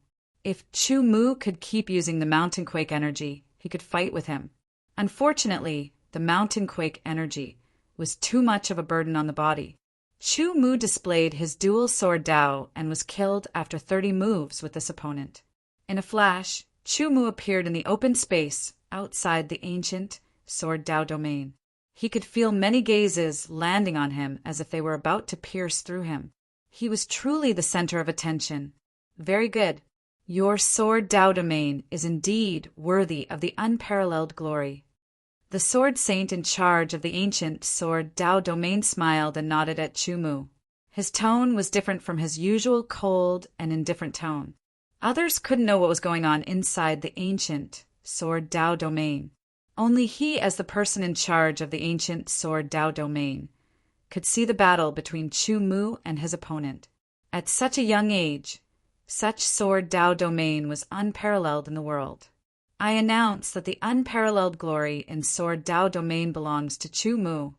If Chu Mu could keep using the mountain quake energy, he could fight with him. Unfortunately, the mountain quake energy was too much of a burden on the body. Chu Mu displayed his dual sword Dao and was killed after 30 moves with this opponent. In a flash, Chu Mu appeared in the open space outside the ancient sword Dao domain. He could feel many gazes landing on him as if they were about to pierce through him. He was truly the center of attention. Very good. Your sword Dao domain is indeed worthy of the unparalleled glory. The sword saint in charge of the ancient sword Dao domain smiled and nodded at Chu Mu. His tone was different from his usual cold and indifferent tone. Others couldn't know what was going on inside the ancient sword Dao domain. Only he, as the person in charge of the ancient sword Dao domain, could see the battle between Chu Mu and his opponent. At such a young age, such sword Dao domain was unparalleled in the world. I announce that the unparalleled glory in sword Dao domain belongs to Chu Mu.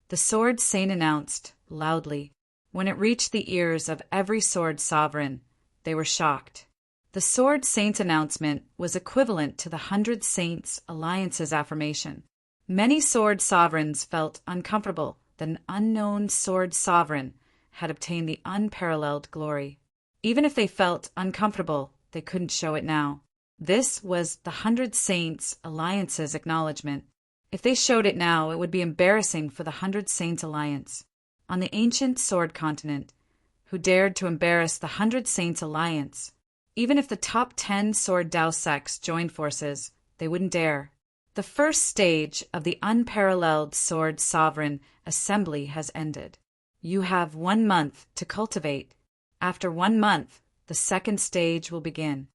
The sword saint announced loudly. When it reached the ears of every sword sovereign, they were shocked. The sword saint's announcement was equivalent to the 100 Saints' Alliance's affirmation. Many sword sovereigns felt uncomfortable that an unknown sword sovereign had obtained the unparalleled glory. Even if they felt uncomfortable, they couldn't show it now. This was the 100 Saints' Alliance's acknowledgement. If they showed it now, it would be embarrassing for the 100 Saints' Alliance. On the ancient sword continent, who dared to embarrass the 100 Saints' Alliance? Even if the top 10 sword Dao sects joined forces, they wouldn't dare. The first stage of the unparalleled sword sovereign assembly has ended. You have 1 month to cultivate. After 1 month, the second stage will begin.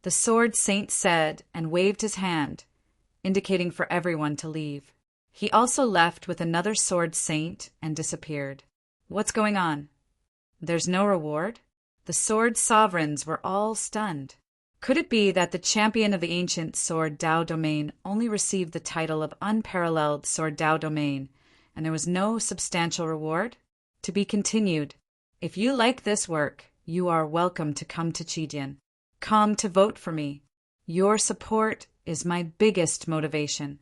The sword saint said and waved his hand, indicating for everyone to leave. He also left with another sword saint and disappeared. What's going on? There's no reward? The sword sovereigns were all stunned. Could it be that the champion of the ancient sword Dao domain only received the title of unparalleled sword Dao domain, and there was no substantial reward? To be continued. If you like this work, you are welcome to come to Chidian. Come to vote for me. Your support is my biggest motivation.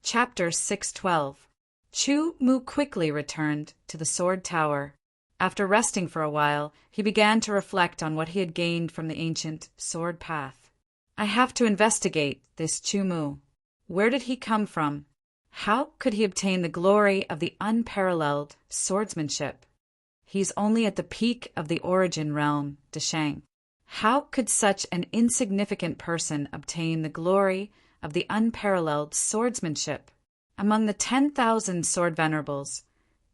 Chapter 612. Chu Mu quickly returned to the sword tower. After resting for a while, he began to reflect on what he had gained from the ancient sword path. I have to investigate this Chu Mu. Where did he come from? How could he obtain the glory of the unparalleled swordsmanship? He's only at the peak of the origin realm, Deshang. How could such an insignificant person obtain the glory of the unparalleled swordsmanship? Among the 10,000 sword venerables,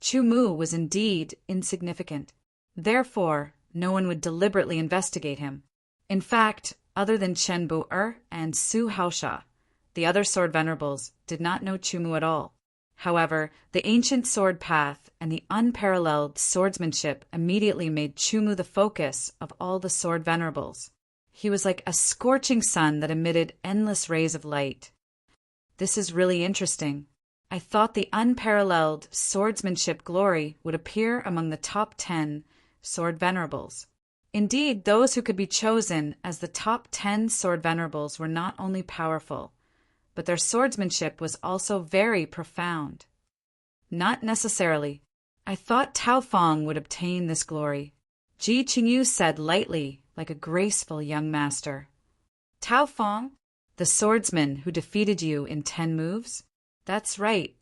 Chu Mu was indeed insignificant. Therefore, no one would deliberately investigate him. In fact, other than Chen Bu-er and Su Haosha, the other sword venerables did not know Chu Mu at all. However, the ancient sword path and the unparalleled swordsmanship immediately made Chu Mu the focus of all the sword venerables. He was like a scorching sun that emitted endless rays of light. This is really interesting. I thought the unparalleled swordsmanship glory would appear among the top 10 sword venerables. Indeed, those who could be chosen as the top 10 sword venerables were not only powerful, but their swordsmanship was also very profound. Not necessarily. I thought Tao Fong would obtain this glory. Ji Qingyu said lightly, like a graceful young master. Tao Fong? The swordsman who defeated you in 10 moves? That's right.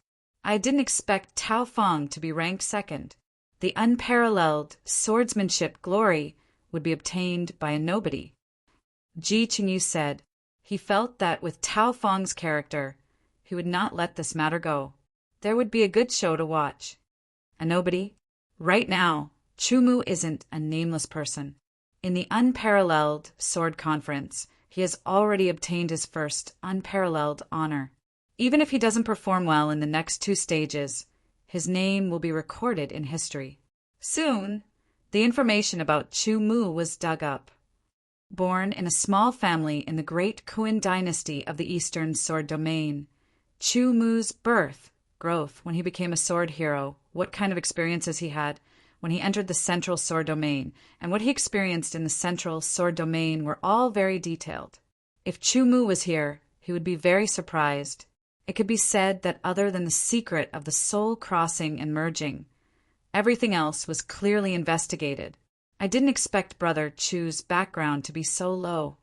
I didn't expect Tao Fong to be ranked second. The unparalleled swordsmanship glory would be obtained by a nobody. Ji Qingyu said he felt that with Tao Fong's character, he would not let this matter go. There would be a good show to watch. A nobody? Right now, Chu Mu isn't a nameless person. In the unparalleled sword conference, he has already obtained his first unparalleled honor. Even if he doesn't perform well in the next 2 stages, his name will be recorded in history. Soon, the information about Chu Mu was dug up. Born in a small family in the great Kuan dynasty of the Eastern Sword Domain, Chu Mu's birth, growth, when he became a sword hero, what kind of experiences he had when he entered the Central Sword Domain, and what he experienced in the Central Sword Domain were all very detailed. If Chu Mu was here, he would be very surprised. It could be said that other than the secret of the soul crossing and merging, Everything else was clearly investigated. I didn't expect Brother Chu's background to be so low.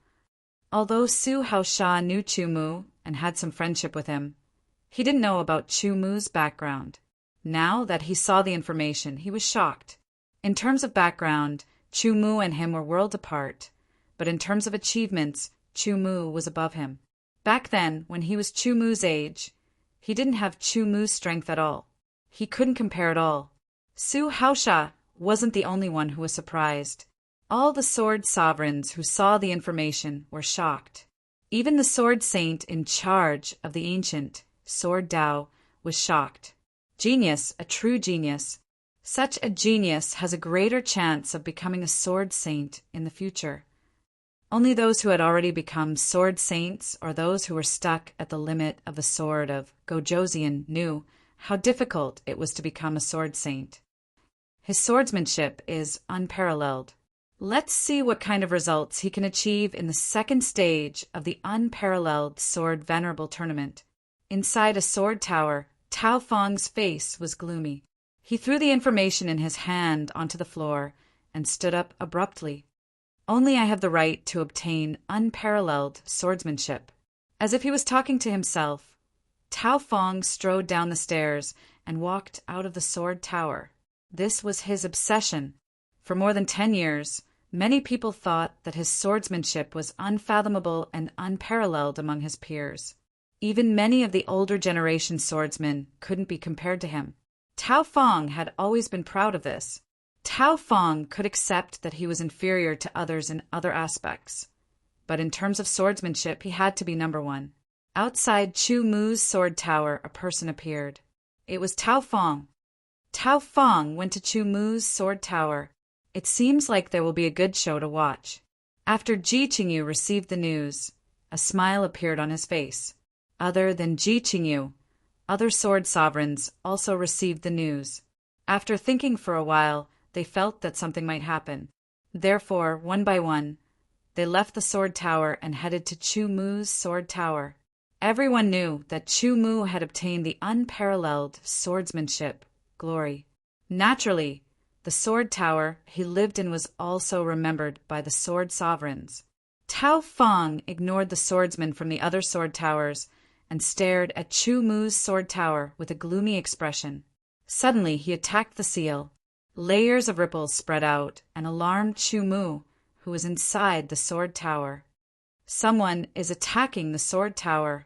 Although Su Haosha knew Chu Mu and had some friendship with him, he didn't know about Chu Mu's background. Now that he saw the information, he was shocked. In terms of background, Chu Mu and him were worlds apart, but in terms of achievements, Chu Mu was above him. Back then, when he was Chu Mu's age, he didn't have Chu Mu's strength at all. He couldn't compare at all. Su Haosha wasn't the only one who was surprised. All the sword sovereigns who saw the information were shocked. Even the sword saint in charge of the ancient sword Dao was shocked. Genius, a true genius. Such a genius has a greater chance of becoming a sword saint in the future. Only those who had already become sword saints or those who were stuck at the limit of the sword of Gojoseon knew how difficult it was to become a sword saint. His swordsmanship is unparalleled. Let's see what kind of results he can achieve in the second stage of the unparalleled Sword Venerable Tournament. Inside a sword tower, Tao Feng's face was gloomy. He threw the information in his hand onto the floor and stood up abruptly. Only I have the right to obtain unparalleled swordsmanship. As if he was talking to himself, Tao Feng strode down the stairs and walked out of the sword tower. This was his obsession. For more than 10 years, many people thought that his swordsmanship was unfathomable and unparalleled among his peers. Even many of the older generation swordsmen couldn't be compared to him. Tao Feng had always been proud of this. Tao Feng could accept that he was inferior to others in other aspects. But in terms of swordsmanship, he had to be number one. Outside Chu Mu's sword tower, a person appeared. It was Tao Feng. Tao Feng went to Chu Mu's sword tower. It seems like there will be a good show to watch. After Ji Qingyu received the news, a smile appeared on his face. Other than Ji Qingyu, other sword sovereigns also received the news. After thinking for a while, they felt that something might happen. Therefore, one by one, they left the sword tower and headed to Chu Mu's sword tower. Everyone knew that Chu Mu had obtained the unparalleled swordsmanship glory. Naturally, the sword tower he lived in was also remembered by the sword sovereigns. Tao Feng ignored the swordsmen from the other sword towers and stared at Chu Mu's sword tower with a gloomy expression. Suddenly, he attacked the seal. Layers of ripples spread out and alarmed Chu Mu, who was inside the sword tower. Someone is attacking the sword tower.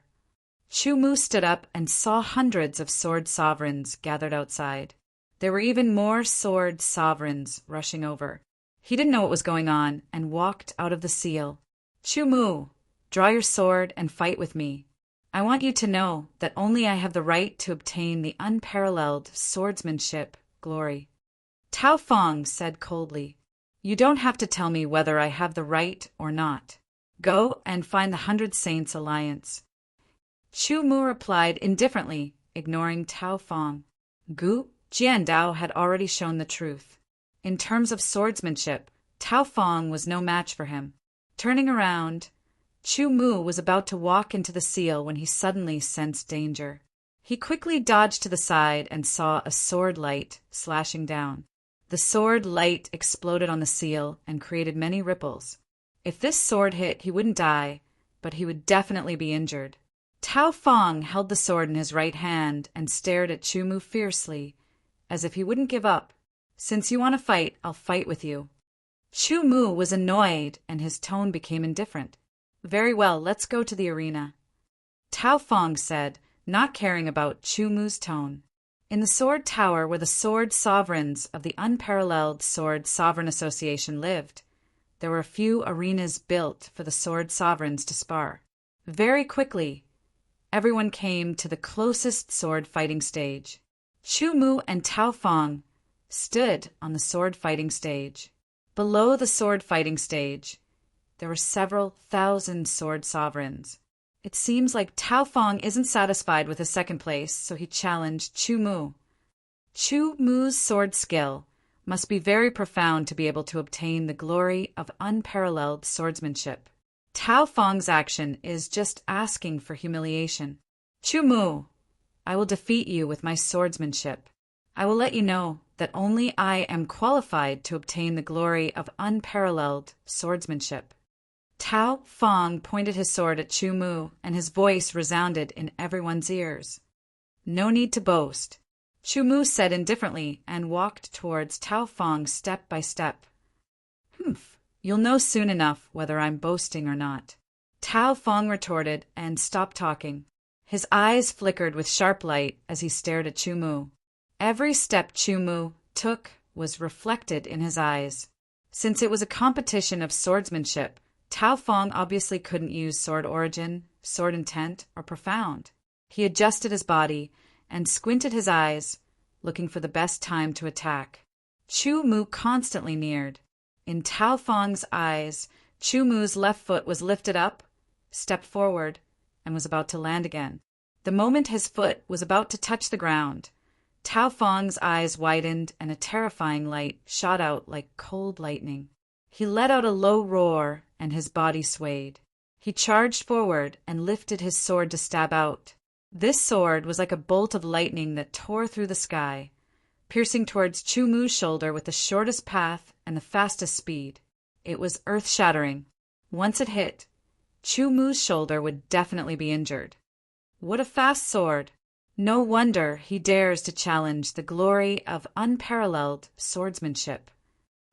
Chu Mu stood up and saw hundreds of sword sovereigns gathered outside. There were even more sword sovereigns rushing over. He didn't know what was going on and walked out of the seal. Chu Mu, draw your sword and fight with me. I want you to know that only I have the right to obtain the unparalleled swordsmanship glory. Tao Feng said coldly, You don't have to tell me whether I have the right or not. Go and find the 100 Saints Alliance. Chu Mu replied indifferently, ignoring Tao Feng. Gu Jiandao had already shown the truth. In terms of swordsmanship, Tao Feng was no match for him. Turning around, Chu Mu was about to walk into the seal when he suddenly sensed danger. He quickly dodged to the side and saw a sword light slashing down. The sword light exploded on the seal and created many ripples. If this sword hit, he wouldn't die, but he would definitely be injured. Tao Feng held the sword in his right hand and stared at Chu Mu fiercely, as if he wouldn't give up. Since you want to fight, I'll fight with you. Chu Mu was annoyed and his tone became indifferent. Very well, let's go to the arena. Tao Feng said, not caring about Chu Mu's tone. In the sword tower where the sword sovereigns of the unparalleled Sword Sovereign Association lived, there were a few arenas built for the sword sovereigns to spar. Very quickly, everyone came to the closest sword fighting stage. Chu Mu and Tao Feng stood on the sword fighting stage. Below the sword fighting stage, there were several thousand sword sovereigns. It seems like Tao Feng isn't satisfied with his second place, so he challenged Chu Mu. Chu Mu's sword skill must be very profound to be able to obtain the glory of unparalleled swordsmanship. Tao Feng's action is just asking for humiliation. Chu Mu, I will defeat you with my swordsmanship. I will let you know that only I am qualified to obtain the glory of unparalleled swordsmanship. Tao Fong pointed his sword at Chu Mu, and his voice resounded in everyone's ears. No need to boast, Chu Mu said indifferently and walked towards Tao Fong step by step. Humph, you'll know soon enough whether I'm boasting or not, Tao Fong retorted and stopped talking. His eyes flickered with sharp light as he stared at Chu Mu. Every step Chu Mu took was reflected in his eyes. Since it was a competition of swordsmanship, Tao Fong obviously couldn't use sword origin, sword intent, or profound. He adjusted his body and squinted his eyes, looking for the best time to attack. Chu Mu constantly neared. In Tao Fong's eyes, Chu Mu's left foot was lifted up, stepped forward, and was about to land again. The moment his foot was about to touch the ground, Tao Fong's eyes widened and a terrifying light shot out like cold lightning. He let out a low roar and his body swayed. He charged forward and lifted his sword to stab out. This sword was like a bolt of lightning that tore through the sky, piercing towards Chu Mu's shoulder with the shortest path and the fastest speed. It was earth-shattering. Once it hit, Chu Mu's shoulder would definitely be injured. What a fast sword! No wonder he dares to challenge the glory of unparalleled swordsmanship.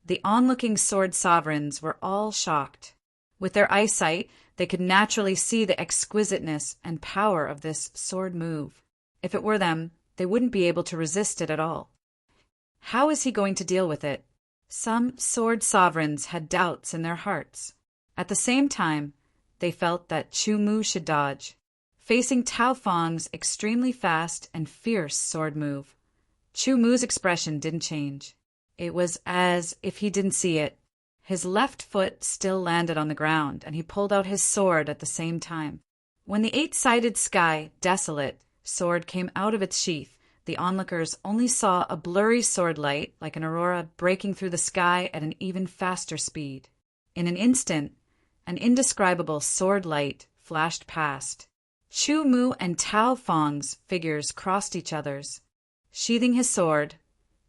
The onlooking sword sovereigns were all shocked. With their eyesight, they could naturally see the exquisiteness and power of this sword move. If it were them, they wouldn't be able to resist it at all. How is he going to deal with it? Some sword sovereigns had doubts in their hearts. At the same time, they felt that Chu Mu should dodge. Facing Tao Fong's extremely fast and fierce sword move, Chu Mu's expression didn't change. It was as if he didn't see it. His left foot still landed on the ground, and he pulled out his sword at the same time. When the eight-sided sky, desolate, sword came out of its sheath, the onlookers only saw a blurry sword light like an aurora breaking through the sky at an even faster speed. In an instant, an indescribable sword light flashed past. Chu Mu and Tao Fong's figures crossed each other's. Sheathing his sword,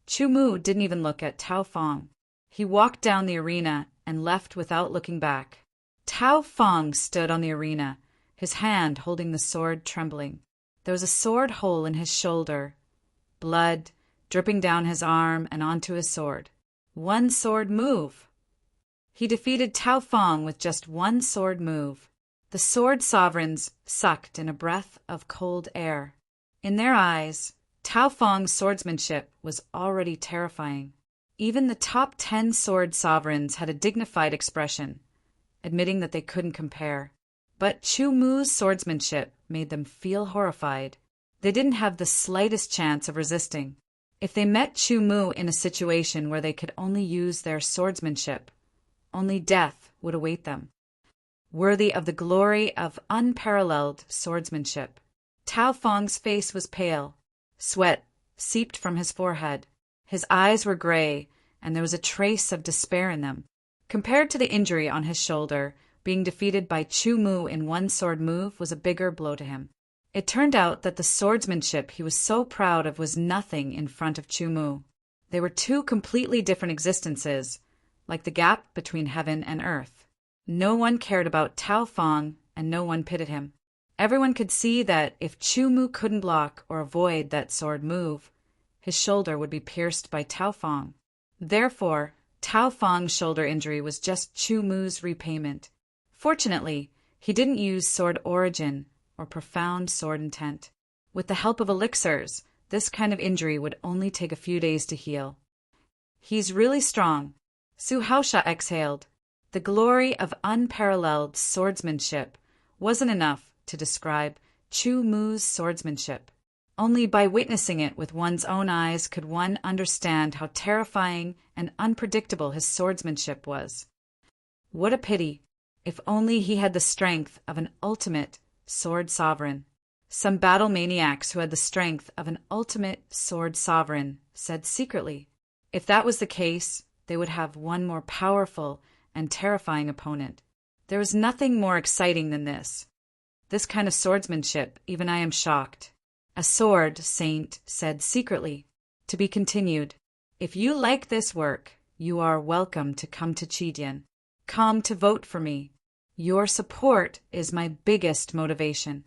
Chu Mu didn't even look at Tao Fong. He walked down the arena and left without looking back. Tao Fong stood on the arena, his hand holding the sword trembling. There was a sword hole in his shoulder, blood dripping down his arm and onto his sword. One sword move! He defeated Tao Fong with just one sword move. The sword sovereigns sucked in a breath of cold air. In their eyes, Tao Fong's swordsmanship was already terrifying. Even the top 10 sword sovereigns had a dignified expression, admitting that they couldn't compare. But Chu Mu's swordsmanship made them feel horrified. They didn't have the slightest chance of resisting. If they met Chu Mu in a situation where they could only use their swordsmanship, only death would await them. Worthy of the glory of unparalleled swordsmanship. Tao Fong's face was pale. Sweat seeped from his forehead. His eyes were gray, and there was a trace of despair in them. Compared to the injury on his shoulder, being defeated by Chu Mu in one sword move was a bigger blow to him. It turned out that the swordsmanship he was so proud of was nothing in front of Chu Mu. They were two completely different existences, like the gap between heaven and earth. No one cared about Tao Fong, and no one pitied him. Everyone could see that if Chu Mu couldn't block or avoid that sword move, his shoulder would be pierced by Tao Fong. Therefore, Tao Fong's shoulder injury was just Chu Mu's repayment. Fortunately, he didn't use sword origin or profound sword intent. With the help of elixirs, this kind of injury would only take a few days to heal. He's really strong. Su Haosha exhaled. The glory of unparalleled swordsmanship wasn't enough to describe Chu Mu's swordsmanship. Only by witnessing it with one's own eyes could one understand how terrifying and unpredictable his swordsmanship was. What a pity! If only he had the strength of an ultimate sword sovereign. Some battle maniacs who had the strength of an ultimate sword sovereign said secretly, if that was the case, they would have one more powerful and terrifying opponent. There was nothing more exciting than this. This kind of swordsmanship, even I am shocked. A sword saint said secretly. To be continued. If you like this work, you are welcome to come to Chidian. Come to vote for me. Your support is my biggest motivation.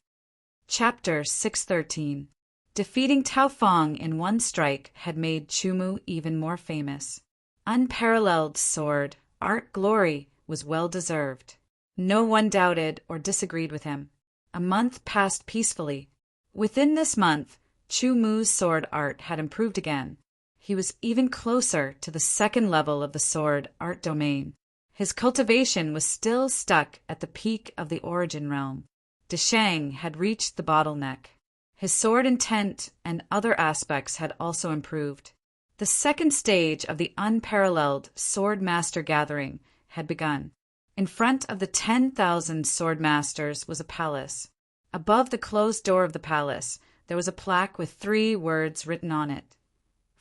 Chapter 613. Defeating Tao Feng in one strike had made Chumu even more famous. Unparalleled sword, art glory, was well deserved. No one doubted or disagreed with him. A month passed peacefully. Within this month, Chumu's sword art had improved again. He was even closer to the second level of the sword art domain. His cultivation was still stuck at the peak of the origin realm. Deshang had reached the bottleneck. His sword intent and other aspects had also improved. The second stage of the unparalleled sword master gathering had begun. In front of the 10,000 sword masters was a palace. Above the closed door of the palace, there was a plaque with 3 words written on it.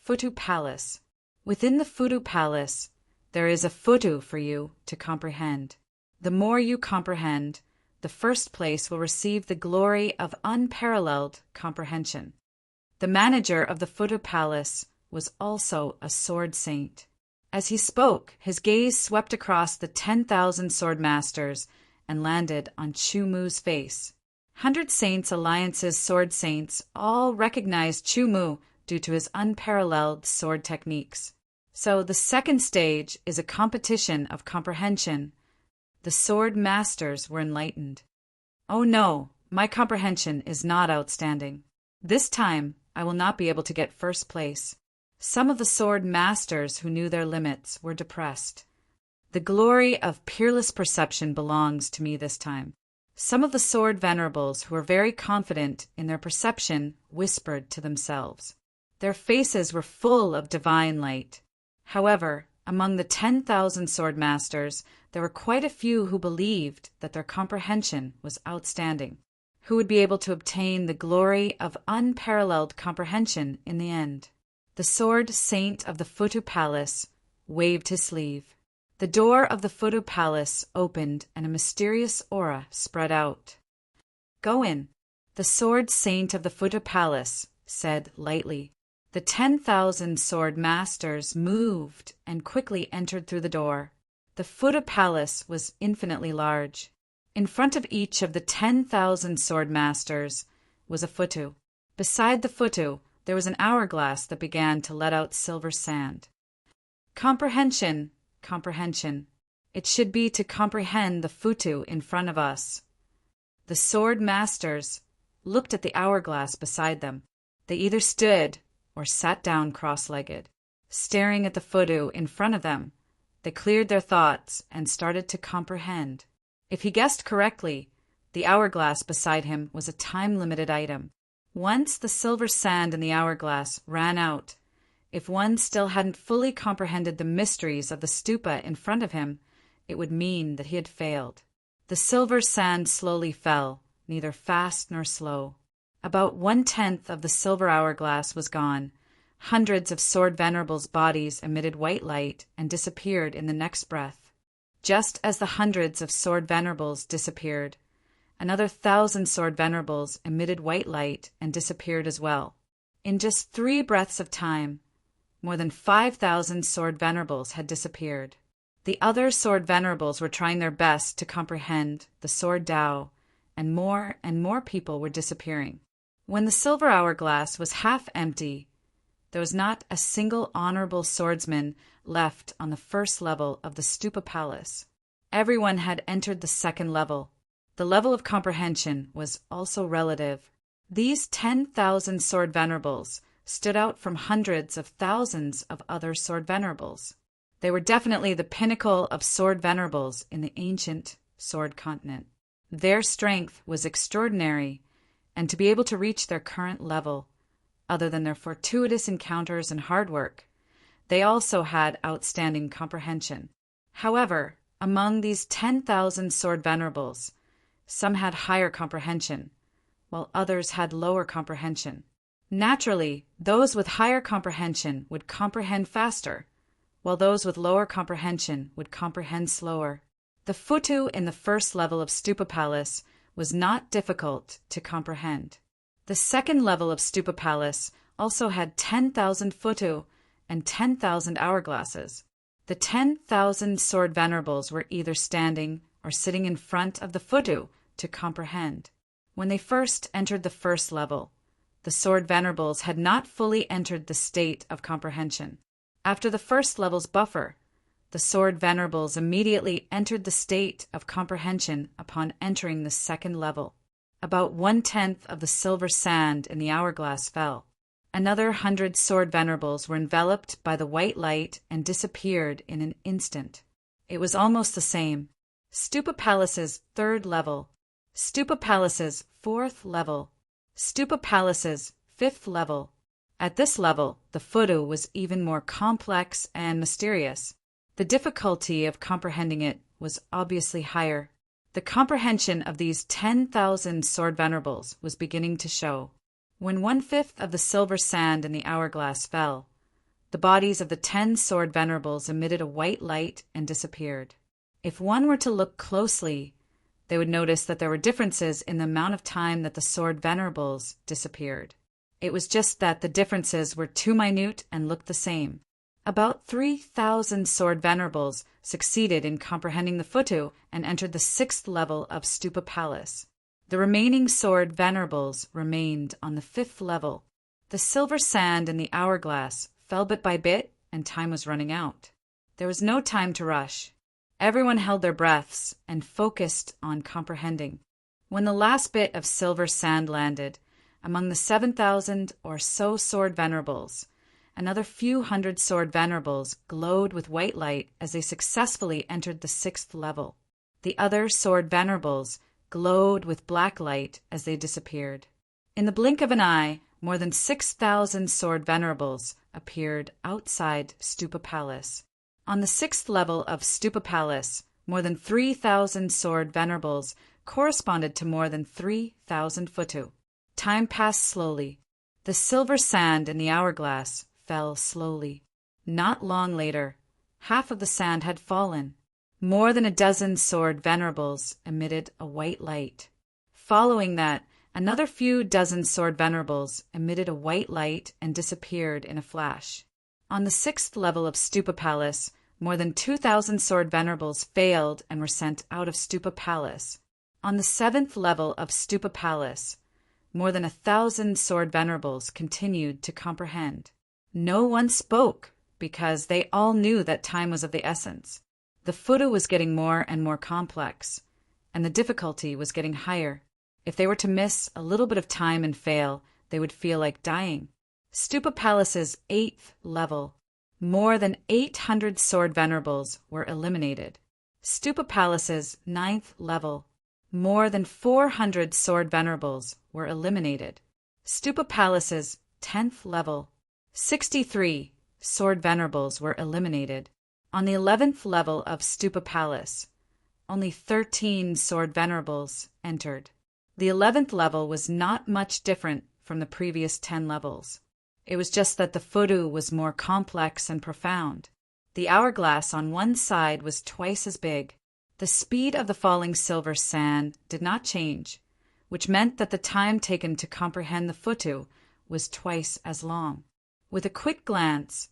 Futu Palace. Within the Futu Palace, there is a futu for you to comprehend. The more you comprehend, the first place will receive the glory of unparalleled comprehension. The manager of the Futu Palace was also a sword saint. As he spoke, his gaze swept across the 10,000 sword masters and landed on Chumu's face. 100 Saints Alliance's sword saints all recognized Chumu due to his unparalleled sword techniques. So the second stage is a competition of comprehension. The sword masters were enlightened. Oh no, my comprehension is not outstanding. This time, I will not be able to get first place. Some of the sword masters who knew their limits were depressed. The glory of peerless perception belongs to me this time. Some of the sword venerables who were very confident in their perception whispered to themselves. Their faces were full of divine light. However, among the 10,000 sword masters, there were quite a few who believed that their comprehension was outstanding, who would be able to obtain the glory of unparalleled comprehension in the end. The sword saint of the Futu Palace waved his sleeve. The door of the Futu Palace opened and a mysterious aura spread out. Go in, the sword saint of the Futu Palace said lightly. The 10,000 sword masters moved and quickly entered through the door. The Futu Palace was infinitely large. In front of each of the 10,000 sword masters was a futu. Beside the futu, there was an hourglass that began to let out silver sand. Comprehension, comprehension. It should be to comprehend the futu in front of us. The sword masters looked at the hourglass beside them. They either stood or sat down cross-legged. Staring at the futu in front of them, they cleared their thoughts and started to comprehend. If he guessed correctly, the hourglass beside him was a time-limited item. Once the silver sand in the hourglass ran out, if one still hadn't fully comprehended the mysteries of the stupa in front of him, it would mean that he had failed. The silver sand slowly fell, neither fast nor slow. About 1/10 of the silver hourglass was gone. Hundreds of sword venerables' bodies emitted white light and disappeared in the next breath. Just as the hundreds of sword venerables disappeared, another 1,000 sword venerables emitted white light and disappeared as well. In just 3 breaths of time, more than 5,000 sword venerables had disappeared. The other sword venerables were trying their best to comprehend the sword Tao, and more people were disappearing. When the silver hourglass was half empty, there was not a single honorable swordsman left on the first level of the Stupa Palace. Everyone had entered the second level. The level of comprehension was also relative. These 10,000 sword venerables stood out from hundreds of thousands of other sword venerables. They were definitely the pinnacle of sword venerables in the ancient sword continent. Their strength was extraordinary, and to be able to reach their current level, other than their fortuitous encounters and hard work, they also had outstanding comprehension. However, among these 10,000 sword venerables, some had higher comprehension, while others had lower comprehension. Naturally, those with higher comprehension would comprehend faster, while those with lower comprehension would comprehend slower. The futu in the first level of Stupa Palace was not difficult to comprehend. The second level of Stupa Palace also had 10,000 futu, and 10,000 hourglasses. The 10,000 sword venerables were either standing or sitting in front of the Futu to comprehend. When they first entered the first level, the sword venerables had not fully entered the state of comprehension. After the first level's buffer, the sword venerables immediately entered the state of comprehension upon entering the second level. About 1/10 of the silver sand in the hourglass fell. Another 100 sword venerables were enveloped by the white light and disappeared in an instant. It was almost the same. Stupa Palace's third level, Stupa Palace's fourth level, Stupa Palace's fifth level. At this level, the Futu was even more complex and mysterious. The difficulty of comprehending it was obviously higher. The comprehension of these 10,000 sword venerables was beginning to show. When 1/5 of the silver sand in the hourglass fell, the bodies of the 10 sword venerables emitted a white light and disappeared. If one were to look closely, they would notice that there were differences in the amount of time that the sword venerables disappeared. It was just that the differences were too minute and looked the same. About 3,000 sword venerables succeeded in comprehending the Futu and entered the sixth level of Stupa Palace. The remaining sword venerables remained on the fifth level. The silver sand in the hourglass fell bit by bit, and time was running out. There was no time to rush. Everyone held their breaths and focused on comprehending. When the last bit of silver sand landed, among the 7,000 or so sword venerables, another few hundred sword venerables glowed with white light as they successfully entered the sixth level. The other sword venerables glowed with black light as they disappeared. In the blink of an eye, more than 6,000 sword venerables appeared outside Stupa Palace. On the sixth level of Stupa Palace, more than 3,000 sword venerables corresponded to more than 3,000 Futu. Time passed slowly. The silver sand in the hourglass fell slowly. Not long later, half of the sand had fallen. More than a dozen sword venerables emitted a white light. Following that, another few dozen sword venerables emitted a white light and disappeared in a flash. On the sixth level of Stupa Palace, more than 2,000 sword venerables failed and were sent out of Stupa Palace. On the seventh level of Stupa Palace, more than 1,000 sword venerables continued to comprehend. No one spoke because they all knew that time was of the essence. The Futu was getting more and more complex, and the difficulty was getting higher. If they were to miss a little bit of time and fail, they would feel like dying. Stupa Palace's eighth level, more than 800 sword venerables were eliminated. Stupa Palace's ninth level, more than 400 sword venerables were eliminated. Stupa Palace's 10th level, 63 sword venerables were eliminated. On the 11th level of Stupa Palace, only 13 sword venerables entered. The 11th level was not much different from the previous 10 levels. It was just that the Futu was more complex and profound. The hourglass on one side was twice as big. The speed of the falling silver sand did not change, which meant that the time taken to comprehend the Futu was twice as long. With a quick glance,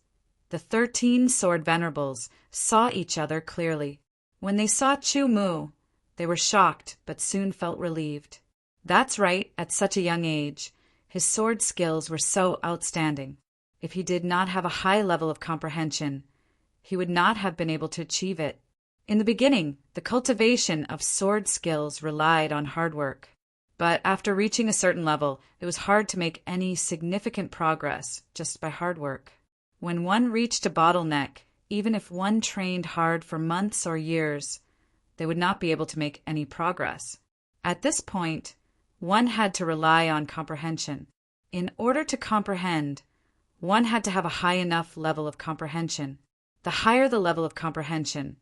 the 13 sword venerables saw each other clearly. When they saw Chu Mu, they were shocked but soon felt relieved. That's right, at such a young age, his sword skills were so outstanding. If he did not have a high level of comprehension, he would not have been able to achieve it. In the beginning, the cultivation of sword skills relied on hard work. But after reaching a certain level, it was hard to make any significant progress just by hard work. When one reached a bottleneck, even if one trained hard for months or years, they would not be able to make any progress. At this point, one had to rely on comprehension. In order to comprehend, one had to have a high enough level of comprehension. The higher the level of comprehension,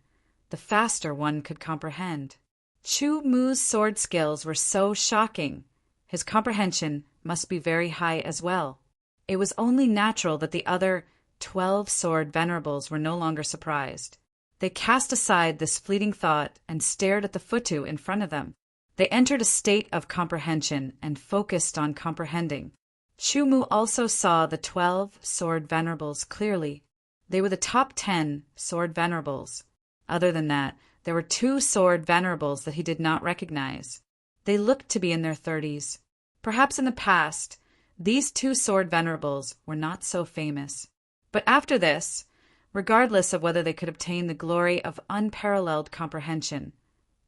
the faster one could comprehend. Chu Mu's sword skills were so shocking, his comprehension must be very high as well. It was only natural that the other 12 sword venerables were no longer surprised. They cast aside this fleeting thought and stared at the Futu in front of them. They entered a state of comprehension and focused on comprehending. Chu also saw the 12 sword venerables clearly. They were the top 10 sword venerables. Other than that, there were 2 sword venerables that he did not recognize. They looked to be in their 30s. Perhaps in the past, these 2 sword venerables were not so famous. But after this, regardless of whether they could obtain the glory of unparalleled comprehension,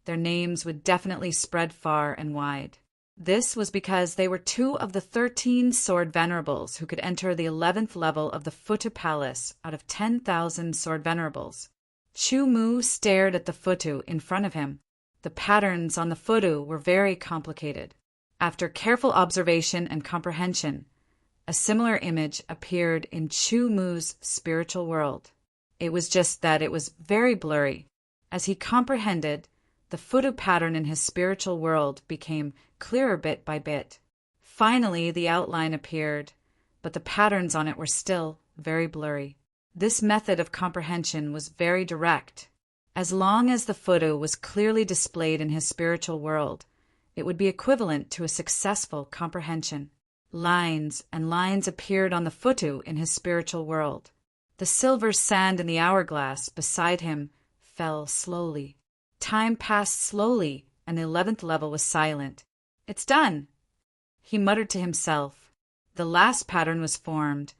their names would definitely spread far and wide. This was because they were 2 of the 13 sword venerables who could enter the 11th level of the Futu Palace out of 10,000 sword venerables. Chu stared at the Futu in front of him. The patterns on the Futu were very complicated. After careful observation and comprehension, a similar image appeared in Chu spiritual world. It was just that it was very blurry. As he comprehended, the Futu pattern in his spiritual world became clearer bit by bit. Finally, the outline appeared, but the patterns on it were still very blurry. This method of comprehension was very direct. As long as the Futu was clearly displayed in his spiritual world, it would be equivalent to a successful comprehension. Lines and lines appeared on the Futu in his spiritual world. The silver sand in the hourglass beside him fell slowly. Time passed slowly, and the 11th level was silent. "It's done," he muttered to himself. The last pattern was formed,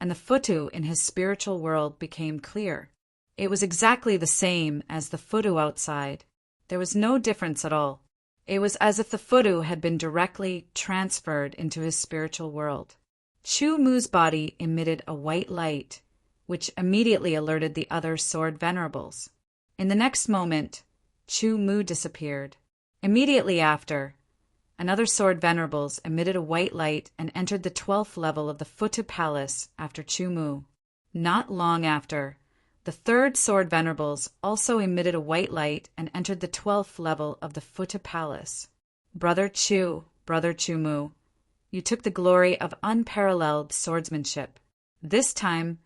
and the Futu in his spiritual world became clear. It was exactly the same as the Futu outside. There was no difference at all. It was as if the Futu had been directly transferred into his spiritual world. Chu body emitted a white light, which immediately alerted the other sword venerables. In the next moment, Chu disappeared. Immediately after, another sword venerables emitted a white light and entered the 12th level of the Futu Palace after Chu. Not long after, the 3rd sword venerables also emitted a white light and entered the 12th level of the Futu Palace. Brother Chu, you took the glory of unparalleled swordsmanship. This time,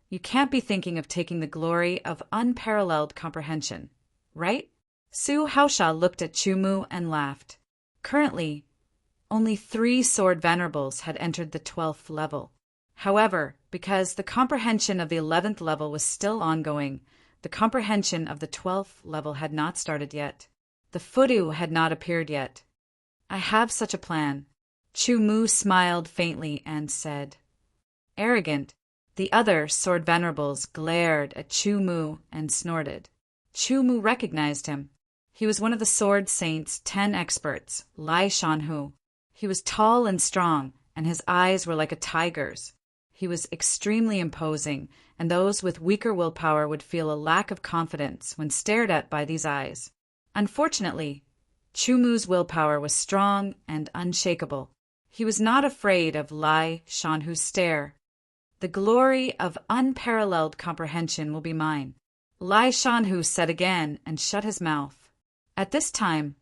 you can't be thinking of taking the glory of unparalleled comprehension, right? Su Haosha looked at Chu and laughed. Currently, only 3 sword venerables had entered the 12th level. However, because the comprehension of the 11th level was still ongoing, the comprehension of the 12th level had not started yet. The Futu had not appeared yet. "I have such a plan." Chu smiled faintly and said. Arrogant, the other sword venerables glared at Chu and snorted. Chu recognized him. He was one of the Sword Saint's 10 experts, Lai Shanhu. He was tall and strong, and his eyes were like a tiger's. He was extremely imposing, and those with weaker willpower would feel a lack of confidence when stared at by these eyes. Unfortunately, Chu willpower was strong and unshakable. He was not afraid of Lai Shanhu's stare. "The glory of unparalleled comprehension will be mine," Lai Shanhu said again and shut his mouth. At this time,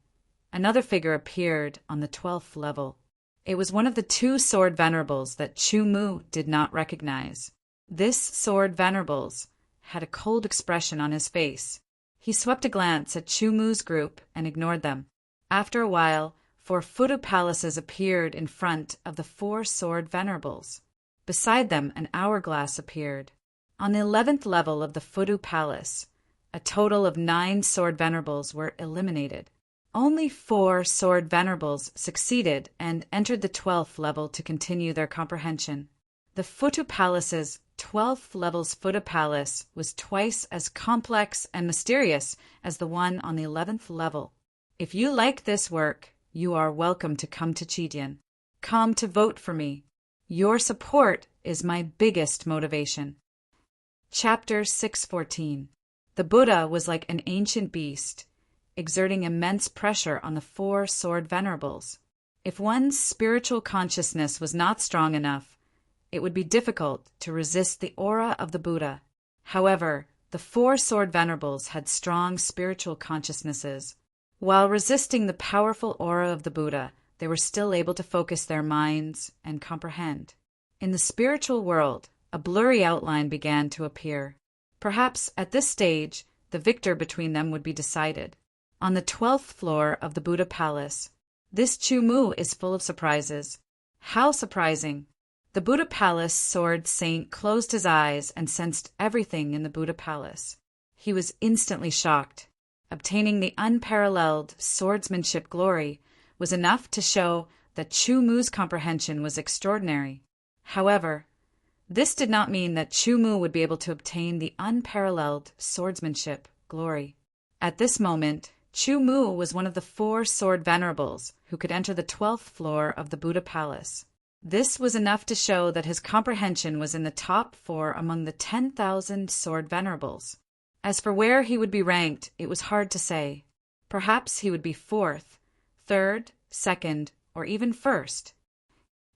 another figure appeared on the 12th level. It was one of the 2 sword venerables that Chu did not recognize. This sword venerables had a cold expression on his face. He swept a glance at Chu group and ignored them. After a while, 4 Futu palaces appeared in front of the 4 sword venerables. Beside them, an hourglass appeared. On the 11th level of the Futu Palace, a total of 9 sword venerables were eliminated. Only 4 sword venerables succeeded and entered the 12th level to continue their comprehension. The Futu Palace's 12th level's Futu Palace was twice as complex and mysterious as the one on the 11th level. If you like this work, you are welcome to come to Chidian. Come to vote for me. Your support is my biggest motivation. Chapter 614. The Buddha was like an ancient beast, exerting immense pressure on the 4 sword venerables. If one's spiritual consciousness was not strong enough, it would be difficult to resist the aura of the Buddha. However, the 4 sword venerables had strong spiritual consciousnesses. While resisting the powerful aura of the Buddha, they were still able to focus their minds and comprehend. In the spiritual world, a blurry outline began to appear. Perhaps at this stage, the victor between them would be decided. On the 12th floor of the Buddha Palace, this Chu is full of surprises. How surprising! The Buddha Palace sword saint closed his eyes and sensed everything in the Buddha Palace. He was instantly shocked. Obtaining the unparalleled swordsmanship glory was enough to show that Chu Mu's comprehension was extraordinary. However, this did not mean that Chu Mu would be able to obtain the unparalleled swordsmanship glory. At this moment, Chu Mu was one of the 4 sword venerables who could enter the 12th floor of the Buddha Palace. This was enough to show that his comprehension was in the top 4 among the 10,000 sword venerables. As for where he would be ranked, it was hard to say. Perhaps he would be 4th, 3rd, 2nd, or even 1st.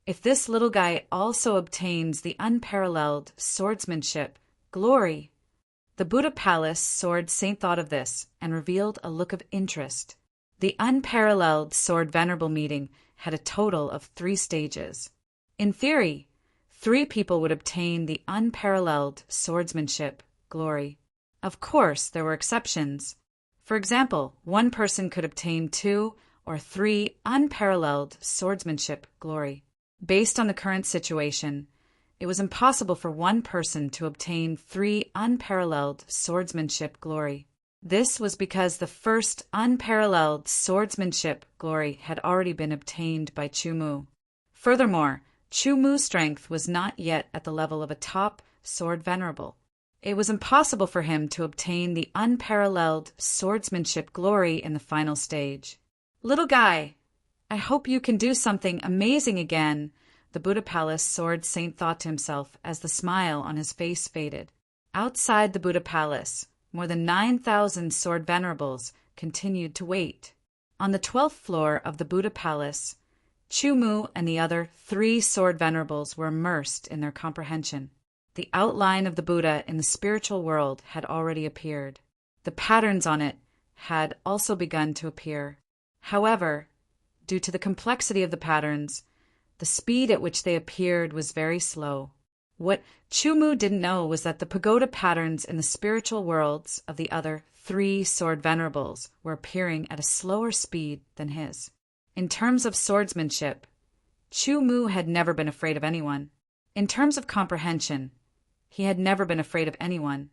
If this little guy also obtains the unparalleled swordsmanship glory, the Buddha Palace sword saint thought of this and revealed a look of interest. The unparalleled sword venerable meeting had a total of 3 stages. In theory, 3 people would obtain the unparalleled swordsmanship glory. Of course, there were exceptions. For example, one person could obtain 2 or 3 unparalleled swordsmanship glory. Based on the current situation, it was impossible for one person to obtain 3 unparalleled swordsmanship glory. This was because the first unparalleled swordsmanship glory had already been obtained by Chu Mu. Furthermore, Chu Mu's strength was not yet at the level of a top sword venerable. It was impossible for him to obtain the unparalleled swordsmanship glory in the final stage. Little guy, I hope you can do something amazing again, the Buddha Palace sword saint thought to himself as the smile on his face faded. Outside the Buddha Palace, more than 9,000 sword venerables continued to wait. On the 12th floor of the Buddha Palace, Chu Mu and the other 3 sword venerables were immersed in their comprehension. The outline of the Buddha in the spiritual world had already appeared. The patterns on it had also begun to appear. However, due to the complexity of the patterns, the speed at which they appeared was very slow. What Chu Mu didn't know was that the pagoda patterns in the spiritual worlds of the other 3 sword venerables were appearing at a slower speed than his. In terms of swordsmanship, Chu Mu had never been afraid of anyone. In terms of comprehension, he had never been afraid of anyone.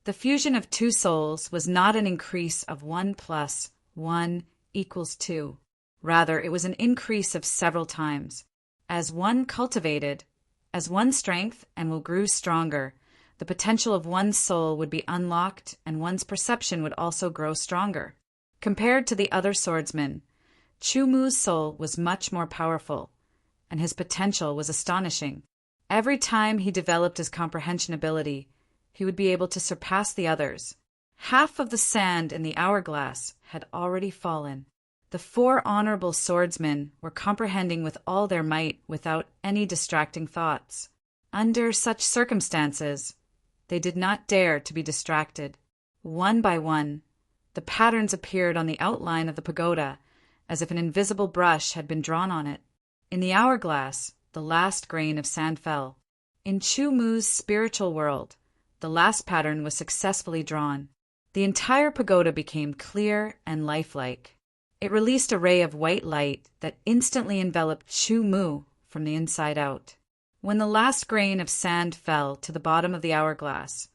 The fusion of 2 souls was not an increase of 1 plus 1 equals 2. Rather, it was an increase of several times. As one cultivated, as one strength and will grew stronger, the potential of one's soul would be unlocked and one's perception would also grow stronger. Compared to the other swordsmen, Chu Mu's soul was much more powerful, and his potential was astonishing. Every time he developed his comprehension ability, he would be able to surpass the others. Half of the sand in the hourglass had already fallen. The 4 honorable swordsmen were comprehending with all their might without any distracting thoughts. Under such circumstances, they did not dare to be distracted. One by one, the patterns appeared on the outline of the pagoda, as if an invisible brush had been drawn on it. In the hourglass, the last grain of sand fell. In Chu Mu's spiritual world, the last pattern was successfully drawn. The entire pagoda became clear and lifelike. It released a ray of white light that instantly enveloped Chu Mu from the inside out. When the last grain of sand fell to the bottom of the hourglass,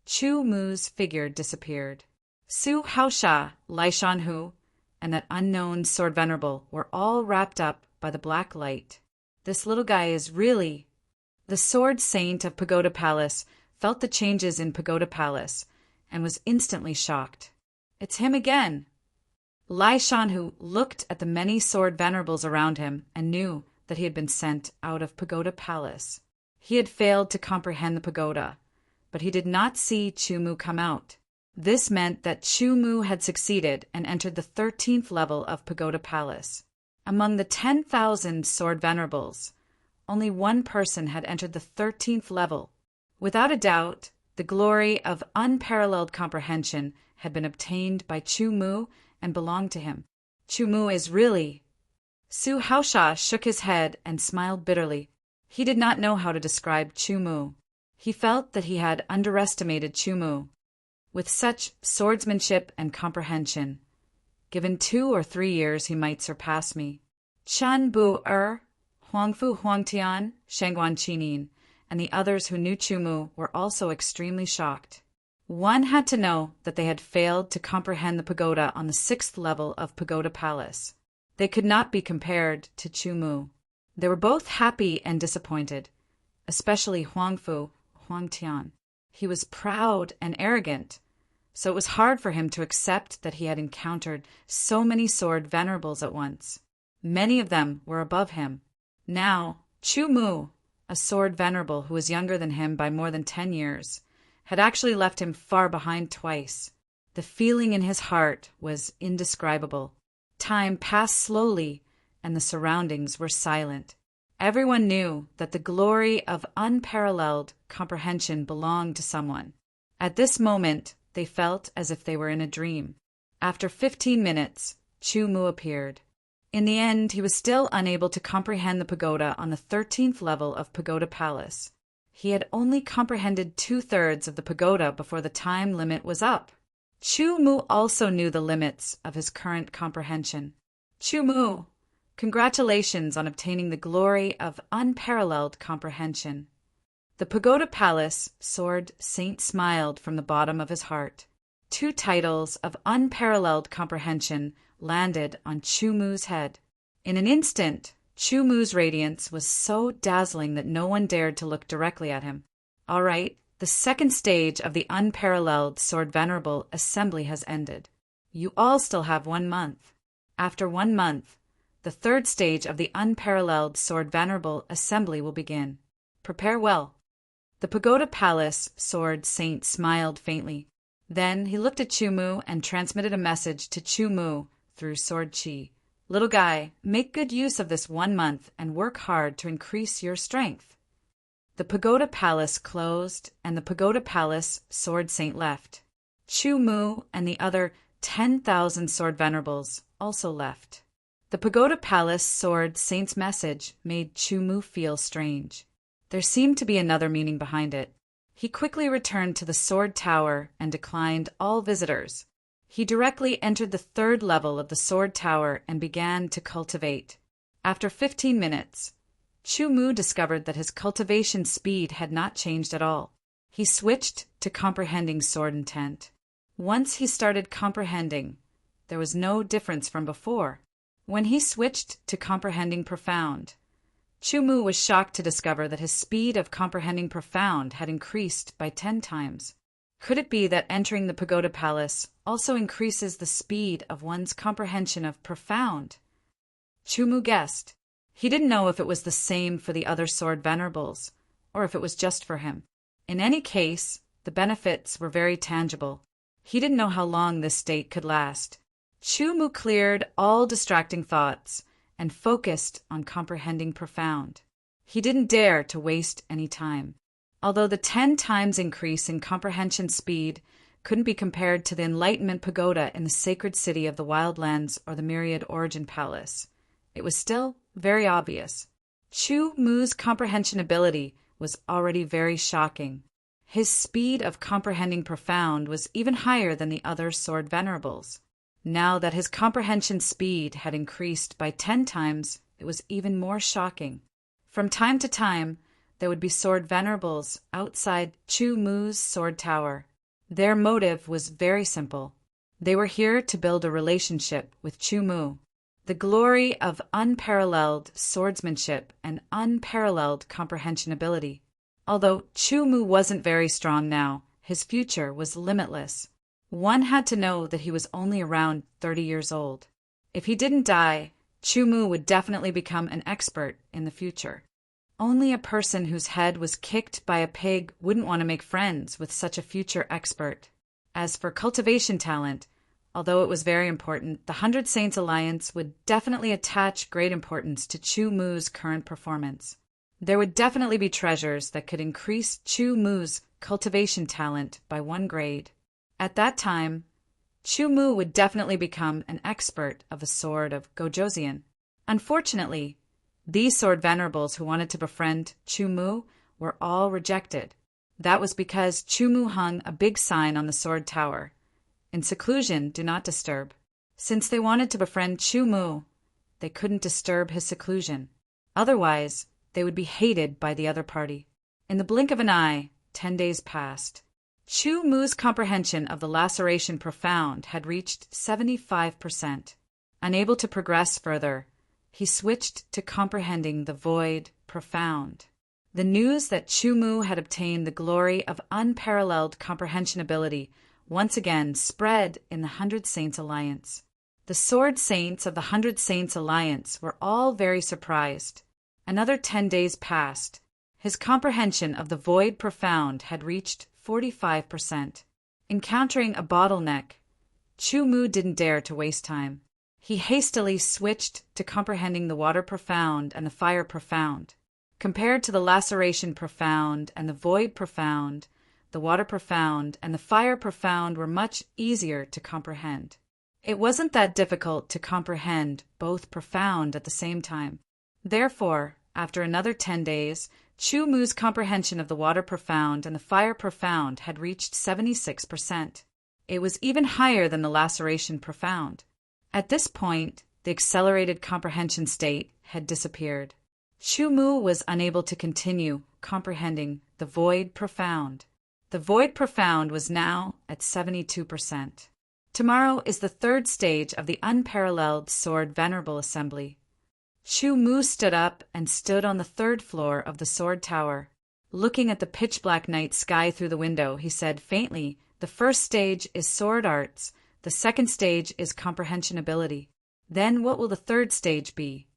Chu Mu's figure disappeared. Su Haosha, Lai Shanhu, and that unknown sword venerable were all wrapped up by the black light. This little guy is really... The sword saint of Pagoda Palace felt the changes in Pagoda Palace and was instantly shocked. It's him again! Lai Shanhu looked at the many sword venerables around him and knew that he had been sent out of Pagoda Palace. He had failed to comprehend the pagoda, but he did not see Chu Mu come out. This meant that Chu Mu had succeeded and entered the 13th level of Pagoda Palace. Among the 10,000 sword venerables, only one person had entered the 13th level. Without a doubt, the glory of unparalleled comprehension had been obtained by Chu Mu and belonged to him. Chu Mu is really... Su Haosha shook his head and smiled bitterly. He did not know how to describe Chu Mu. He felt that he had underestimated Chu Mu. With such swordsmanship and comprehension, given 2 or 3 years he might surpass me. Chun Bu Huangfu Huangtian, Shangguan Qinin, and the others who knew Chumu were also extremely shocked. One had to know that they had failed to comprehend the pagoda on the 6th level of Pagoda Palace. They could not be compared to Chumu. They were both happy and disappointed, especially Huangfu Huangtian. He was proud and arrogant, so it was hard for him to accept that he had encountered so many sword venerables at once. Many of them were above him. Now, Chumu, a sword venerable who was younger than him by more than 10 years, had actually left him far behind twice. The feeling in his heart was indescribable. Time passed slowly, and the surroundings were silent. Everyone knew that the glory of unparalleled comprehension belonged to someone. At this moment, they felt as if they were in a dream. After 15 minutes, Chumu appeared. In the end, he was still unable to comprehend the pagoda on the 13th level of Pagoda Palace. He had only comprehended 2/3 of the pagoda before the time limit was up. Chumu also knew the limits of his current comprehension. Chumu, congratulations on obtaining the glory of unparalleled comprehension. The Pagoda Palace Sword Saint smiled from the bottom of his heart. 2 titles of unparalleled comprehension landed on Chumu's head. In an instant, Chumu's radiance was so dazzling that no one dared to look directly at him. All right, the 2nd stage of the Unparalleled Sword Venerable Assembly has ended. You all still have 1 month. After 1 month, the 3rd stage of the Unparalleled Sword Venerable Assembly will begin. Prepare well. The Pagoda Palace Sword Saint smiled faintly. Then he looked at Chumu and transmitted a message to Chumu through Sword Chi. Little guy, make good use of this 1 month and work hard to increase your strength. The Pagoda Palace closed, and the Pagoda Palace Sword Saint left. Chumu and the other 10,000 Sword Venerables also left. The Pagoda Palace Sword Saint's message made Chumu feel strange. There seemed to be another meaning behind it. He quickly returned to the Sword Tower and declined all visitors. He directly entered the 3rd level of the Sword Tower and began to cultivate. After 15 minutes, Chumu discovered that his cultivation speed had not changed at all. He switched to comprehending sword intent. Once he started comprehending, there was no difference from before. When he switched to comprehending profound, Chumu was shocked to discover that his speed of comprehending profound had increased by 10 times. Could it be that entering the Pagoda Palace also increases the speed of one's comprehension of profound? Chumu guessed. He didn't know if it was the same for the other sword venerables, or if it was just for him. In any case, the benefits were very tangible. He didn't know how long this state could last. Chumu cleared all distracting thoughts and focused on comprehending profound. He didn't dare to waste any time. Although the 10 times increase in comprehension speed couldn't be compared to the Enlightenment Pagoda in the sacred city of the Wildlands or the Myriad Origin Palace, it was still very obvious. Chumu's comprehension ability was already very shocking. His speed of comprehending profound was even higher than the other sword venerables. Now that his comprehension speed had increased by 10 times, it was even more shocking. From time to time, there would be sword venerables outside Chumu's sword tower. Their motive was very simple. They were here to build a relationship with Chumu. The glory of unparalleled swordsmanship and unparalleled comprehension ability. Although Chumu wasn't very strong now, his future was limitless. One had to know that he was only around 30 years old. If he didn't die, Chumu would definitely become an expert in the future. Only a person whose head was kicked by a pig wouldn't want to make friends with such a future expert. As for cultivation talent, although it was very important, the 100 Saints Alliance would definitely attach great importance to Chumu's current performance. There would definitely be treasures that could increase Chumu's cultivation talent by 1 grade. At that time, Chumu would definitely become an expert of the sword of Gojoseon. Unfortunately, these sword venerables who wanted to befriend Chumu were all rejected. That was because Chumu hung a big sign on the sword tower. In seclusion, do not disturb. Since they wanted to befriend Chumu, they couldn't disturb his seclusion. Otherwise, they would be hated by the other party. In the blink of an eye, 10 days passed. Chu Mu's comprehension of the laceration profound had reached 75%. Unable to progress further, he switched to comprehending the void profound. The news that Chu Mu had obtained the glory of unparalleled comprehension ability once again spread in the 100 Saints Alliance. The Sword Saints of the 100 Saints Alliance were all very surprised. Another 10 days passed. His comprehension of the void profound had reached 45%. Encountering a bottleneck, Chu Mu didn't dare to waste time. He hastily switched to comprehending the water profound and the fire profound. Compared to the laceration profound and the void profound, the water profound and the fire profound were much easier to comprehend. It wasn't that difficult to comprehend both profound at the same time. Therefore, after another 10 days, Chu Mu's comprehension of the water profound and the fire profound had reached 76%. It was even higher than the laceration profound. At this point, the accelerated comprehension state had disappeared. Chu Mu was unable to continue comprehending the void profound. The void profound was now at 72%. Tomorrow is the third stage of the unparalleled Sword Venerable Assembly. Chu Mu stood up and stood on the third floor of the Sword Tower. Looking at the pitch-black night sky through the window, he said faintly, "The first stage is Sword Arts. The second stage is Comprehension Ability. Then what will the third stage be?"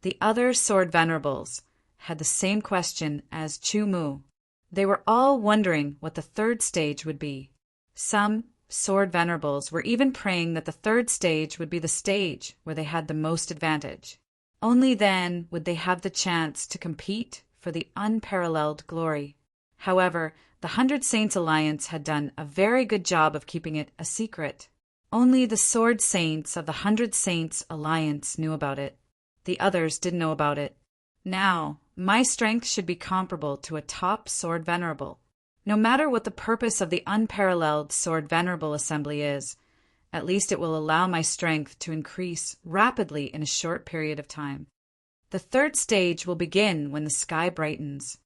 The other Sword Venerables had the same question as Chu Mu. They were all wondering what the third stage would be. Some Sword Venerables were even praying that the third stage would be the stage where they had the most advantage. Only then would they have the chance to compete for the unparalleled glory. However, the 100 Saints Alliance had done a very good job of keeping it a secret. Only the Sword Saints of the 100 Saints Alliance knew about it. The others didn't know about it. Now, my strength should be comparable to a top Sword Venerable. No matter what the purpose of the unparalleled Sword Venerable Assembly is, at least it will allow my strength to increase rapidly in a short period of time. The third stage will begin when the sky brightens.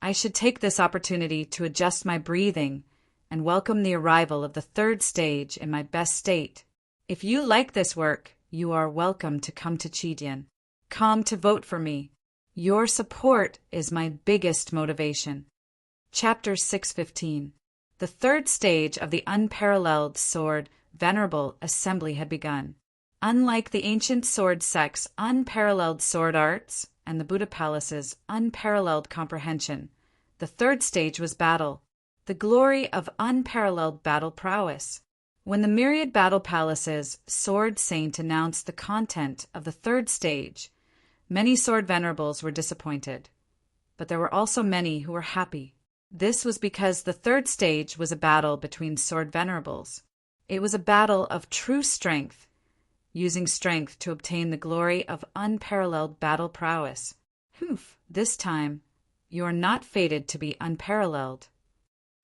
I should take this opportunity to adjust my breathing and welcome the arrival of the third stage in my best state. If you like this work, you are welcome to come to Chidian. Come to vote for me. Your support is my biggest motivation. Chapter 615. The third stage of the unparalleled Sword Venerable Assembly had begun. Unlike the ancient sword sect's unparalleled sword arts and the Buddha Palace's unparalleled comprehension, the third stage was battle, the glory of unparalleled battle prowess. When the myriad battle palaces Sword Saint announced the content of the third stage, many Sword Venerables were disappointed, but there were also many who were happy. This was because the third stage was a battle between Sword Venerables. It was a battle of true strength, using strength to obtain the glory of unparalleled battle prowess. This time, you are not fated to be unparalleled.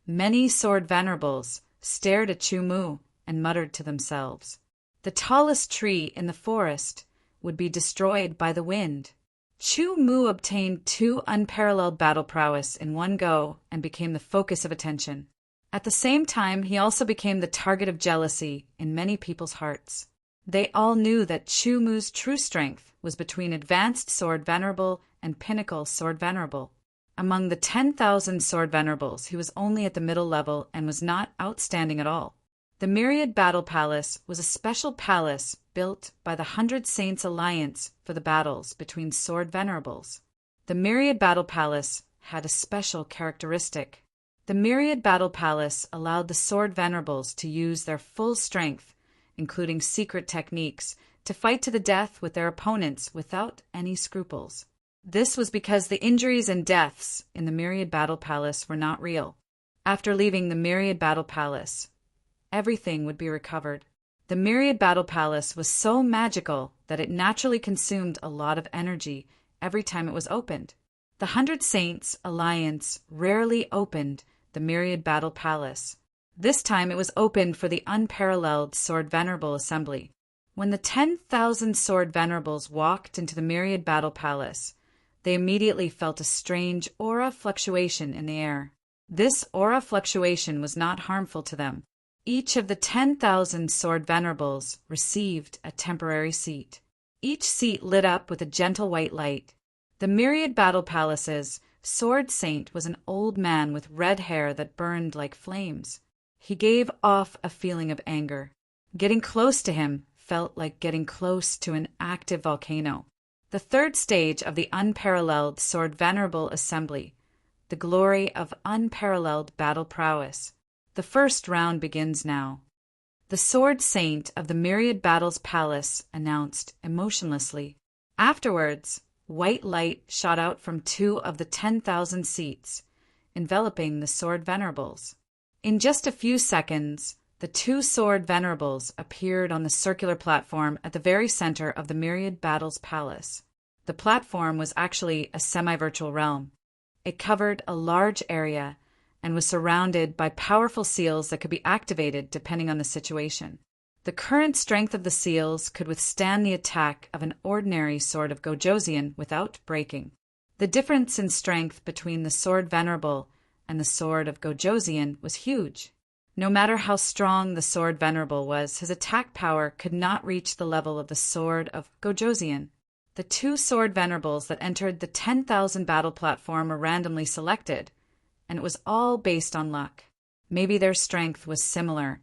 Many Sword Venerables stared at Chu Mu and muttered to themselves. The tallest tree in the forest would be destroyed by the wind. Chu Mu obtained 2 unparalleled battle prowess in one go and became the focus of attention. At the same time, he also became the target of jealousy in many people's hearts. They all knew that Chu Mu's true strength was between Advanced Sword Venerable and Pinnacle Sword Venerable. Among the 10,000 Sword Venerables, he was only at the middle level and was not outstanding at all. The Myriad Battle Palace was a special palace built by the 100 Saints Alliance for the battles between Sword Venerables. The Myriad Battle Palace had a special characteristic. The Myriad Battle Palace allowed the Sword Venerables to use their full strength, including secret techniques, to fight to the death with their opponents without any scruples. This was because the injuries and deaths in the Myriad Battle Palace were not real. After leaving the Myriad Battle Palace, everything would be recovered. The Myriad Battle Palace was so magical that it naturally consumed a lot of energy every time it was opened. The 100 Saints Alliance rarely opened the Myriad Battle Palace. This time it was opened for the unparalleled Sword Venerable Assembly. When the 10,000 sword venerables walked into the myriad battle palace, they immediately felt a strange aura fluctuation in the air. This aura fluctuation was not harmful to them. Each of the 10,000 sword venerables received a temporary seat. Each seat lit up with a gentle white light. The myriad battle palace's sword saint was an old man with red hair that burned like flames. He gave off a feeling of anger. Getting close to him felt like getting close to an active volcano. The third stage of the unparalleled sword venerable assembly, the glory of unparalleled battle prowess. The first round begins now. The sword saint of the myriad battles palace announced emotionlessly. Afterwards, white light shot out from 2 of the 10,000 seats, enveloping the sword venerables. In just a few seconds, the 2 sword venerables appeared on the circular platform at the very center of the myriad battles palace. The platform was actually a semi-virtual realm. It covered a large area and was surrounded by powerful seals that could be activated depending on the situation. The current strength of the seals could withstand the attack of an ordinary sword of Gojosian without breaking. The difference in strength between the sword venerable and the sword of Gojosian was huge. No matter how strong the sword venerable was, his attack power could not reach the level of the sword of Gojosian. The 2 sword venerables that entered the 10,000 battle platform were randomly selected, and it was all based on luck. Maybe their strength was similar,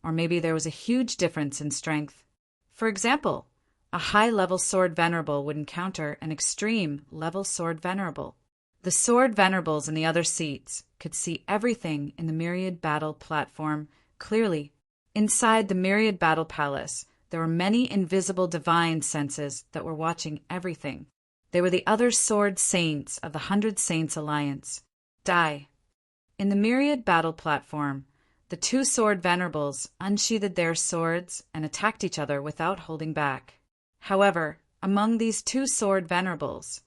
or maybe there was a huge difference in strength. For example, a high-level sword venerable would encounter an extreme-level sword venerable. The sword venerables in the other seats could see everything in the myriad battle platform clearly. Inside the myriad battle palace, there were many invisible divine senses that were watching everything. They were the other sword saints of the 100 Saints Alliance. In the myriad battle platform, the 2 sword venerables unsheathed their swords and attacked each other without holding back. However, among these 2 sword venerables,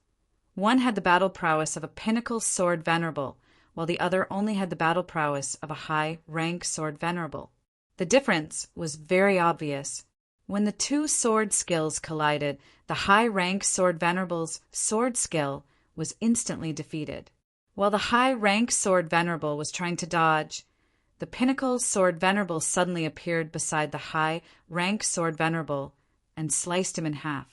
one had the battle prowess of a pinnacle sword venerable, while the other only had the battle prowess of a high-rank sword venerable. The difference was very obvious. When the 2 sword skills collided, the high-rank sword venerable's sword skill was instantly defeated. While the high-rank sword venerable was trying to dodge, the pinnacle sword venerable suddenly appeared beside the high-rank sword venerable and sliced him in half.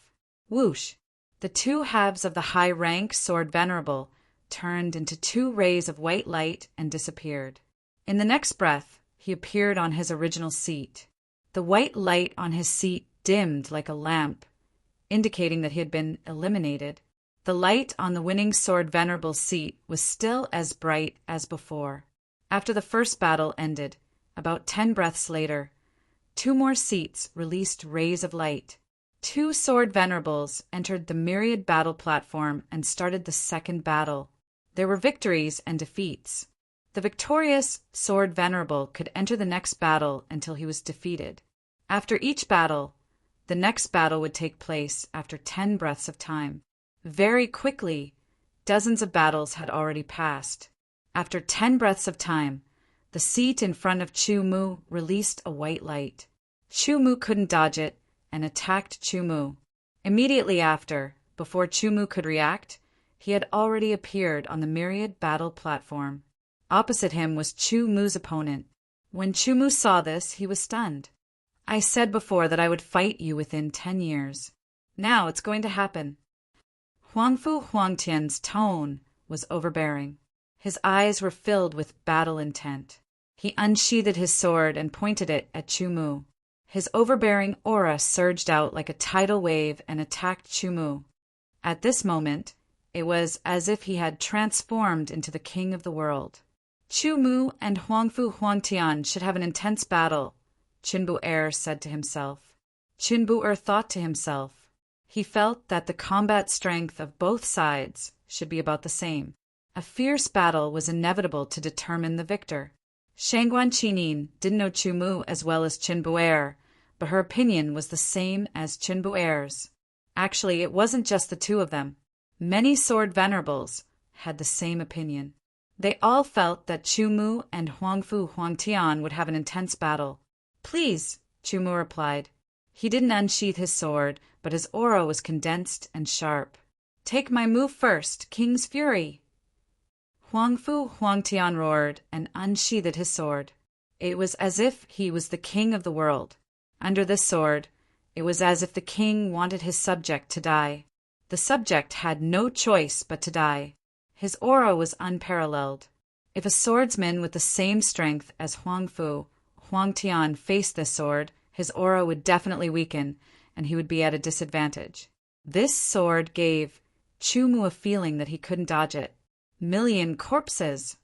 Whoosh! The 2 halves of the high-rank sword venerable turned into 2 rays of white light and disappeared. In the next breath, he appeared on his original seat. The white light on his seat dimmed like a lamp, indicating that he had been eliminated. The light on the winning sword venerable's seat was still as bright as before. After the first battle ended, about 10 breaths later, 2 more seats released rays of light. 2 sword venerables entered the myriad battle platform and started the second battle. There were victories and defeats. The victorious sword venerable could enter the next battle until he was defeated. After each battle, the next battle would take place after 10 breaths of time. Very quickly, dozens of battles had already passed. After 10 breaths of time, the seat in front of Chu Mu released a white light. Chu Mu couldn't dodge it and attacked Chu Mu. Immediately after, before Chu Mu could react, he had already appeared on the myriad battle platform. Opposite him was Chu Mu's opponent. When Chu Mu saw this, he was stunned. I said before that I would fight you within 10 years. Now it's going to happen. Huangfu Huangtian's tone was overbearing. His eyes were filled with battle intent. He unsheathed his sword and pointed it at Chu Mu. His overbearing aura surged out like a tidal wave and attacked Chu Mu. At this moment, it was as if he had transformed into the king of the world. Chu Mu and Huangfu Huangtian should have an intense battle, Qin Bu-er said to himself. Qin Bu-er thought to himself. He felt that the combat strength of both sides should be about the same. A fierce battle was inevitable to determine the victor. Shangguan Qinin didn't know Chu Mu as well as Qin Bu-er, but her opinion was the same as Qin Bu-er's. Actually, it wasn't just the 2 of them. Many sword venerables had the same opinion. They all felt that Chu Mu and Huangfu Huangtian would have an intense battle. Please, Chu Mu replied. He didn't unsheath his sword, but his aura was condensed and sharp. "Take my move first, King's Fury!" Huangfu Huangtian roared and unsheathed his sword. It was as if he was the king of the world. Under this sword, it was as if the king wanted his subject to die. The subject had no choice but to die. His aura was unparalleled. If a swordsman with the same strength as Huangfu Huangtian faced this sword, his aura would definitely weaken, and he would be at a disadvantage. This sword gave Chumu a feeling that he couldn't dodge it. Million corpses!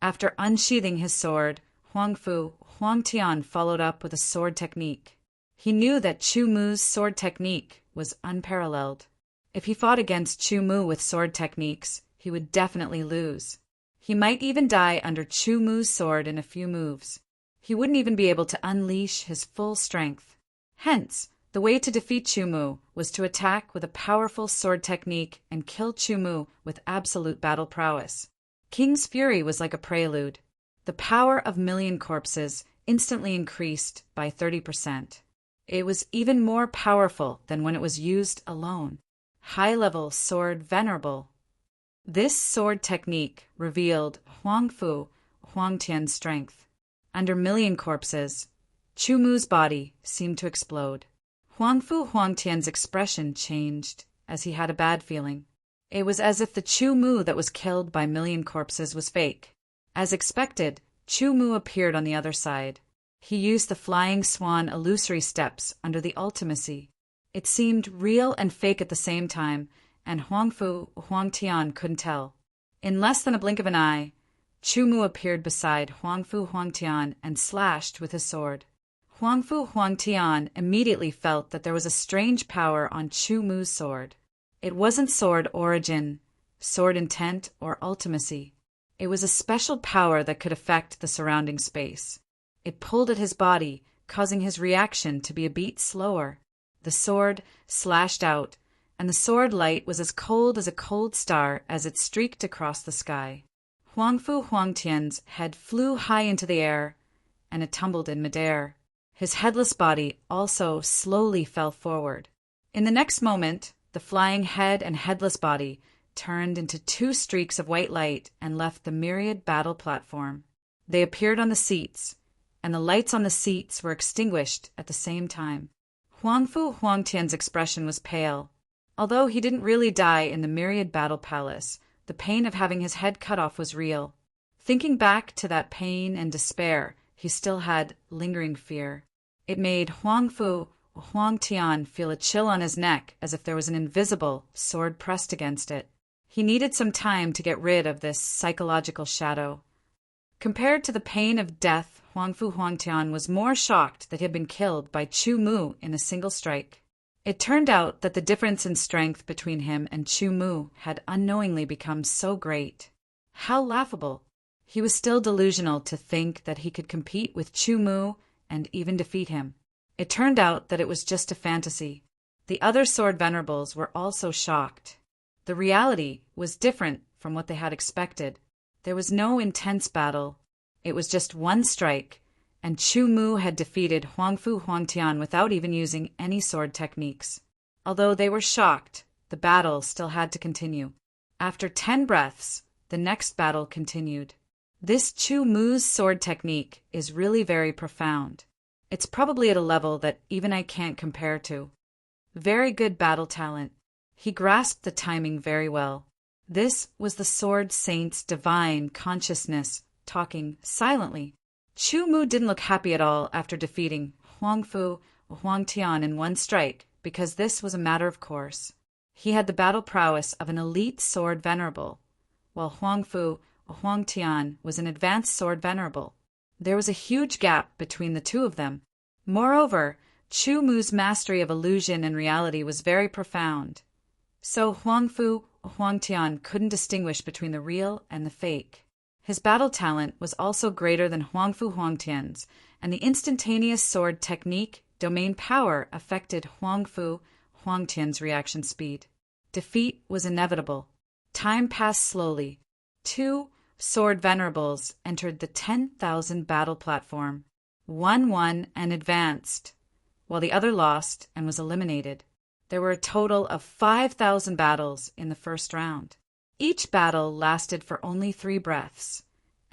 After unsheathing his sword, Huangfu Huangtian followed up with a sword technique. He knew that Chumu's sword technique was unparalleled. If he fought against Chumu with sword techniques, he would definitely lose. He might even die under Chumu's sword in a few moves. He wouldn't even be able to unleash his full strength. Hence, the way to defeat Chumu was to attack with a powerful sword technique and kill Chumu with absolute battle prowess. King's Fury was like a prelude. The power of million corpses instantly increased by 30%. It was even more powerful than when it was used alone. High-level sword venerable. This sword technique revealed Huangfu Huangtian's strength. Under million corpses, Chumu's body seemed to explode. Huangfu Huangtian's expression changed as he had a bad feeling. It was as if the Chumu that was killed by million corpses was fake. As expected, Chumu appeared on the other side. He used the flying swan illusory steps under the ultimacy. It seemed real and fake at the same time, and Huangfu Huangtian couldn't tell. In less than a blink of an eye, Chumu appeared beside Huangfu Huangtian and slashed with his sword. Huangfu Huangtian immediately felt that there was a strange power on Chumu's sword. It wasn't sword origin, sword intent, or ultimacy. It was a special power that could affect the surrounding space. It pulled at his body, causing his reaction to be a beat slower. The sword slashed out, and the sword light was as cold as a cold star as it streaked across the sky. Huangfu Huangtian's head flew high into the air, and it tumbled in midair. His headless body also slowly fell forward. In the next moment, the flying head and headless body turned into two streaks of white light and left the myriad battle platform. They appeared on the seats, and the lights on the seats were extinguished at the same time. Huangfu Huangtian's expression was pale. Although he didn't really die in the myriad battle palace, the pain of having his head cut off was real. Thinking back to that pain and despair, he still had lingering fear. It made Huangfu Huangtian feel a chill on his neck as if there was an invisible sword pressed against it. He needed some time to get rid of this psychological shadow. Compared to the pain of death, Huangfu Huangtian was more shocked that he had been killed by Chumu in a single strike. It turned out that the difference in strength between him and Chumu had unknowingly become so great. How laughable! He was still delusional to think that he could compete with Chumu and even defeat him. It turned out that it was just a fantasy. The other sword venerables were also shocked. The reality was different from what they had expected. There was no intense battle. It was just one strike, and Chumu had defeated Huangfu Huangtian without even using any sword techniques. Although they were shocked, the battle still had to continue. After 10 breaths, the next battle continued. This Chumu's sword technique is really very profound. It's probably at a level that even I can't compare to. Very good battle talent. He grasped the timing very well. This was the sword saint's divine consciousness talking silently. Chumu didn't look happy at all after defeating Huangfu Huangtian in one strike, because this was a matter of course. He had the battle prowess of an elite sword venerable, while Huangfu Huangtian was an advanced sword venerable. There was a huge gap between the two of them. Moreover, Chumu's mastery of illusion and reality was very profound. So Huangfu Huangtian couldn't distinguish between the real and the fake. His battle talent was also greater than Huangfu Huangtian's, and the instantaneous sword technique domain power affected Huangfu Huangtian's reaction speed. Defeat was inevitable. Time passed slowly. 2 sword venerables entered the 10,000 battle platform. 1 won and advanced, while the other lost and was eliminated. There were a total of 5,000 battles in the first round. Each battle lasted for only 3 breaths,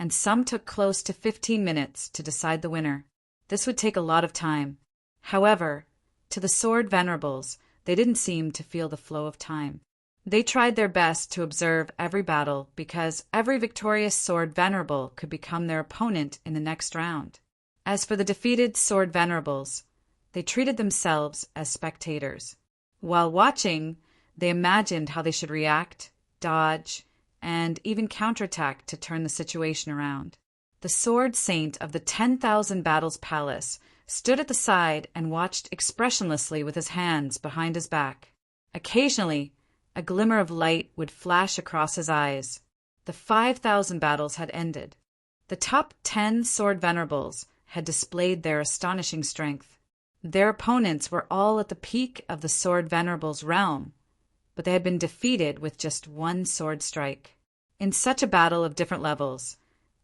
and some took close to 15 minutes to decide the winner. This would take a lot of time. However, to the sword venerables, they didn't seem to feel the flow of time. They tried their best to observe every battle because every victorious sword venerable could become their opponent in the next round. As for the defeated sword venerables, they treated themselves as spectators. While watching, they imagined how they should react, dodge, and even counterattack to turn the situation around. The sword saint of the 10,000 Battles Palace stood at the side and watched expressionlessly with his hands behind his back. Occasionally, a glimmer of light would flash across his eyes. The 5,000 battles had ended. The top 10 sword venerables had displayed their astonishing strength. Their opponents were all at the peak of the sword venerable's realm, but they had been defeated with just one sword strike. In such a battle of different levels,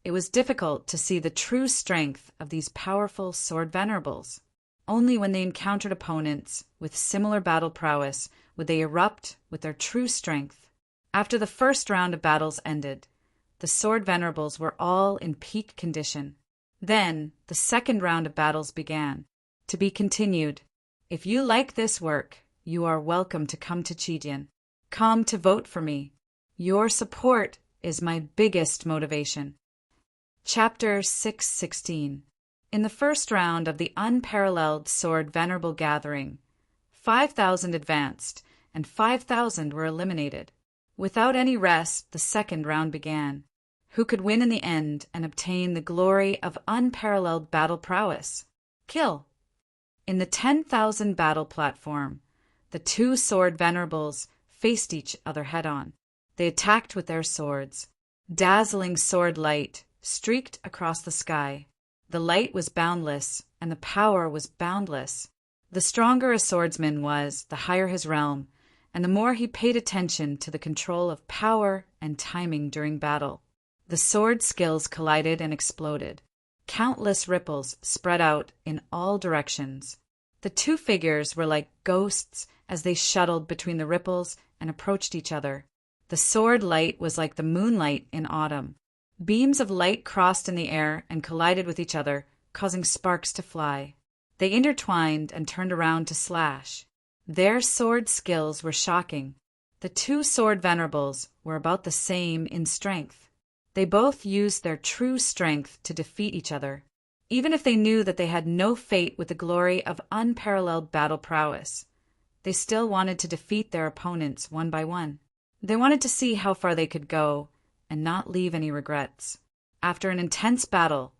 it was difficult to see the true strength of these powerful sword venerables. Only when they encountered opponents with similar battle prowess would they erupt with their true strength. After the first round of battles ended, the sword venerables were all in peak condition. Then the second round of battles began. To be continued. If you like this work, you are welcome to come to Chidian. Come to vote for me. Your support is my biggest motivation. Chapter 616. In the first round of the unparalleled sword venerable gathering, 5,000 advanced and 5,000 were eliminated. Without any rest, the second round began. Who could win in the end and obtain the glory of unparalleled battle prowess? Kill. In the 10,000 battle platform, the 2 sword venerables faced each other head-on. They attacked with their swords. Dazzling sword light streaked across the sky. The light was boundless, and the power was boundless. The stronger a swordsman was, the higher his realm, and the more he paid attention to the control of power and timing during battle. The sword skills collided and exploded. Countless ripples spread out in all directions. The 2 figures were like ghosts as they shuttled between the ripples and approached each other. The sword light was like the moonlight in autumn. Beams of light crossed in the air and collided with each other, causing sparks to fly. They intertwined and turned around to slash. Their sword skills were shocking. The 2 sword venerables were about the same in strength. They both used their true strength to defeat each other. Even if they knew that they had no fate with the glory of unparalleled battle prowess, they still wanted to defeat their opponents one by one. They wanted to see how far they could go and not leave any regrets. After an intense battle,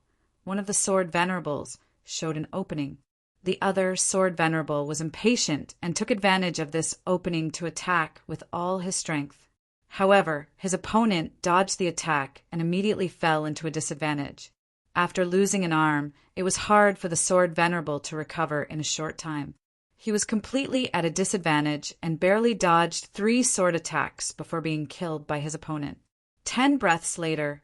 one of the sword venerables showed an opening. The other sword venerable was impatient and took advantage of this opening to attack with all his strength. However, his opponent dodged the attack and immediately fell into a disadvantage. After losing an arm, it was hard for the sword venerable to recover in a short time. He was completely at a disadvantage and barely dodged 3 sword attacks before being killed by his opponent. 10 breaths later,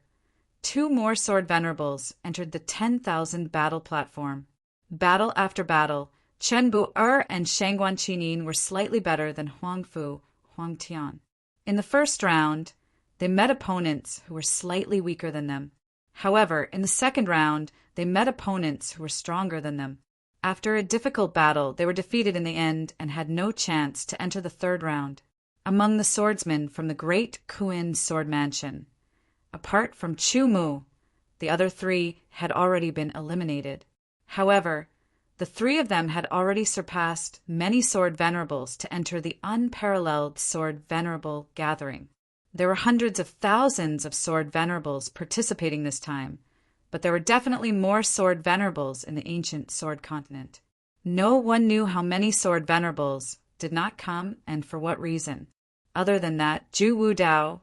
2 more sword venerables entered the 10,000 battle platform. Battle after battle, Chen Bu-er and Shangguan Qinin were slightly better than Huang Fu, Huang Tian. In the first round, they met opponents who were slightly weaker than them. However, in the second round, they met opponents who were stronger than them. After a difficult battle, they were defeated in the end and had no chance to enter the third round. Among the swordsmen from the Great Kuin Sword Mansion, apart from Chu Mu, the other 3 had already been eliminated. However, the 3 of them had already surpassed many sword venerables to enter the unparalleled sword venerable gathering. There were hundreds of thousands of sword venerables participating this time, but there were definitely more sword venerables in the ancient sword continent. No one knew how many sword venerables did not come and for what reason. Other than that, Zhu Wudao,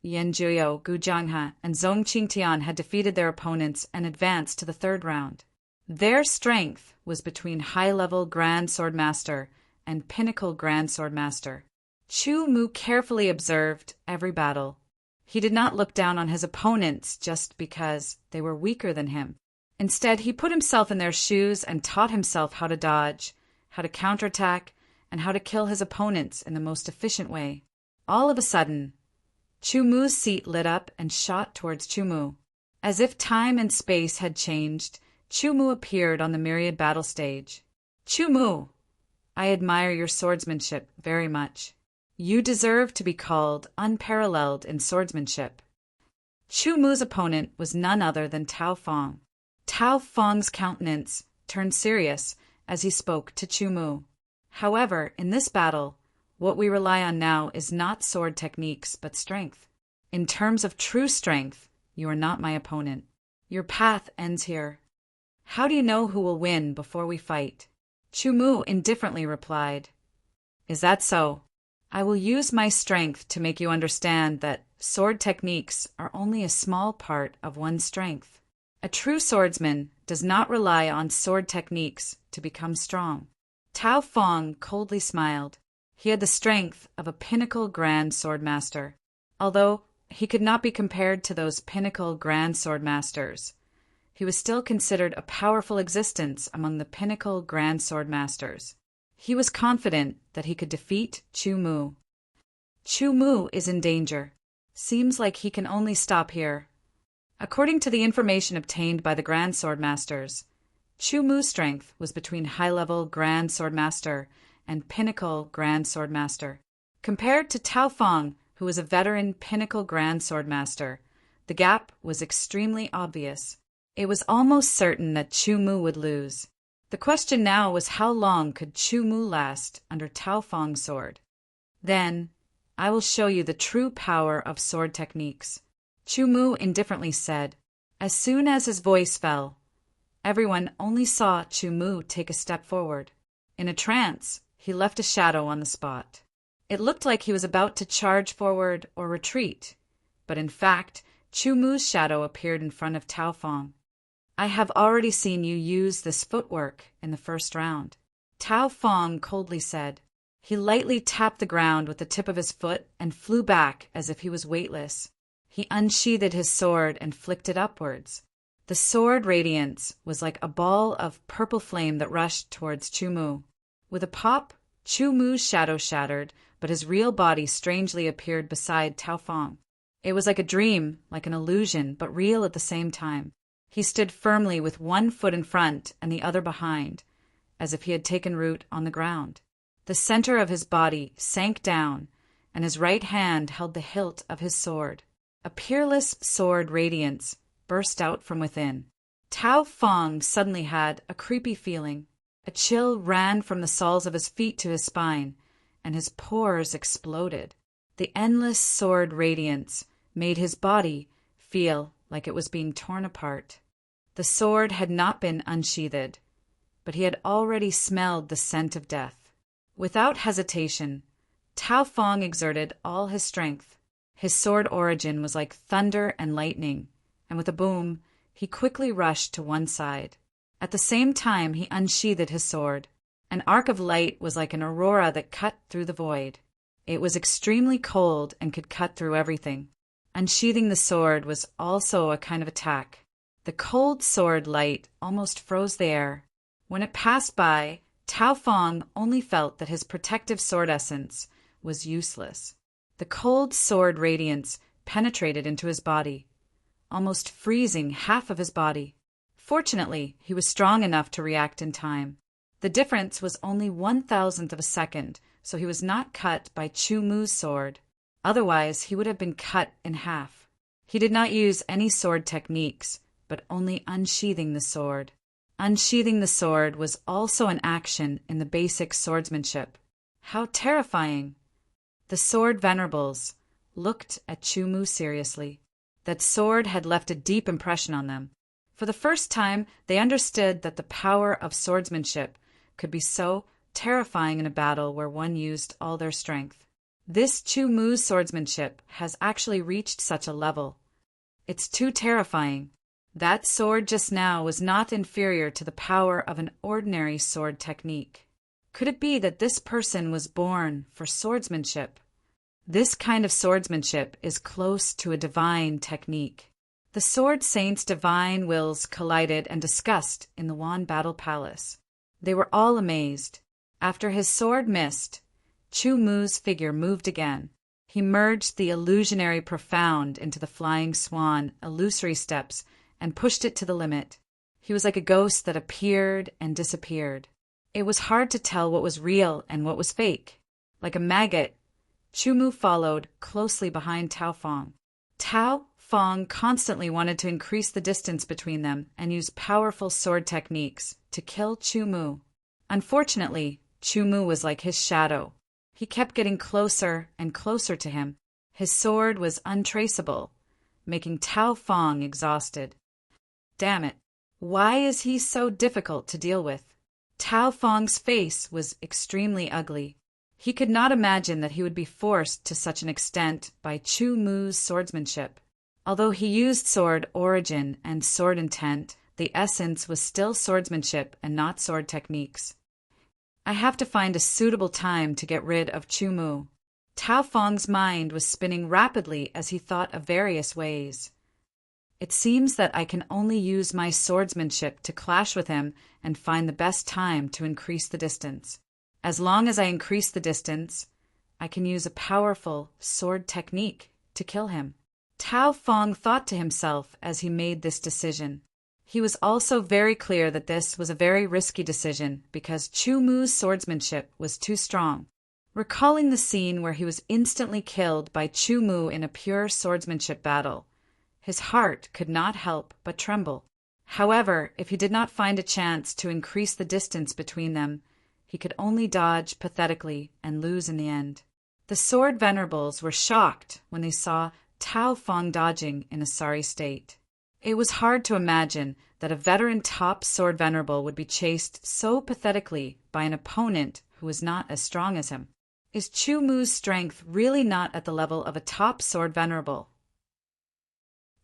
Yan Zhuyo, Gu Jianghe, and Zhong Qingtian had defeated their opponents and advanced to the third round. Their strength was between high-level Grand Sword Master and Pinnacle Grand Sword Master. Chu Mu carefully observed every battle. He did not look down on his opponents just because they were weaker than him. Instead, he put himself in their shoes and taught himself how to dodge, how to counterattack, and how to kill his opponents in the most efficient way. All of a sudden, Chu Mu's seat lit up and shot towards Chu Mu. As if time and space had changed, Chu Mu appeared on the myriad battle stage. Chu Mu, I admire your swordsmanship very much. You deserve to be called unparalleled in swordsmanship. Chu Mu's opponent was none other than Tao Fong. Tao Fong's countenance turned serious as he spoke to Chu Mu. However, in this battle, what we rely on now is not sword techniques but strength. In terms of true strength, you are not my opponent. Your path ends here. How do you know who will win before we fight? Chu Mu indifferently replied, Is that so? I will use my strength to make you understand that sword techniques are only a small part of one's strength. A true swordsman does not rely on sword techniques to become strong. Tao Fong coldly smiled. He had the strength of a pinnacle grand swordmaster. Although he could not be compared to those pinnacle grand swordmasters, he was still considered a powerful existence among the pinnacle grand swordmasters. He was confident that he could defeat Chu Mu. Chu Mu is in danger. Seems like he can only stop here. According to the information obtained by the Grand Swordmasters, Chu Mu's strength was between high-level Grand Swordmaster and Pinnacle Grand Swordmaster. Compared to Tao Fong, who was a veteran Pinnacle Grand Swordmaster, the gap was extremely obvious. It was almost certain that Chu Mu would lose. The question now was how long could Chu Mu last under Tao Fong's sword? Then, I will show you the true power of sword techniques, Chu Mu indifferently said. As soon as his voice fell, everyone only saw Chu Mu take a step forward. In a trance, he left a shadow on the spot. It looked like he was about to charge forward or retreat, but in fact, Chu Mu's shadow appeared in front of Tao Fong. I have already seen you use this footwork in the first round, Tao Fong coldly said. He lightly tapped the ground with the tip of his foot and flew back as if he was weightless. He unsheathed his sword and flicked it upwards. The sword radiance was like a ball of purple flame that rushed towards Chu Mu. With a pop, Chu Mu's shadow shattered, but his real body strangely appeared beside Tao Fong. It was like a dream, like an illusion, but real at the same time. He stood firmly with one foot in front and the other behind, as if he had taken root on the ground. The center of his body sank down, and his right hand held the hilt of his sword. A peerless sword radiance burst out from within. Tao Fong suddenly had a creepy feeling. A chill ran from the soles of his feet to his spine, and his pores exploded. The endless sword radiance made his body feel like it was being torn apart. The sword had not been unsheathed, but he had already smelled the scent of death. Without hesitation, Tao Fong exerted all his strength. His sword origin was like thunder and lightning, and with a boom, he quickly rushed to one side. At the same time, he unsheathed his sword. An arc of light was like an aurora that cut through the void. It was extremely cold and could cut through everything. Unsheathing the sword was also a kind of attack. The cold sword light almost froze the air. When it passed by, Tao Fong only felt that his protective sword essence was useless. The cold sword radiance penetrated into his body, almost freezing half of his body. Fortunately, he was strong enough to react in time. The difference was only 1,000th of a second, so he was not cut by Chu Mu's sword. Otherwise, he would have been cut in half. He did not use any sword techniques, but only unsheathing the sword. Unsheathing the sword was also an action in the basic swordsmanship. How terrifying! The sword venerables looked at Chu Mu seriously. That sword had left a deep impression on them. For the first time, they understood that the power of swordsmanship could be so terrifying in a battle where one used all their strength. This Chu Mu's swordsmanship has actually reached such a level. It's too terrifying. That sword just now was not inferior to the power of an ordinary sword technique. Could it be that this person was born for swordsmanship? This kind of swordsmanship is close to a divine technique. The sword saints' divine wills collided and discussed in the Wan Battle Palace. They were all amazed. After his sword missed, Chu Mu's figure moved again. He merged the illusionary profound into the flying swan illusory steps and pushed it to the limit. He was like a ghost that appeared and disappeared. It was hard to tell what was real and what was fake. Like a maggot, Chu Mu followed closely behind Tao Fong. Tao Fong constantly wanted to increase the distance between them and use powerful sword techniques to kill Chu Mu. Unfortunately, Chu Mu was like his shadow. He kept getting closer and closer to him. His sword was untraceable, making Tao Fong exhausted. Damn it, why is he so difficult to deal with? Tao Fong's face was extremely ugly. He could not imagine that he would be forced to such an extent by Chu Mu's swordsmanship. Although he used sword origin and sword intent, the essence was still swordsmanship and not sword techniques. I have to find a suitable time to get rid of Chu Mu. Tao Fong's mind was spinning rapidly as he thought of various ways. It seems that I can only use my swordsmanship to clash with him and find the best time to increase the distance. As long as I increase the distance, I can use a powerful sword technique to kill him. Tao Fong thought to himself as he made this decision. He was also very clear that this was a very risky decision because Chu Mu's swordsmanship was too strong. Recalling the scene where he was instantly killed by Chu Mu in a pure swordsmanship battle, his heart could not help but tremble. However, if he did not find a chance to increase the distance between them, he could only dodge pathetically and lose in the end. The sword venerables were shocked when they saw Tao Fong dodging in a sorry state. It was hard to imagine that a veteran top sword venerable would be chased so pathetically by an opponent who was not as strong as him. Is Chu Mu's strength really not at the level of a top sword venerable?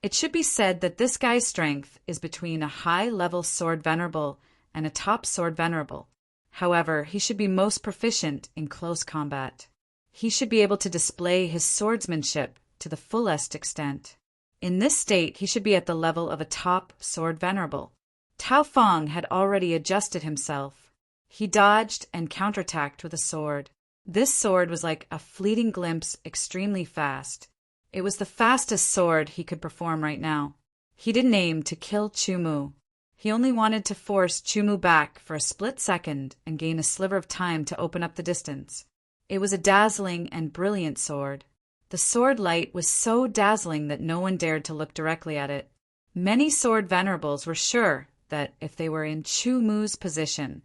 It should be said that this guy's strength is between a high-level sword venerable and a top sword venerable. However, he should be most proficient in close combat. He should be able to display his swordsmanship to the fullest extent. In this state, he should be at the level of a top sword venerable. Tao Fong had already adjusted himself. He dodged and counterattacked with a sword. This sword was like a fleeting glimpse, extremely fast. It was the fastest sword he could perform right now. He didn't aim to kill Chu Mu. He only wanted to force Chu Mu back for a split second and gain a sliver of time to open up the distance. It was a dazzling and brilliant sword. The sword light was so dazzling that no one dared to look directly at it. Many sword venerables were sure that if they were in Chu Mu's position,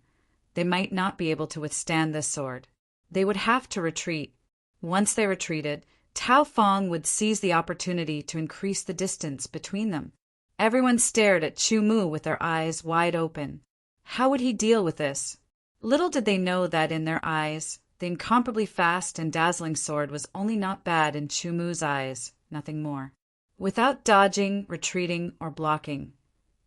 they might not be able to withstand this sword. They would have to retreat. Once they retreated, Tao Fong would seize the opportunity to increase the distance between them. Everyone stared at Chu Mu with their eyes wide open. How would he deal with this? Little did they know that in their eyes, the incomparably fast and dazzling sword was only not bad in Chu Mu's eyes, nothing more. Without dodging, retreating, or blocking,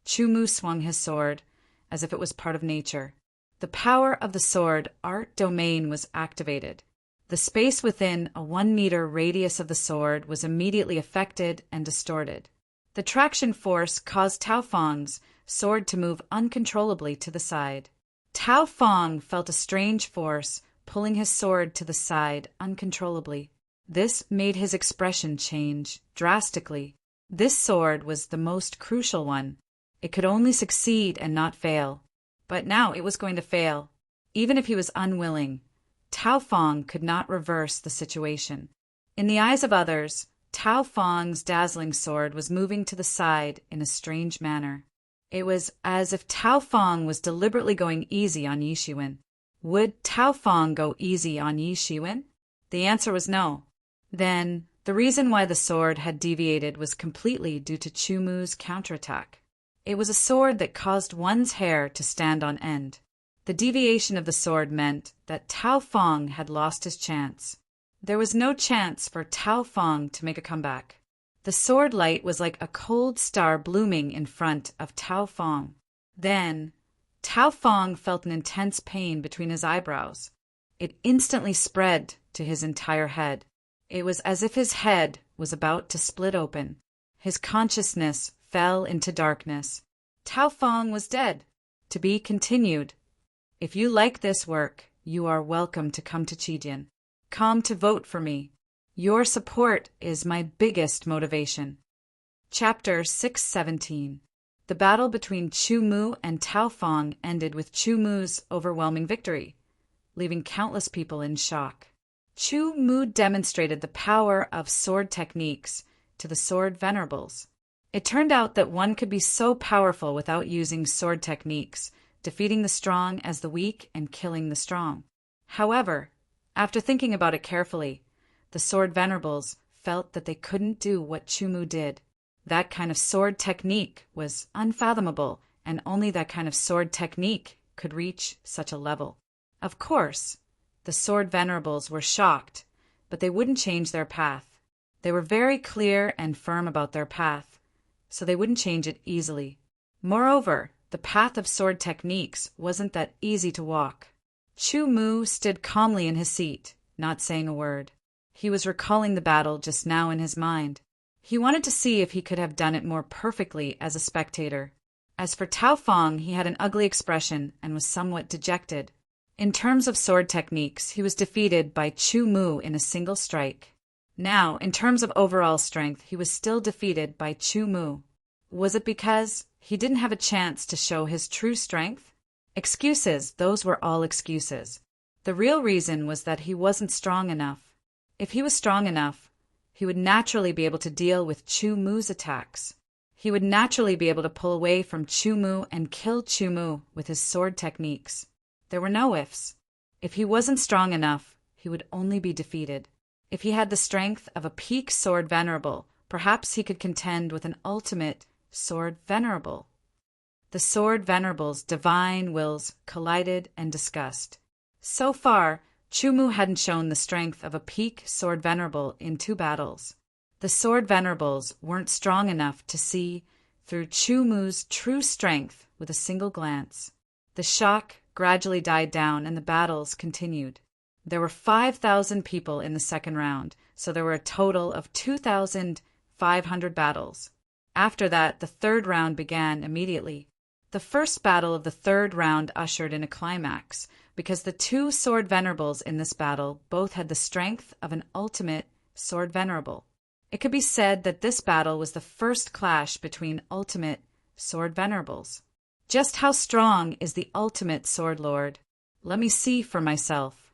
Chu Mu swung his sword as if it was part of nature. The power of the sword art domain was activated. The space within a 1-meter radius of the sword was immediately affected and distorted. The traction force caused Tao Fong's sword to move uncontrollably to the side. Tao Fong felt a strange force pulling his sword to the side uncontrollably. This made his expression change drastically. This sword was the most crucial one. It could only succeed and not fail. But now it was going to fail. Even if he was unwilling, Tao Fong could not reverse the situation. In the eyes of others, Tao Fong's dazzling sword was moving to the side in a strange manner. It was as if Tao Fong was deliberately going easy on Yi Shiwen. Would Tao Fong go easy on Yi Shiwen? The answer was no. Then, the reason why the sword had deviated was completely due to Chu Mu's counterattack. It was a sword that caused one's hair to stand on end. The deviation of the sword meant that Tao Fong had lost his chance. There was no chance for Tao Fong to make a comeback. The sword light was like a cold star blooming in front of Tao Fong. Then, Tao Fong felt an intense pain between his eyebrows. It instantly spread to his entire head. It was as if his head was about to split open. His consciousness fell into darkness. Tao Fong was dead. To be continued. If you like this work, you are welcome to come to Chidian. Come to vote for me. Your support is my biggest motivation. Chapter 617. The battle between Chu Mu and Tao Fong ended with Chu Mu's overwhelming victory, leaving countless people in shock. Chu Mu demonstrated the power of sword techniques to the sword venerables. It turned out that one could be so powerful without using sword techniques, defeating the strong as the weak and killing the strong. However, after thinking about it carefully, the sword venerables felt that they couldn't do what Chu Mu did. That kind of sword technique was unfathomable, and only that kind of sword technique could reach such a level. Of course, the sword venerables were shocked, but they wouldn't change their path. They were very clear and firm about their path, so they wouldn't change it easily. Moreover, the path of sword techniques wasn't that easy to walk. Chu Mu stood calmly in his seat, not saying a word. He was recalling the battle just now in his mind. He wanted to see if he could have done it more perfectly as a spectator. As for Tao Fong, he had an ugly expression and was somewhat dejected. In terms of sword techniques, he was defeated by Chu Mu in a single strike. Now, in terms of overall strength, he was still defeated by Chu Mu. Was it because he didn't have a chance to show his true strength? Excuses, those were all excuses. The real reason was that he wasn't strong enough. If he was strong enough, he would naturally be able to deal with Chu Mu's attacks. He would naturally be able to pull away from Chu Mu and kill Chu Mu with his sword techniques. There were no ifs. If he wasn't strong enough, he would only be defeated. If he had the strength of a peak sword venerable, perhaps he could contend with an ultimate sword venerable. The sword venerable's divine wills collided and discussed. So far, Chu Mu hadn't shown the strength of a peak sword venerable in 2 battles. The sword venerables weren't strong enough to see through Chu Mu's true strength with a single glance. The shock gradually died down and the battles continued. There were 5,000 people in the second round, so there were a total of 2,500 battles. After that, the third round began immediately. The first battle of the third round ushered in a climax, because the 2 sword venerables in this battle both had the strength of an ultimate sword venerable. It could be said that this battle was the first clash between ultimate sword venerables. Just how strong is the ultimate sword lord? Let me see for myself.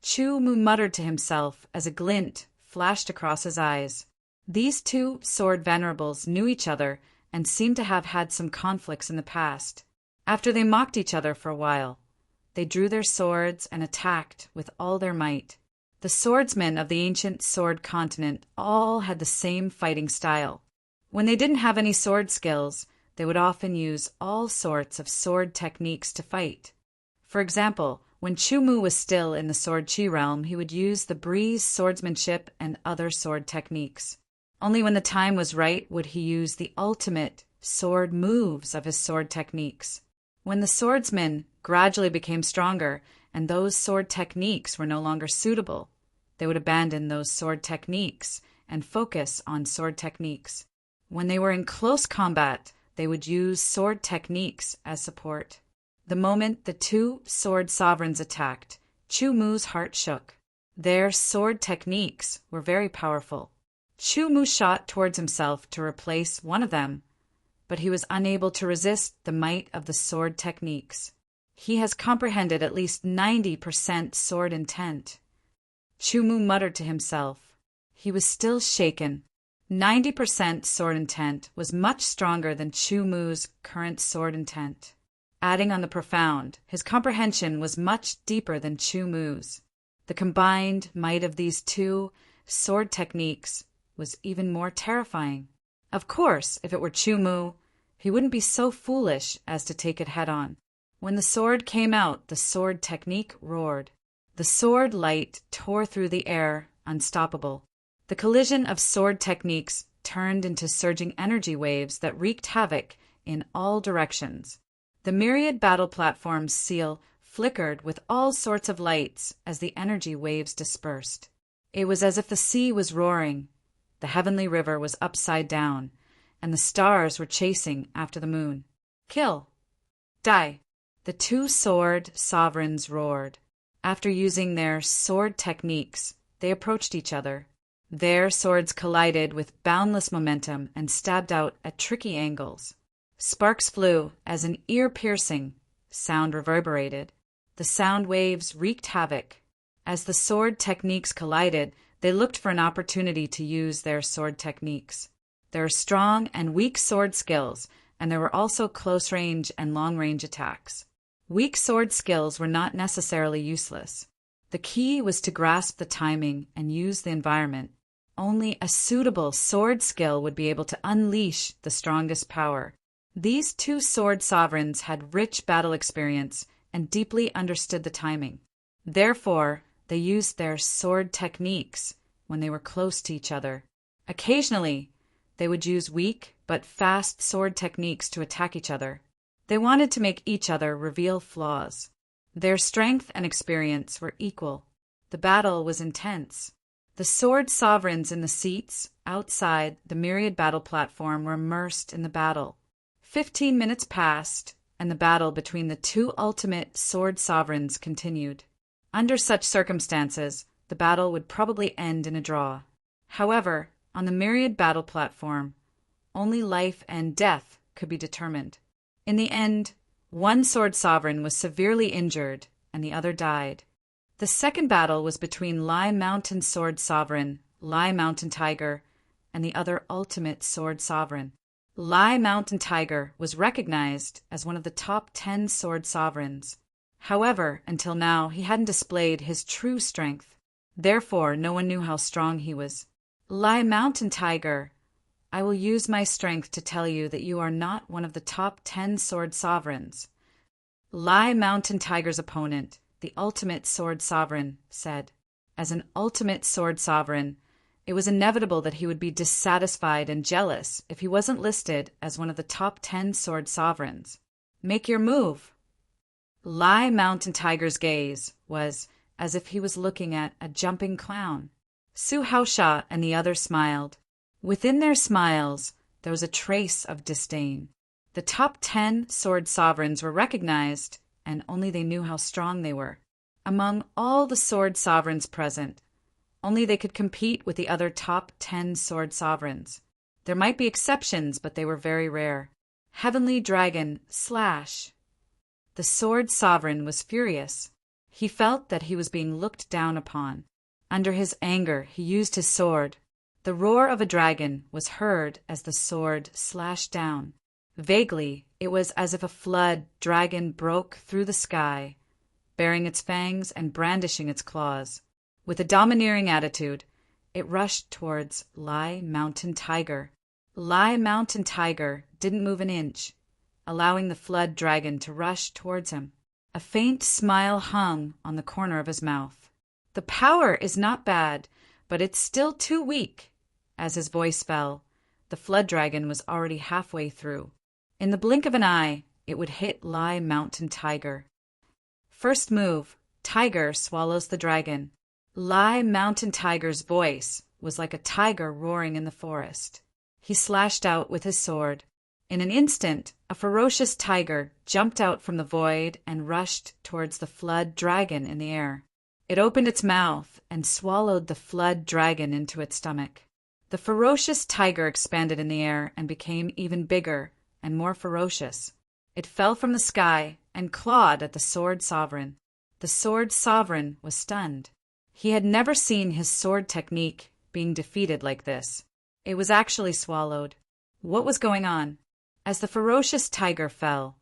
Chu Mu muttered to himself as a glint flashed across his eyes. These 2 sword venerables knew each other and seemed to have had some conflicts in the past. After they mocked each other for a while, they drew their swords and attacked with all their might. The swordsmen of the ancient sword continent all had the same fighting style. When they didn't have any sword skills, they would often use all sorts of sword techniques to fight. For example, when Chu Mu was still in the sword chi realm, he would use the breeze swordsmanship and other sword techniques. Only when the time was right would he use the ultimate sword moves of his sword techniques. When the swordsmen gradually became stronger and those sword techniques were no longer suitable, they would abandon those sword techniques and focus on sword techniques. When they were in close combat, they would use sword techniques as support. The moment the 2 sword sovereigns attacked, Chu Mu's heart shook. Their sword techniques were very powerful. Chu Mu shot towards himself to replace one of them, but he was unable to resist the might of the sword techniques. He has comprehended at least 90% sword intent. Chu Mu muttered to himself. He was still shaken. 90% sword intent was much stronger than Chu Mu's current sword intent. Adding on the profound, his comprehension was much deeper than Chu Mu's. The combined might of these 2 sword techniques was even more terrifying. Of course, if it were Chu Mu, he wouldn't be so foolish as to take it head-on. When the sword came out, the sword technique roared. The sword light tore through the air, unstoppable. The collision of sword techniques turned into surging energy waves that wreaked havoc in all directions. The myriad battle platforms' seal flickered with all sorts of lights as the energy waves dispersed. It was as if the sea was roaring, the heavenly river was upside down, and the stars were chasing after the moon. Kill! Die! The 2 sword sovereigns roared. After using their sword techniques, they approached each other. Their swords collided with boundless momentum and stabbed out at tricky angles. Sparks flew as an ear-piercing sound reverberated. The sound waves wreaked havoc. As the sword techniques collided, they looked for an opportunity to use their sword techniques. There are strong and weak sword skills, and there were also close-range and long-range attacks. Weak sword skills were not necessarily useless. The key was to grasp the timing and use the environment. Only a suitable sword skill would be able to unleash the strongest power. These two sword sovereigns had rich battle experience and deeply understood the timing. Therefore, they used their sword techniques when they were close to each other. Occasionally, they would use weak but fast sword techniques to attack each other. They wanted to make each other reveal flaws. Their strength and experience were equal. The battle was intense. The sword sovereigns in the seats outside the myriad battle platform were immersed in the battle. 15 minutes passed, and the battle between the two ultimate sword sovereigns continued. Under such circumstances, the battle would probably end in a draw. However, on the myriad battle platform, only life and death could be determined. In the end, one sword sovereign was severely injured, and the other died. The second battle was between Lai Mountain Sword Sovereign, Lai Mountain Tiger, and the other ultimate sword sovereign. Lai Mountain Tiger was recognized as one of the top 10 sword sovereigns. However, until now, he hadn't displayed his true strength. Therefore, no one knew how strong he was. Lai Mountain Tiger, I will use my strength to tell you that you are not one of the top 10 sword sovereigns. Lai Mountain Tiger's opponent, the ultimate sword sovereign, said. As an ultimate sword sovereign, it was inevitable that he would be dissatisfied and jealous if he wasn't listed as one of the top 10 sword sovereigns. Make your move. Lai Mountain Tiger's gaze was as if he was looking at a jumping clown. Su Haosha and the others smiled. Within their smiles, there was a trace of disdain. The top 10 sword sovereigns were recognized, and only they knew how strong they were. Among all the sword sovereigns present, only they could compete with the other top 10 sword sovereigns. There might be exceptions, but they were very rare. Heavenly Dragon Slash. The sword sovereign was furious. He felt that he was being looked down upon. Under his anger, he used his sword. The roar of a dragon was heard as the sword slashed down. Vaguely, it was as if a flood dragon broke through the sky, baring its fangs and brandishing its claws. With a domineering attitude, it rushed towards Lai Mountain Tiger. Lai Mountain Tiger didn't move an inch, allowing the flood dragon to rush towards him. A faint smile hung on the corner of his mouth. The power is not bad, but it's still too weak. As his voice fell, the flood dragon was already halfway through. In the blink of an eye, it would hit Lai Mountain Tiger. First move, Tiger swallows the dragon. Lai Mountain Tiger's voice was like a tiger roaring in the forest. He slashed out with his sword. In an instant, a ferocious tiger jumped out from the void and rushed towards the flood dragon in the air. It opened its mouth and swallowed the flood dragon into its stomach. The ferocious tiger expanded in the air and became even bigger and more ferocious. It fell from the sky and clawed at the sword sovereign. The sword sovereign was stunned. He had never seen his sword technique being defeated like this. It was actually swallowed. What was going on? As the ferocious tiger fell,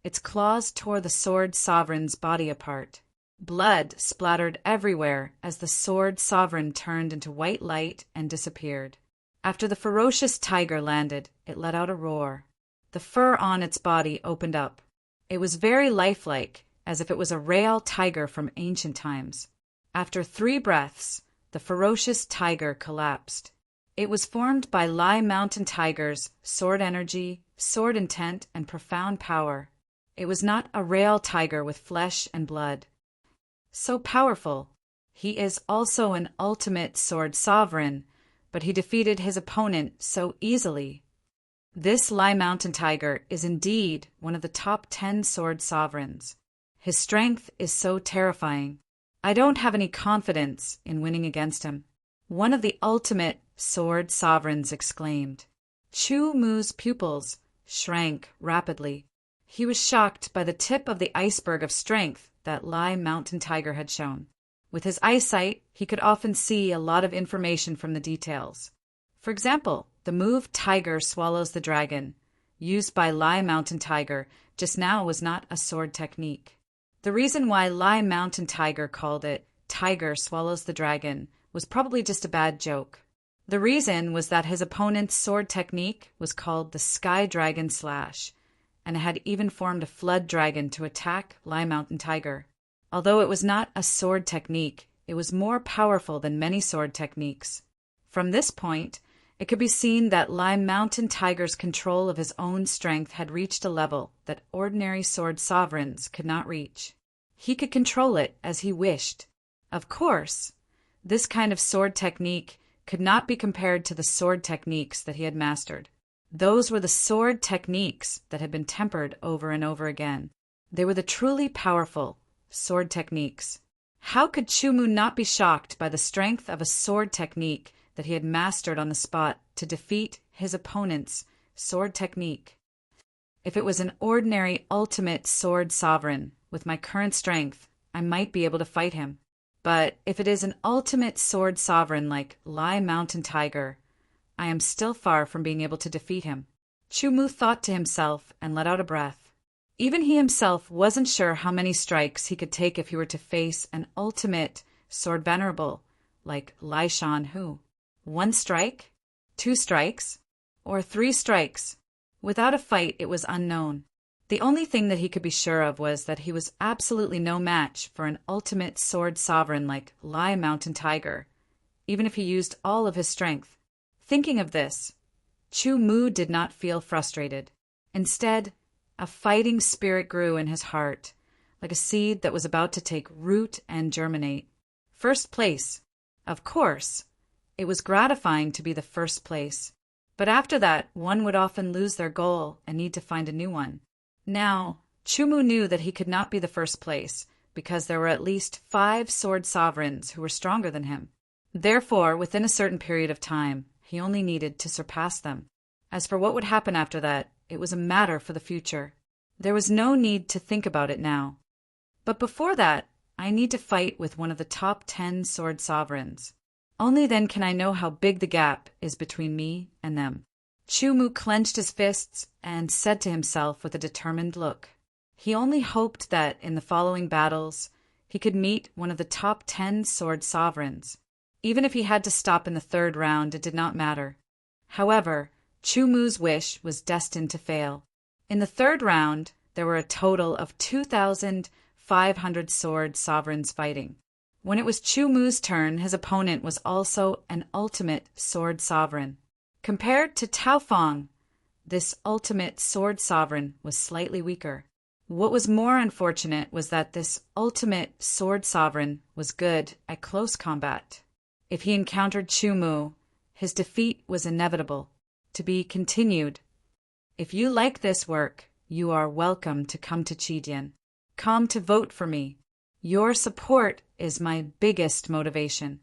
its claws tore the sword sovereign's body apart. Blood splattered everywhere as the sword sovereign turned into white light and disappeared. After the ferocious tiger landed, it let out a roar. The fur on its body opened up. It was very lifelike, as if it was a real tiger from ancient times. After 3 breaths, the ferocious tiger collapsed. It was formed by Lai Mountain Tiger's sword energy, sword intent, and profound power. It was not a real tiger with flesh and blood. So powerful. He is also an ultimate sword sovereign, but he defeated his opponent so easily. This Lai Mountain Tiger is indeed one of the top 10 sword sovereigns. His strength is so terrifying. I don't have any confidence in winning against him," one of the ultimate sword sovereigns exclaimed. Chu Mu's pupils shrank rapidly. He was shocked by the tip of the iceberg of strength that Lai Mountain Tiger had shown. With his eyesight, he could often see a lot of information from the details. For example, the move Tiger Swallows the Dragon, used by Lai Mountain Tiger just now, was not a sword technique. The reason why Lai Mountain Tiger called it Tiger Swallows the Dragon was probably just a bad joke. The reason was that his opponent's sword technique was called the Sky Dragon Slash, and it had even formed a flood dragon to attack Lai Mountain Tiger. Although it was not a sword technique, it was more powerful than many sword techniques. From this point, it could be seen that Lai Mountain Tiger's control of his own strength had reached a level that ordinary sword sovereigns could not reach. He could control it as he wished. Of course, this kind of sword technique could not be compared to the sword techniques that he had mastered. Those were the sword techniques that had been tempered over and over again. They were the truly powerful sword techniques. How could Chu Mu not be shocked by the strength of a sword technique that he had mastered on the spot to defeat his opponent's sword technique? If it was an ordinary ultimate sword sovereign, with my current strength, I might be able to fight him. But if it is an ultimate sword sovereign like Lai Mountain Tiger, I am still far from being able to defeat him. Chu Mu thought to himself and let out a breath. Even he himself wasn't sure how many strikes he could take if he were to face an ultimate sword venerable like Lai Shan Hu. 1 strike? 2 strikes? Or 3 strikes? Without a fight, it was unknown. The only thing that he could be sure of was that he was absolutely no match for an ultimate sword sovereign like Lai Mountain Tiger, even if he used all of his strength. Thinking of this, Chu Mu did not feel frustrated. Instead, a fighting spirit grew in his heart, like a seed that was about to take root and germinate. First place. Of course, it was gratifying to be the first place. But after that, one would often lose their goal and need to find a new one. Now, Chu Mu knew that he could not be the first place, because there were at least 5 sword sovereigns who were stronger than him. Therefore, within a certain period of time, he only needed to surpass them. As for what would happen after that, it was a matter for the future. There was no need to think about it now. But before that, I need to fight with one of the top 10 sword sovereigns. Only then can I know how big the gap is between me and them. Chu Mu clenched his fists and said to himself with a determined look. He only hoped that, in the following battles, he could meet one of the top 10 sword sovereigns. Even if he had to stop in the 3rd round, it did not matter. However, Chu Mu's wish was destined to fail. In the 3rd round, there were a total of 2,500 sword sovereigns fighting. When it was Chu Mu's turn, his opponent was also an ultimate sword sovereign. Compared to Tao Fong, this ultimate sword sovereign was slightly weaker. What was more unfortunate was that this ultimate sword sovereign was good at close combat. If he encountered Chu Mu, his defeat was inevitable. To be continued. If you like this work, you are welcome to come to Chidian. Come to vote for me. Your support is my biggest motivation.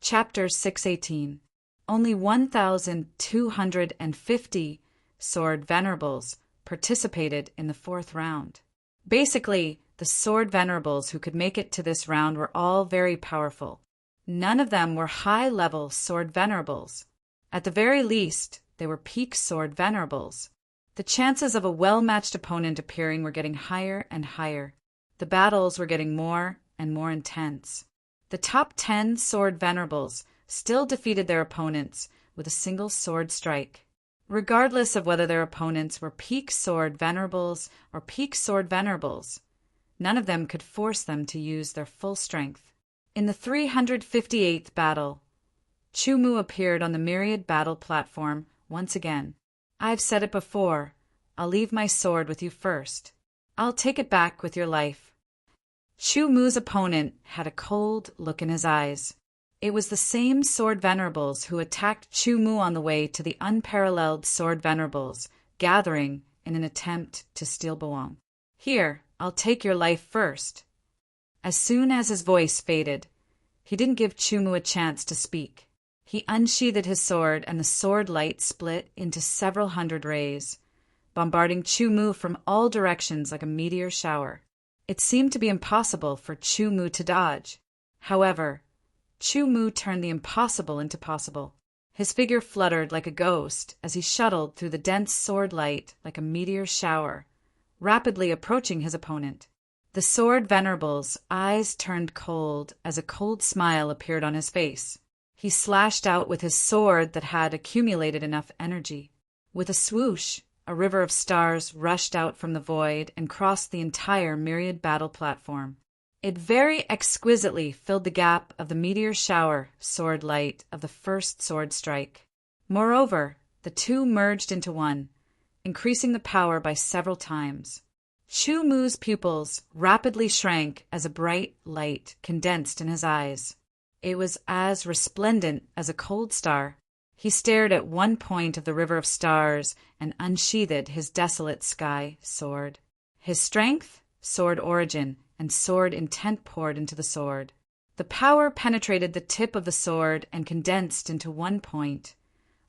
Chapter 618. Only 1,250 sword venerables participated in the 4th round. Basically, the sword venerables who could make it to this round were all very powerful. None of them were high-level sword venerables. At the very least, they were peak sword venerables. The chances of a well-matched opponent appearing were getting higher and higher. The battles were getting more and more intense. The top 10 sword venerables still defeated their opponents with a single sword strike. Regardless of whether their opponents were peak sword venerables or peak sword venerables, none of them could force them to use their full strength. In the 358th battle, Chu Mu appeared on the myriad battle platform once again. I've said it before, I'll leave my sword with you first. I'll take it back with your life. Chu Mu's opponent had a cold look in his eyes. It was the same sword venerables who attacked Chu Mu on the way to the unparalleled sword venerables, gathering in an attempt to steal Boang. Here, I'll take your life first. As soon as his voice faded, he didn't give Chumu a chance to speak. He unsheathed his sword, and the sword light split into several hundred rays, bombarding Chumu from all directions like a meteor shower. It seemed to be impossible for Chumu to dodge. However, Chumu turned the impossible into possible. His figure fluttered like a ghost as he shuttled through the dense sword light like a meteor shower, rapidly approaching his opponent. The sword venerable's eyes turned cold as a cold smile appeared on his face. He slashed out with his sword that had accumulated enough energy. With a swoosh, a river of stars rushed out from the void and crossed the entire myriad battle platform. It very exquisitely filled the gap of the meteor shower sword light of the first sword strike. Moreover, the two merged into one, increasing the power by several times. Chumu's pupils rapidly shrank as a bright light condensed in his eyes. It was as resplendent as a cold star. He stared at one point of the river of stars and unsheathed his desolate sky sword. His strength, sword origin, and sword intent poured into the sword. The power penetrated the tip of the sword and condensed into one point,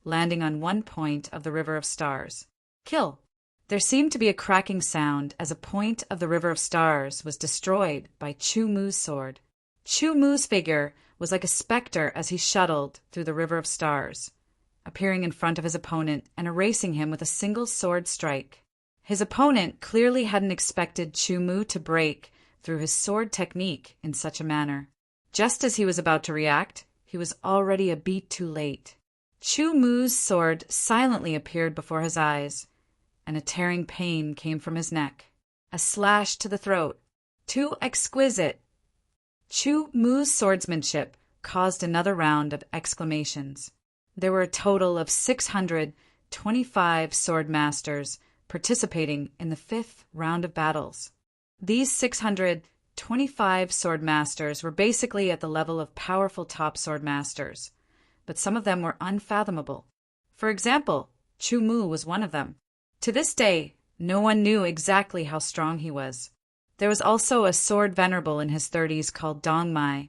landing on one point of the river of stars. Kill! There seemed to be a cracking sound as a point of the river of stars was destroyed by Chumu's sword. Chumu's figure was like a specter as he shuttled through the river of stars, appearing in front of his opponent and erasing him with a single sword strike. His opponent clearly hadn't expected Chumu to break through his sword technique in such a manner. Just as he was about to react, he was already a beat too late. Chumu's sword silently appeared before his eyes, and a tearing pain came from his neck. A slash to the throat. Too exquisite. Chumu's swordsmanship caused another round of exclamations. There were a total of 625 sword masters participating in the 5th round of battles. These 625 sword masters were basically at the level of powerful top sword masters, but some of them were unfathomable. For example, Chumu was one of them. To this day, no one knew exactly how strong he was. There was also a sword venerable in his 30s called Dongmai,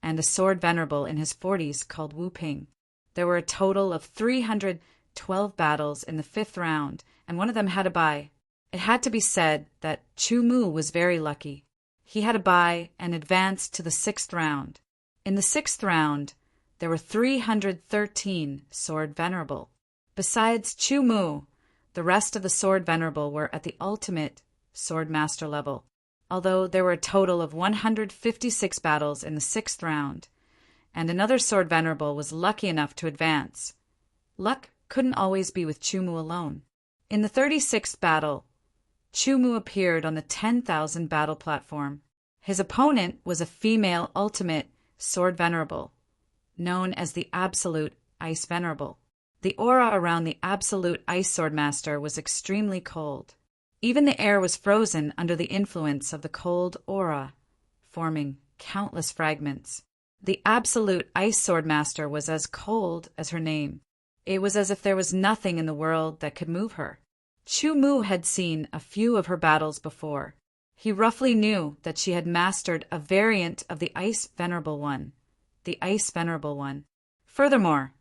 and a sword venerable in his 40s called Wu Ping. There were a total of 312 battles in the 5th round, and one of them had a bye. It had to be said that Chumu was very lucky. He had a bye and advanced to the 6th round. In the 6th round, there were 313 sword venerable. Besides Chumu, the rest of the sword venerable were at the ultimate sword master level, although there were a total of 156 battles in the 6th round, and another sword venerable was lucky enough to advance. Luck couldn't always be with Chumu alone. In the 36th battle, Chumu appeared on the 10,000 battle platform. His opponent was a female ultimate sword venerable, known as the Absolute Ice Venerable. The aura around the Absolute Ice Swordmaster was extremely cold. Even the air was frozen under the influence of the cold aura, forming countless fragments. The Absolute Ice Swordmaster was as cold as her name. It was as if there was nothing in the world that could move her. Chumu had seen a few of her battles before. He roughly knew that she had mastered a variant of the Ice Venerable One, the Ice Venerable One. Furthermore,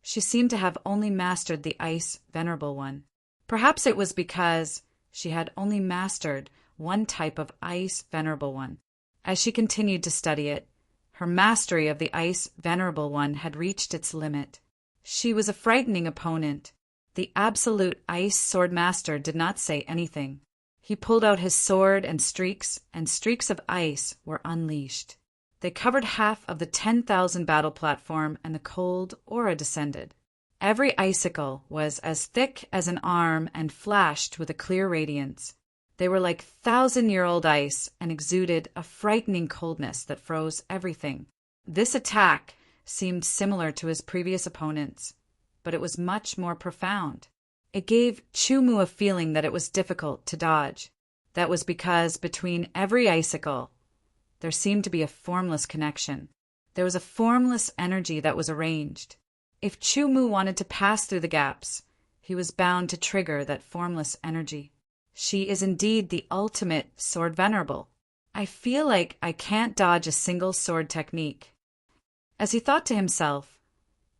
she seemed to have only mastered the Ice Venerable One. Perhaps it was because she had only mastered one type of Ice Venerable One. As she continued to study it, her mastery of the Ice Venerable One had reached its limit. She was a frightening opponent. The Absolute Ice Swordmaster did not say anything. He pulled out his sword and streaks of ice were unleashed. They covered half of the 10,000 battle platform, and the cold aura descended. Every icicle was as thick as an arm and flashed with a clear radiance. They were like 1,000-year-old ice and exuded a frightening coldness that froze everything. This attack seemed similar to his previous opponents, but it was much more profound. It gave Chumu a feeling that it was difficult to dodge. That was because between every icicle, there seemed to be a formless connection. There was a formless energy that was arranged. If Chumu wanted to pass through the gaps, he was bound to trigger that formless energy. She is indeed the ultimate sword venerable. I feel like I can't dodge a single sword technique. As he thought to himself,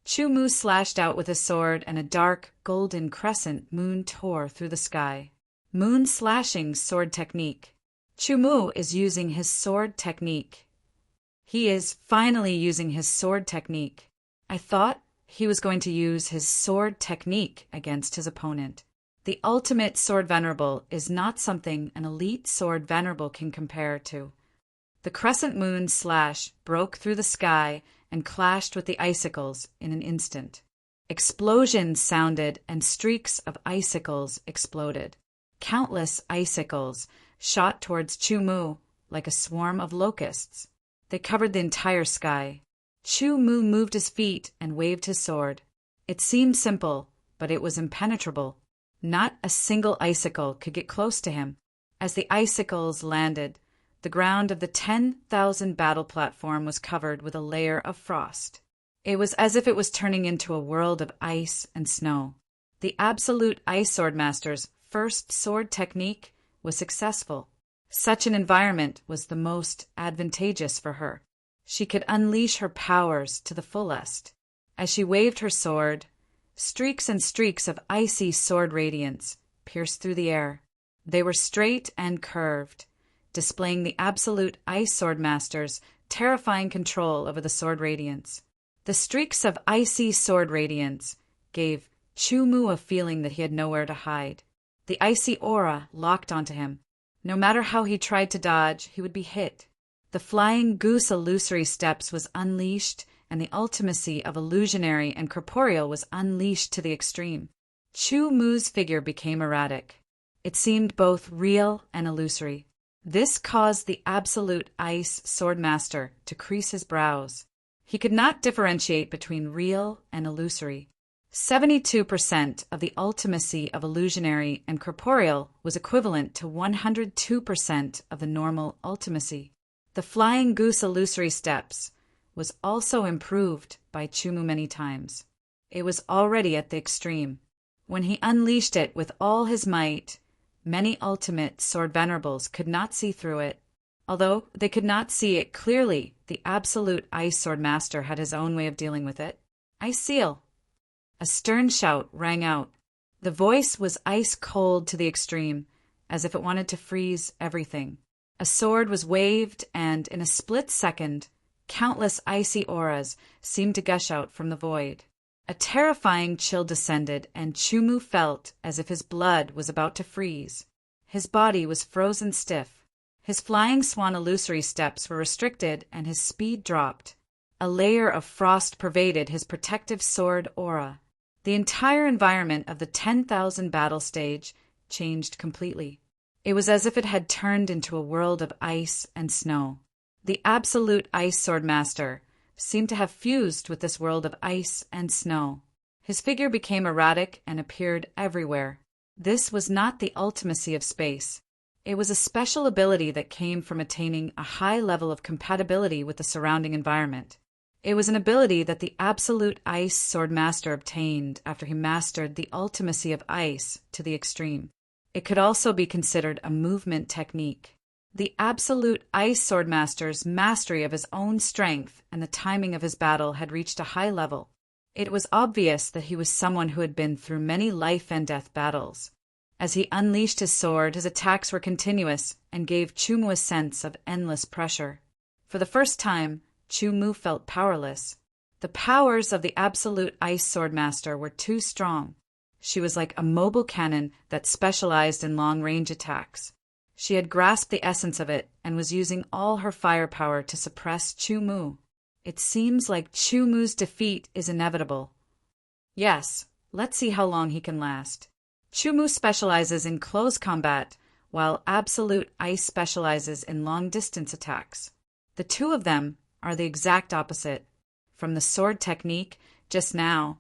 Chu Mu slashed out with his sword and a dark, golden crescent moon tore through the sky. Moon slashing sword technique. Chu Mu is using his sword technique. He is finally using his sword technique. I thought he was going to use his sword technique against his opponent. The ultimate sword venerable is not something an elite sword venerable can compare to. The crescent moon slash broke through the sky and clashed with the icicles in an instant. Explosions sounded and streaks of icicles exploded. Countless icicles shot towards Chu Mu like a swarm of locusts. They covered the entire sky. Chu Mu moved his feet and waved his sword. It seemed simple, but it was impenetrable. Not a single icicle could get close to him. As the icicles landed, the ground of the 10,000 battle platform was covered with a layer of frost. It was as if it was turning into a world of ice and snow. The absolute ice swordmaster's first sword technique was successful. Such an environment was the most advantageous for her. She could unleash her powers to the fullest. As she waved her sword, streaks and streaks of icy sword radiance pierced through the air. They were straight and curved, displaying the absolute ice swordmaster's terrifying control over the sword radiance. The streaks of icy sword radiance gave Chu Mu a feeling that he had nowhere to hide. The icy aura locked onto him. No matter how he tried to dodge, he would be hit. The flying goose illusory steps was unleashed, and the ultimacy of illusionary and corporeal was unleashed to the extreme. Chu Mu's figure became erratic. It seemed both real and illusory. This caused the absolute ice swordmaster to crease his brows. He could not differentiate between real and illusory. 72% of the ultimacy of illusionary and corporeal was equivalent to 102% of the normal ultimacy. The flying goose illusory steps was also improved by Chu Mu many times. It was already at the extreme. When he unleashed it with all his might, many ultimate sword venerables could not see through it. Although they could not see it clearly, the absolute ice sword master had his own way of dealing with it. "Ice seal!" A stern shout rang out. The voice was ice cold to the extreme, as if it wanted to freeze everything. A sword was waved, and in a split second, countless icy auras seemed to gush out from the void. A terrifying chill descended, and Chu Mu felt as if his blood was about to freeze. His body was frozen stiff. His flying swan illusory steps were restricted, and his speed dropped. A layer of frost pervaded his protective sword aura. The entire environment of the 10,000 battle stage changed completely. It was as if it had turned into a world of ice and snow. The absolute ice sword master seemed to have fused with this world of ice and snow. His figure became erratic and appeared everywhere. This was not the ultimacy of space. It was a special ability that came from attaining a high level of compatibility with the surrounding environment. It was an ability that the absolute ice sword master obtained after he mastered the ultimacy of ice to the extreme. It could also be considered a movement technique. The absolute ice sword master's mastery of his own strength and the timing of his battle had reached a high level. It was obvious that he was someone who had been through many life and death battles. As he unleashed his sword, his attacks were continuous and gave Chu Mu a sense of endless pressure. For the first time, Chu Mu felt powerless. The powers of the absolute ice sword master were too strong. She was like a mobile cannon that specialized in long-range attacks. She had grasped the essence of it and was using all her firepower to suppress Chu Mu. It seems like Chu Mu's defeat is inevitable. Yes, let's see how long he can last. Chu Mu specializes in close combat, while Absolute Ice specializes in long-distance attacks. The two of them are the exact opposite. From the sword technique just now,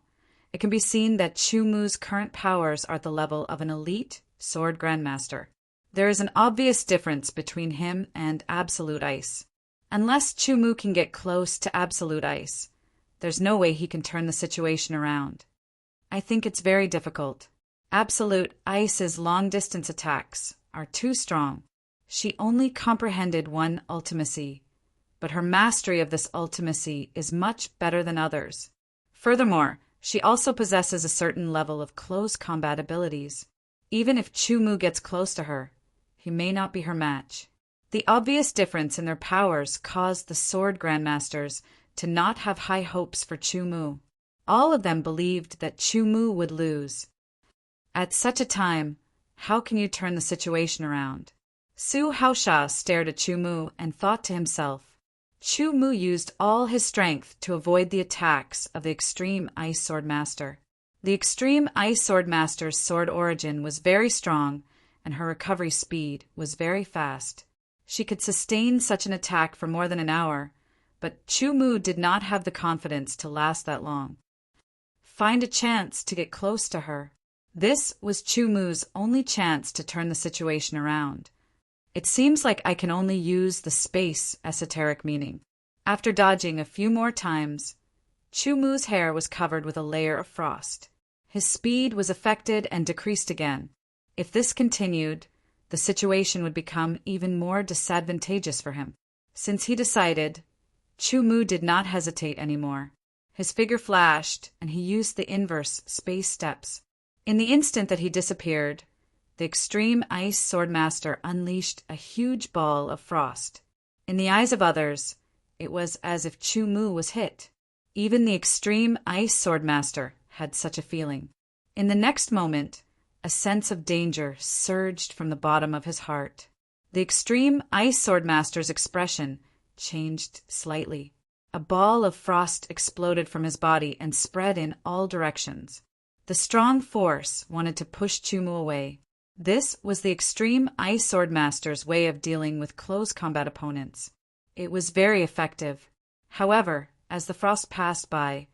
it can be seen that Chu Mu's current powers are at the level of an elite sword grandmaster. There is an obvious difference between him and Absolute Ice. Unless Chu Mu can get close to Absolute Ice, there's no way he can turn the situation around. I think it's very difficult. Absolute Ice's long-distance attacks are too strong. She only comprehended one ultimacy, but her mastery of this ultimacy is much better than others. Furthermore, she also possesses a certain level of close combat abilities. Even if Chu Mu gets close to her, he may not be her match. The obvious difference in their powers caused the sword grandmasters to not have high hopes for Chu Mu. All of them believed that Chu Mu would lose. At such a time, how can you turn the situation around? Su Haosha stared at Chu Mu and thought to himself, Chu Mu used all his strength to avoid the attacks of the Extreme Ice Sword Master. The Extreme Ice Sword Master's sword origin was very strong, and her recovery speed was very fast. She could sustain such an attack for more than an hour, but Chu Mu did not have the confidence to last that long. Find a chance to get close to her. This was Chu Mu's only chance to turn the situation around. It seems like I can only use the space esoteric meaning. After dodging a few more times, Chu Mu's hair was covered with a layer of frost. His speed was affected and decreased again. If this continued, the situation would become even more disadvantageous for him. Since he decided, Chu Mu did not hesitate anymore. His figure flashed, and he used the inverse space steps. In the instant that he disappeared, the Extreme Ice Sword Master unleashed a huge ball of frost. In the eyes of others, it was as if Chu Mu was hit. Even the Extreme Ice Sword Master had such a feeling. In the next moment, a sense of danger surged from the bottom of his heart. The Extreme Ice Sword Master's expression changed slightly. A ball of frost exploded from his body and spread in all directions. The strong force wanted to push Chu Mu away. This was the Extreme Ice Sword Master's way of dealing with close combat opponents. It was very effective. However, as the frost passed by,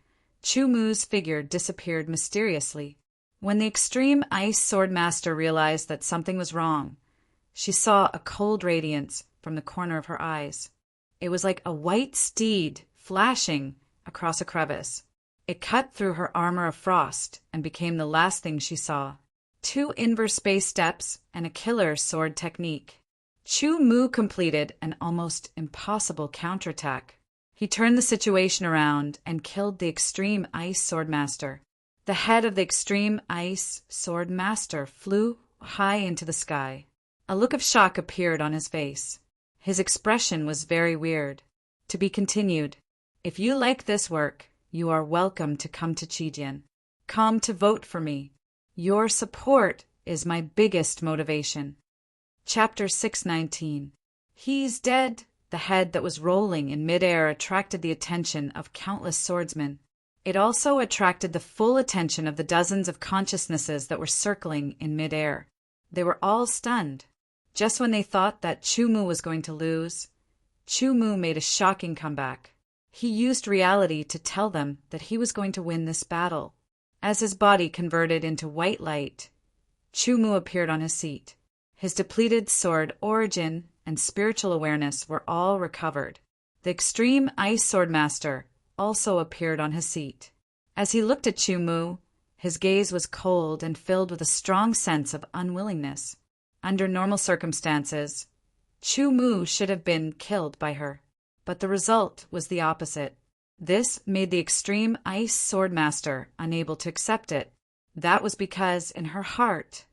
Chu Mu's figure disappeared mysteriously. When the Extreme Ice Sword Master realized that something was wrong, she saw a cold radiance from the corner of her eyes. It was like a white steed flashing across a crevice. It cut through her armor of frost and became the last thing she saw. 2 inverse space steps and a killer sword technique. Chu Mu completed an almost impossible counterattack. He turned the situation around and killed the Extreme Ice Sword Master. The head of the Extreme Ice Sword Master flew high into the sky. A look of shock appeared on his face. His expression was very weird. To be continued. If you like this work, you are welcome to come to Chidian. Come to vote for me. Your support is my biggest motivation. Chapter 619. He's dead. The head that was rolling in midair attracted the attention of countless swordsmen. It also attracted the full attention of the dozens of consciousnesses that were circling in midair. They were all stunned. Just when they thought that Chu Mu was going to lose, Chu Mu made a shocking comeback. He used reality to tell them that he was going to win this battle. As his body converted into white light, Chu Mu appeared on his seat. His depleted sword origin and spiritual awareness were all recovered. The Extreme Ice Sword Master also appeared on his seat. As he looked at Chu Mu, his gaze was cold and filled with a strong sense of unwillingness. Under normal circumstances, Chu Mu should have been killed by her, but the result was the opposite. This made the Extreme Ice Sword Master unable to accept it. That was because, in her heart,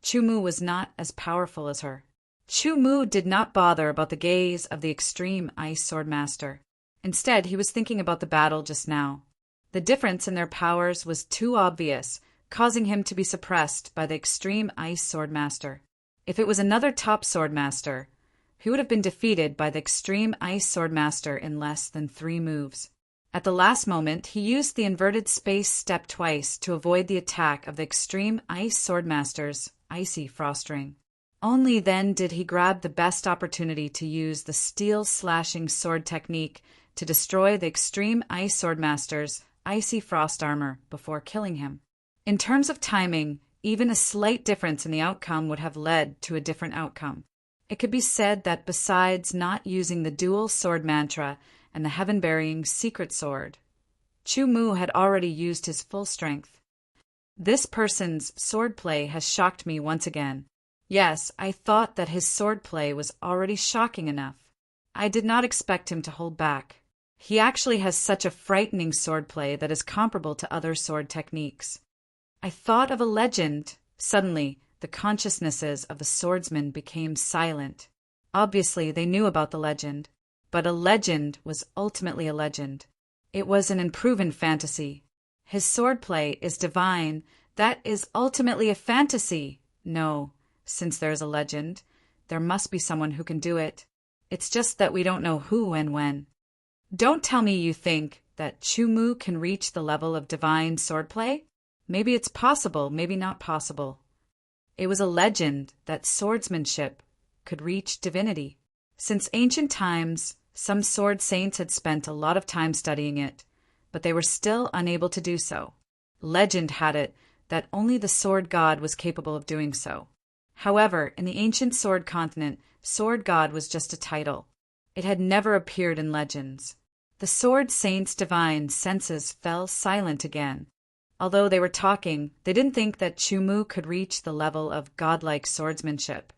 Chu Mu was not as powerful as her. Chu Mu did not bother about the gaze of the Extreme Ice Sword Master. Instead, he was thinking about the battle just now. The difference in their powers was too obvious, causing him to be suppressed by the Extreme Ice Sword Master. If it was another top sword master, he would have been defeated by the Extreme Ice Sword Master in less than 3 moves. At the last moment, he used the inverted space step twice to avoid the attack of the Extreme Ice Sword Master's icy frost ring. Only then did he grab the best opportunity to use the steel slashing sword technique to destroy the Extreme Ice Sword Master's icy frost armor before killing him. In terms of timing, even a slight difference in the outcome would have led to a different outcome. It could be said that besides not using the dual sword mantra and the heaven-burying secret sword, Chu Mu had already used his full strength. This person's swordplay has shocked me once again. Yes, I thought that his swordplay was already shocking enough. I did not expect him to hold back. He actually has such a frightening swordplay that is comparable to other sword techniques. I thought of a legend. Suddenly, the consciousnesses of the swordsmen became silent. Obviously, they knew about the legend, but a legend was ultimately a legend. It was an unproven fantasy. His swordplay is divine. That is ultimately a fantasy. No, since there's a legend, there must be someone who can do it. It's just that we don't know who and when. Don't tell me you think that Chumu can reach the level of divine swordplay? Maybe it's possible, maybe not possible. It was a legend that swordsmanship could reach divinity. Since ancient times, some sword saints had spent a lot of time studying it, but they were still unable to do so. Legend had it that only the sword god was capable of doing so. However, in the ancient sword continent, sword god was just a title. It had never appeared in legends. The sword saints' divine senses fell silent again. Although they were talking, they didn't think that Chumu could reach the level of godlike swordsmanship,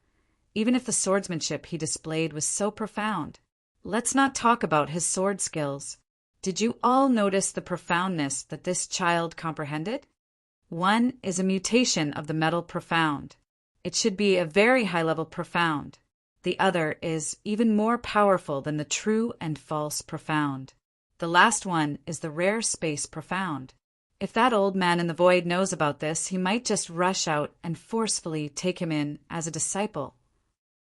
even if the swordsmanship he displayed was so profound. Let's not talk about his sword skills. Did you all notice the profoundness that this child comprehended? One is a mutation of the metal profound. It should be a very high-level profound. The other is even more powerful than the true and false profound. The last one is the rare space profound. If that old man in the void knows about this, he might just rush out and forcefully take him in as a disciple.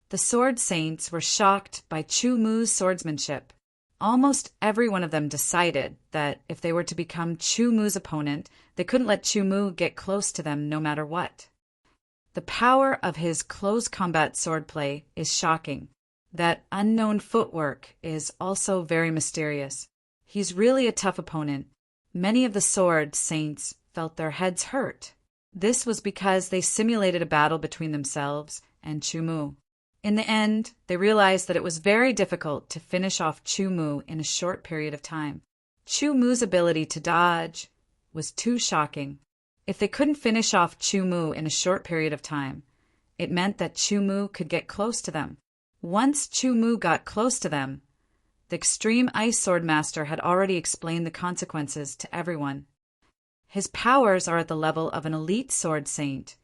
The sword saints were shocked by Chumu's swordsmanship. Almost every one of them decided that if they were to become Chumu's opponent, they couldn't let Chumu get close to them no matter what. The power of his close combat swordplay is shocking. That unknown footwork is also very mysterious. He's really a tough opponent. Many of the sword saints felt their heads hurt. This was because they simulated a battle between themselves and Chumu. In the end, they realized that it was very difficult to finish off Chumu in a short period of time. Chumu's ability to dodge was too shocking. If they couldn't finish off Chumu in a short period of time, it meant that Chumu could get close to them. Once Chumu got close to them, the extreme ice sword master had already explained the consequences to everyone. His powers are at the level of an elite sword saint,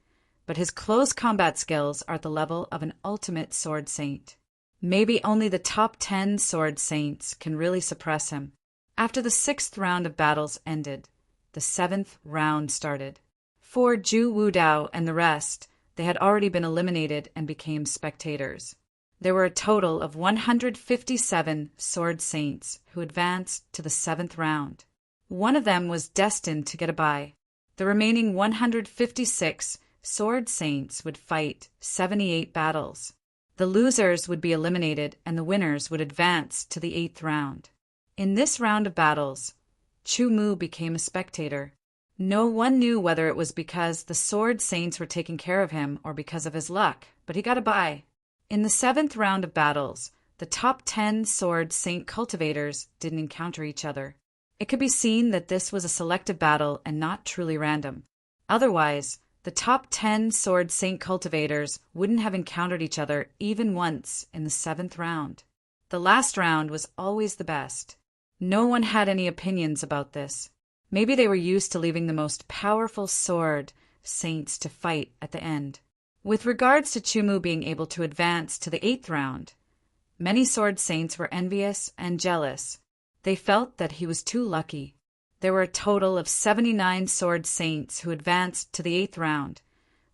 but his close combat skills are at the level of an ultimate sword saint. Maybe only the top 10 sword saints can really suppress him. After the 6th round of battles ended, the 7th round started. For Zhu Wudao and the rest, they had already been eliminated and became spectators. There were a total of 157 sword saints who advanced to the 7th round. One of them was destined to get a bye. The remaining 156 sword saints would fight 78 battles. The losers would be eliminated and the winners would advance to the 8th round. In this round of battles, Chumu became a spectator. No one knew whether it was because the sword saints were taking care of him or because of his luck, but he got a bye. In the 7th round of battles, the top 10 sword saint cultivators didn't encounter each other. It could be seen that this was a selective battle and not truly random. Otherwise, the top 10 sword saint cultivators wouldn't have encountered each other even once in the 7th round. The last round was always the best. No one had any opinions about this. Maybe they were used to leaving the most powerful sword saints to fight at the end. With regards to Chumu being able to advance to the 8th round, many sword saints were envious and jealous. They felt that he was too lucky. There were a total of 79 sword saints who advanced to the 8th round,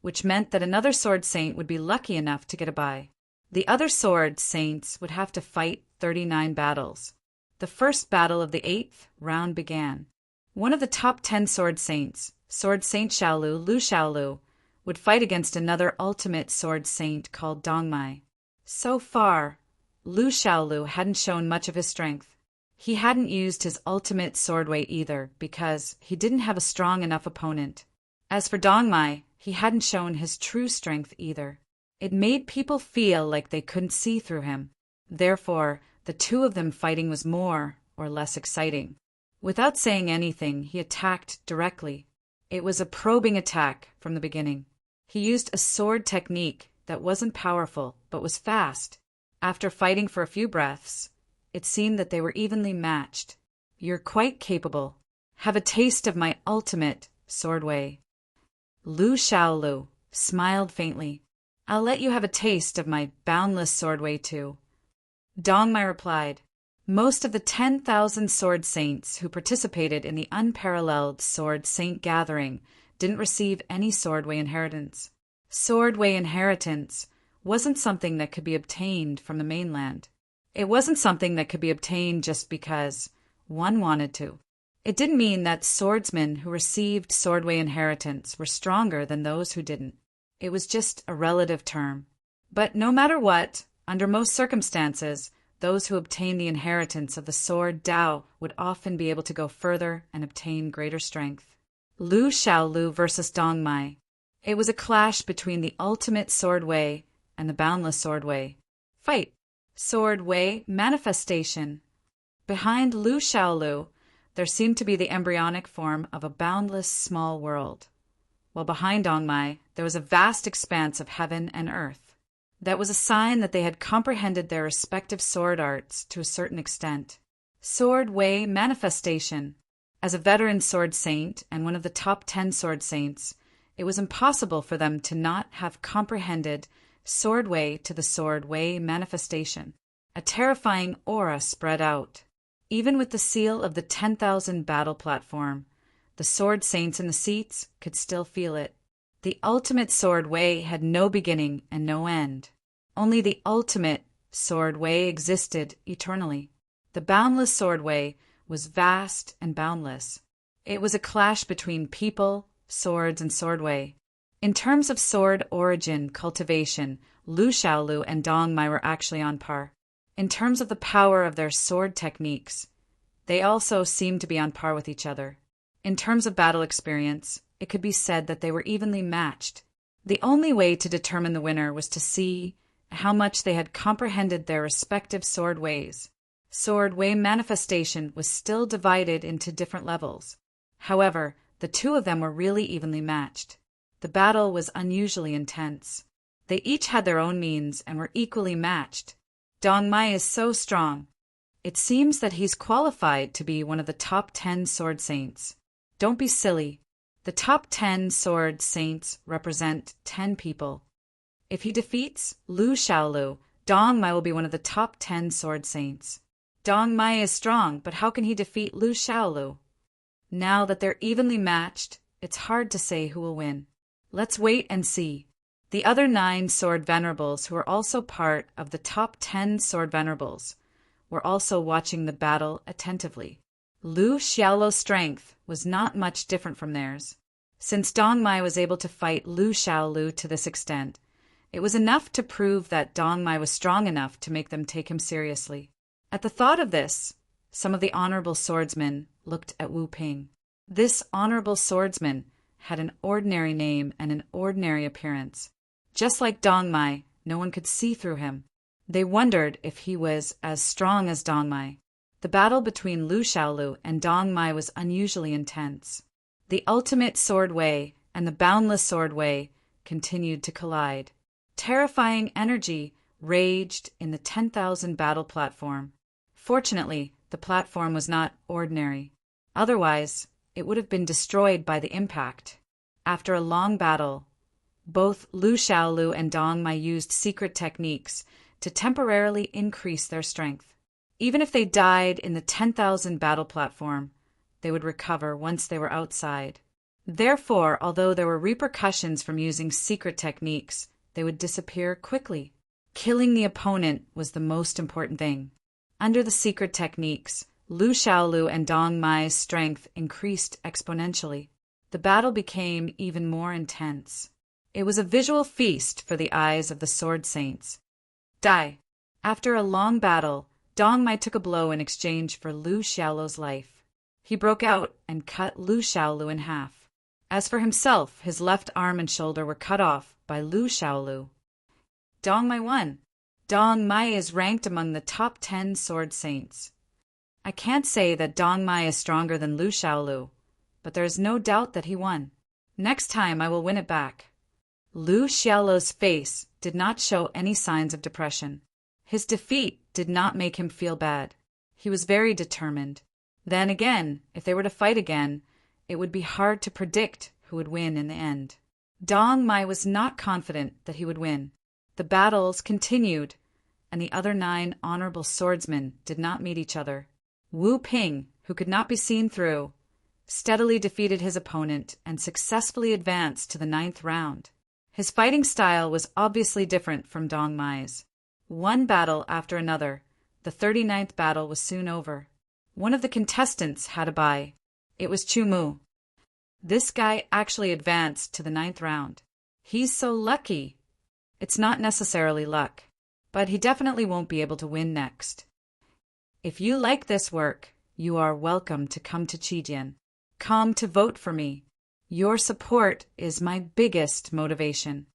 which meant that another sword saint would be lucky enough to get a bye. The other sword saints would have to fight 39 battles. The first battle of the 8th round began. One of the top 10 sword saints, Sword Saint Xiaolu, Lu Xiaolu, would fight against another ultimate sword saint called Dongmai. So far, Lu Xiaolu hadn't shown much of his strength. He hadn't used his ultimate sword weight either because he didn't have a strong enough opponent. As for Dongmai, he hadn't shown his true strength either. It made people feel like they couldn't see through him. Therefore, the two of them fighting was more or less exciting. Without saying anything, he attacked directly. It was a probing attack from the beginning. He used a sword technique that wasn't powerful but was fast. After fighting for a few breaths, it seemed that they were evenly matched. "You're quite capable. Have a taste of my ultimate sword way." Lu Xiaolu smiled faintly. "I'll let you have a taste of my boundless sword way too." Dong Mai replied. Most of the 10,000 sword saints who participated in the unparalleled sword saint gathering didn't receive any sword way inheritance. Sword way inheritance wasn't something that could be obtained from the mainland. It wasn't something that could be obtained just because one wanted to. It didn't mean that swordsmen who received sword way inheritance were stronger than those who didn't. It was just a relative term. But no matter what, under most circumstances, those who obtained the inheritance of the sword Dao would often be able to go further and obtain greater strength. Lu Xiaolu versus Dong Mai. It was a clash between the ultimate sword way and the boundless sword way. Fight. Sword way manifestation. Behind Lu Xiaolu, there seemed to be the embryonic form of a boundless small world, while behind Dong Mai there was a vast expanse of heaven and earth. That was a sign that they had comprehended their respective sword arts to a certain extent. Sword way manifestation. As a veteran sword saint and one of the top 10 sword saints, it was impossible for them to not have comprehended sword way to the sword way manifestation. A terrifying aura spread out. Even with the seal of the 10,000 battle platform, the sword saints in the seats could still feel it. The ultimate sword way had no beginning and no end. Only the ultimate sword way existed eternally. The boundless sword way was vast and boundless. It was a clash between people, swords, and sword way. In terms of sword origin cultivation, Lu Xiaolu and Dong Mai were actually on par. In terms of the power of their sword techniques, they also seemed to be on par with each other. In terms of battle experience, it could be said that they were evenly matched. The only way to determine the winner was to see how much they had comprehended their respective sword ways. Sword way manifestation was still divided into different levels. However, the two of them were really evenly matched. The battle was unusually intense. They each had their own means and were equally matched. Dong Mai is so strong. It seems that he's qualified to be one of the top 10 sword saints. Don't be silly. The top 10 sword saints represent 10 people. If he defeats Lu Xiaolu, Dong Mai will be one of the top 10 sword saints. Dong Mai is strong, but how can he defeat Lu Xiaolu? Now that they're evenly matched, it's hard to say who will win. Let's wait and see. The other 9 sword venerables, who are also part of the top 10 sword venerables, were also watching the battle attentively. Lu Xiaolu's strength was not much different from theirs. Since Dong Mai was able to fight Lu Xiaolu to this extent, it was enough to prove that Dong Mai was strong enough to make them take him seriously. At the thought of this, some of the honorable swordsmen looked at Wu Ping. This honorable swordsman had an ordinary name and an ordinary appearance. Just like Dong Mai, no one could see through him. They wondered if he was as strong as Dong Mai. The battle between Lu Xiaolu and Dong Mai was unusually intense. The ultimate sword way and the boundless sword way continued to collide. Terrifying energy raged in the 10,000 battle platform. Fortunately, the platform was not ordinary. Otherwise, it would have been destroyed by the impact. After a long battle, both Lu Xiaolu and Dong Mai used secret techniques to temporarily increase their strength. Even if they died in the 10,000 battle platform, they would recover once they were outside. Therefore, although there were repercussions from using secret techniques, they would disappear quickly. Killing the opponent was the most important thing. Under the secret techniques, Lu Xiaolu and Dong Mai's strength increased exponentially. The battle became even more intense. It was a visual feast for the eyes of the sword saints. Die. After a long battle, Dong Mai took a blow in exchange for Lu Xiaolu's life. He broke out and cut Lu Xiaolu in half. As for himself, his left arm and shoulder were cut off by Lu Xiaolu. Dong Mai won. Dong Mai is ranked among the top 10 sword saints. I can't say that Dong Mai is stronger than Lu Xiaolu, but there is no doubt that he won. Next time I will win it back. Lu Xiaolo's face did not show any signs of depression. His defeat did not make him feel bad. He was very determined. Then again, if they were to fight again, it would be hard to predict who would win in the end. Dong Mai was not confident that he would win. The battles continued, and the other 9 honorable swordsmen did not meet each other. Wu Ping, who could not be seen through, steadily defeated his opponent and successfully advanced to the 9th round. His fighting style was obviously different from Dong Mai's. One battle after another, the 39th battle was soon over. One of the contestants had a bye. It was Chu Mu. This guy actually advanced to the 9th round. He's so lucky. It's not necessarily luck, but he definitely won't be able to win next. If you like this work, you are welcome to come to Qijian. Come to vote for me. Your support is my biggest motivation.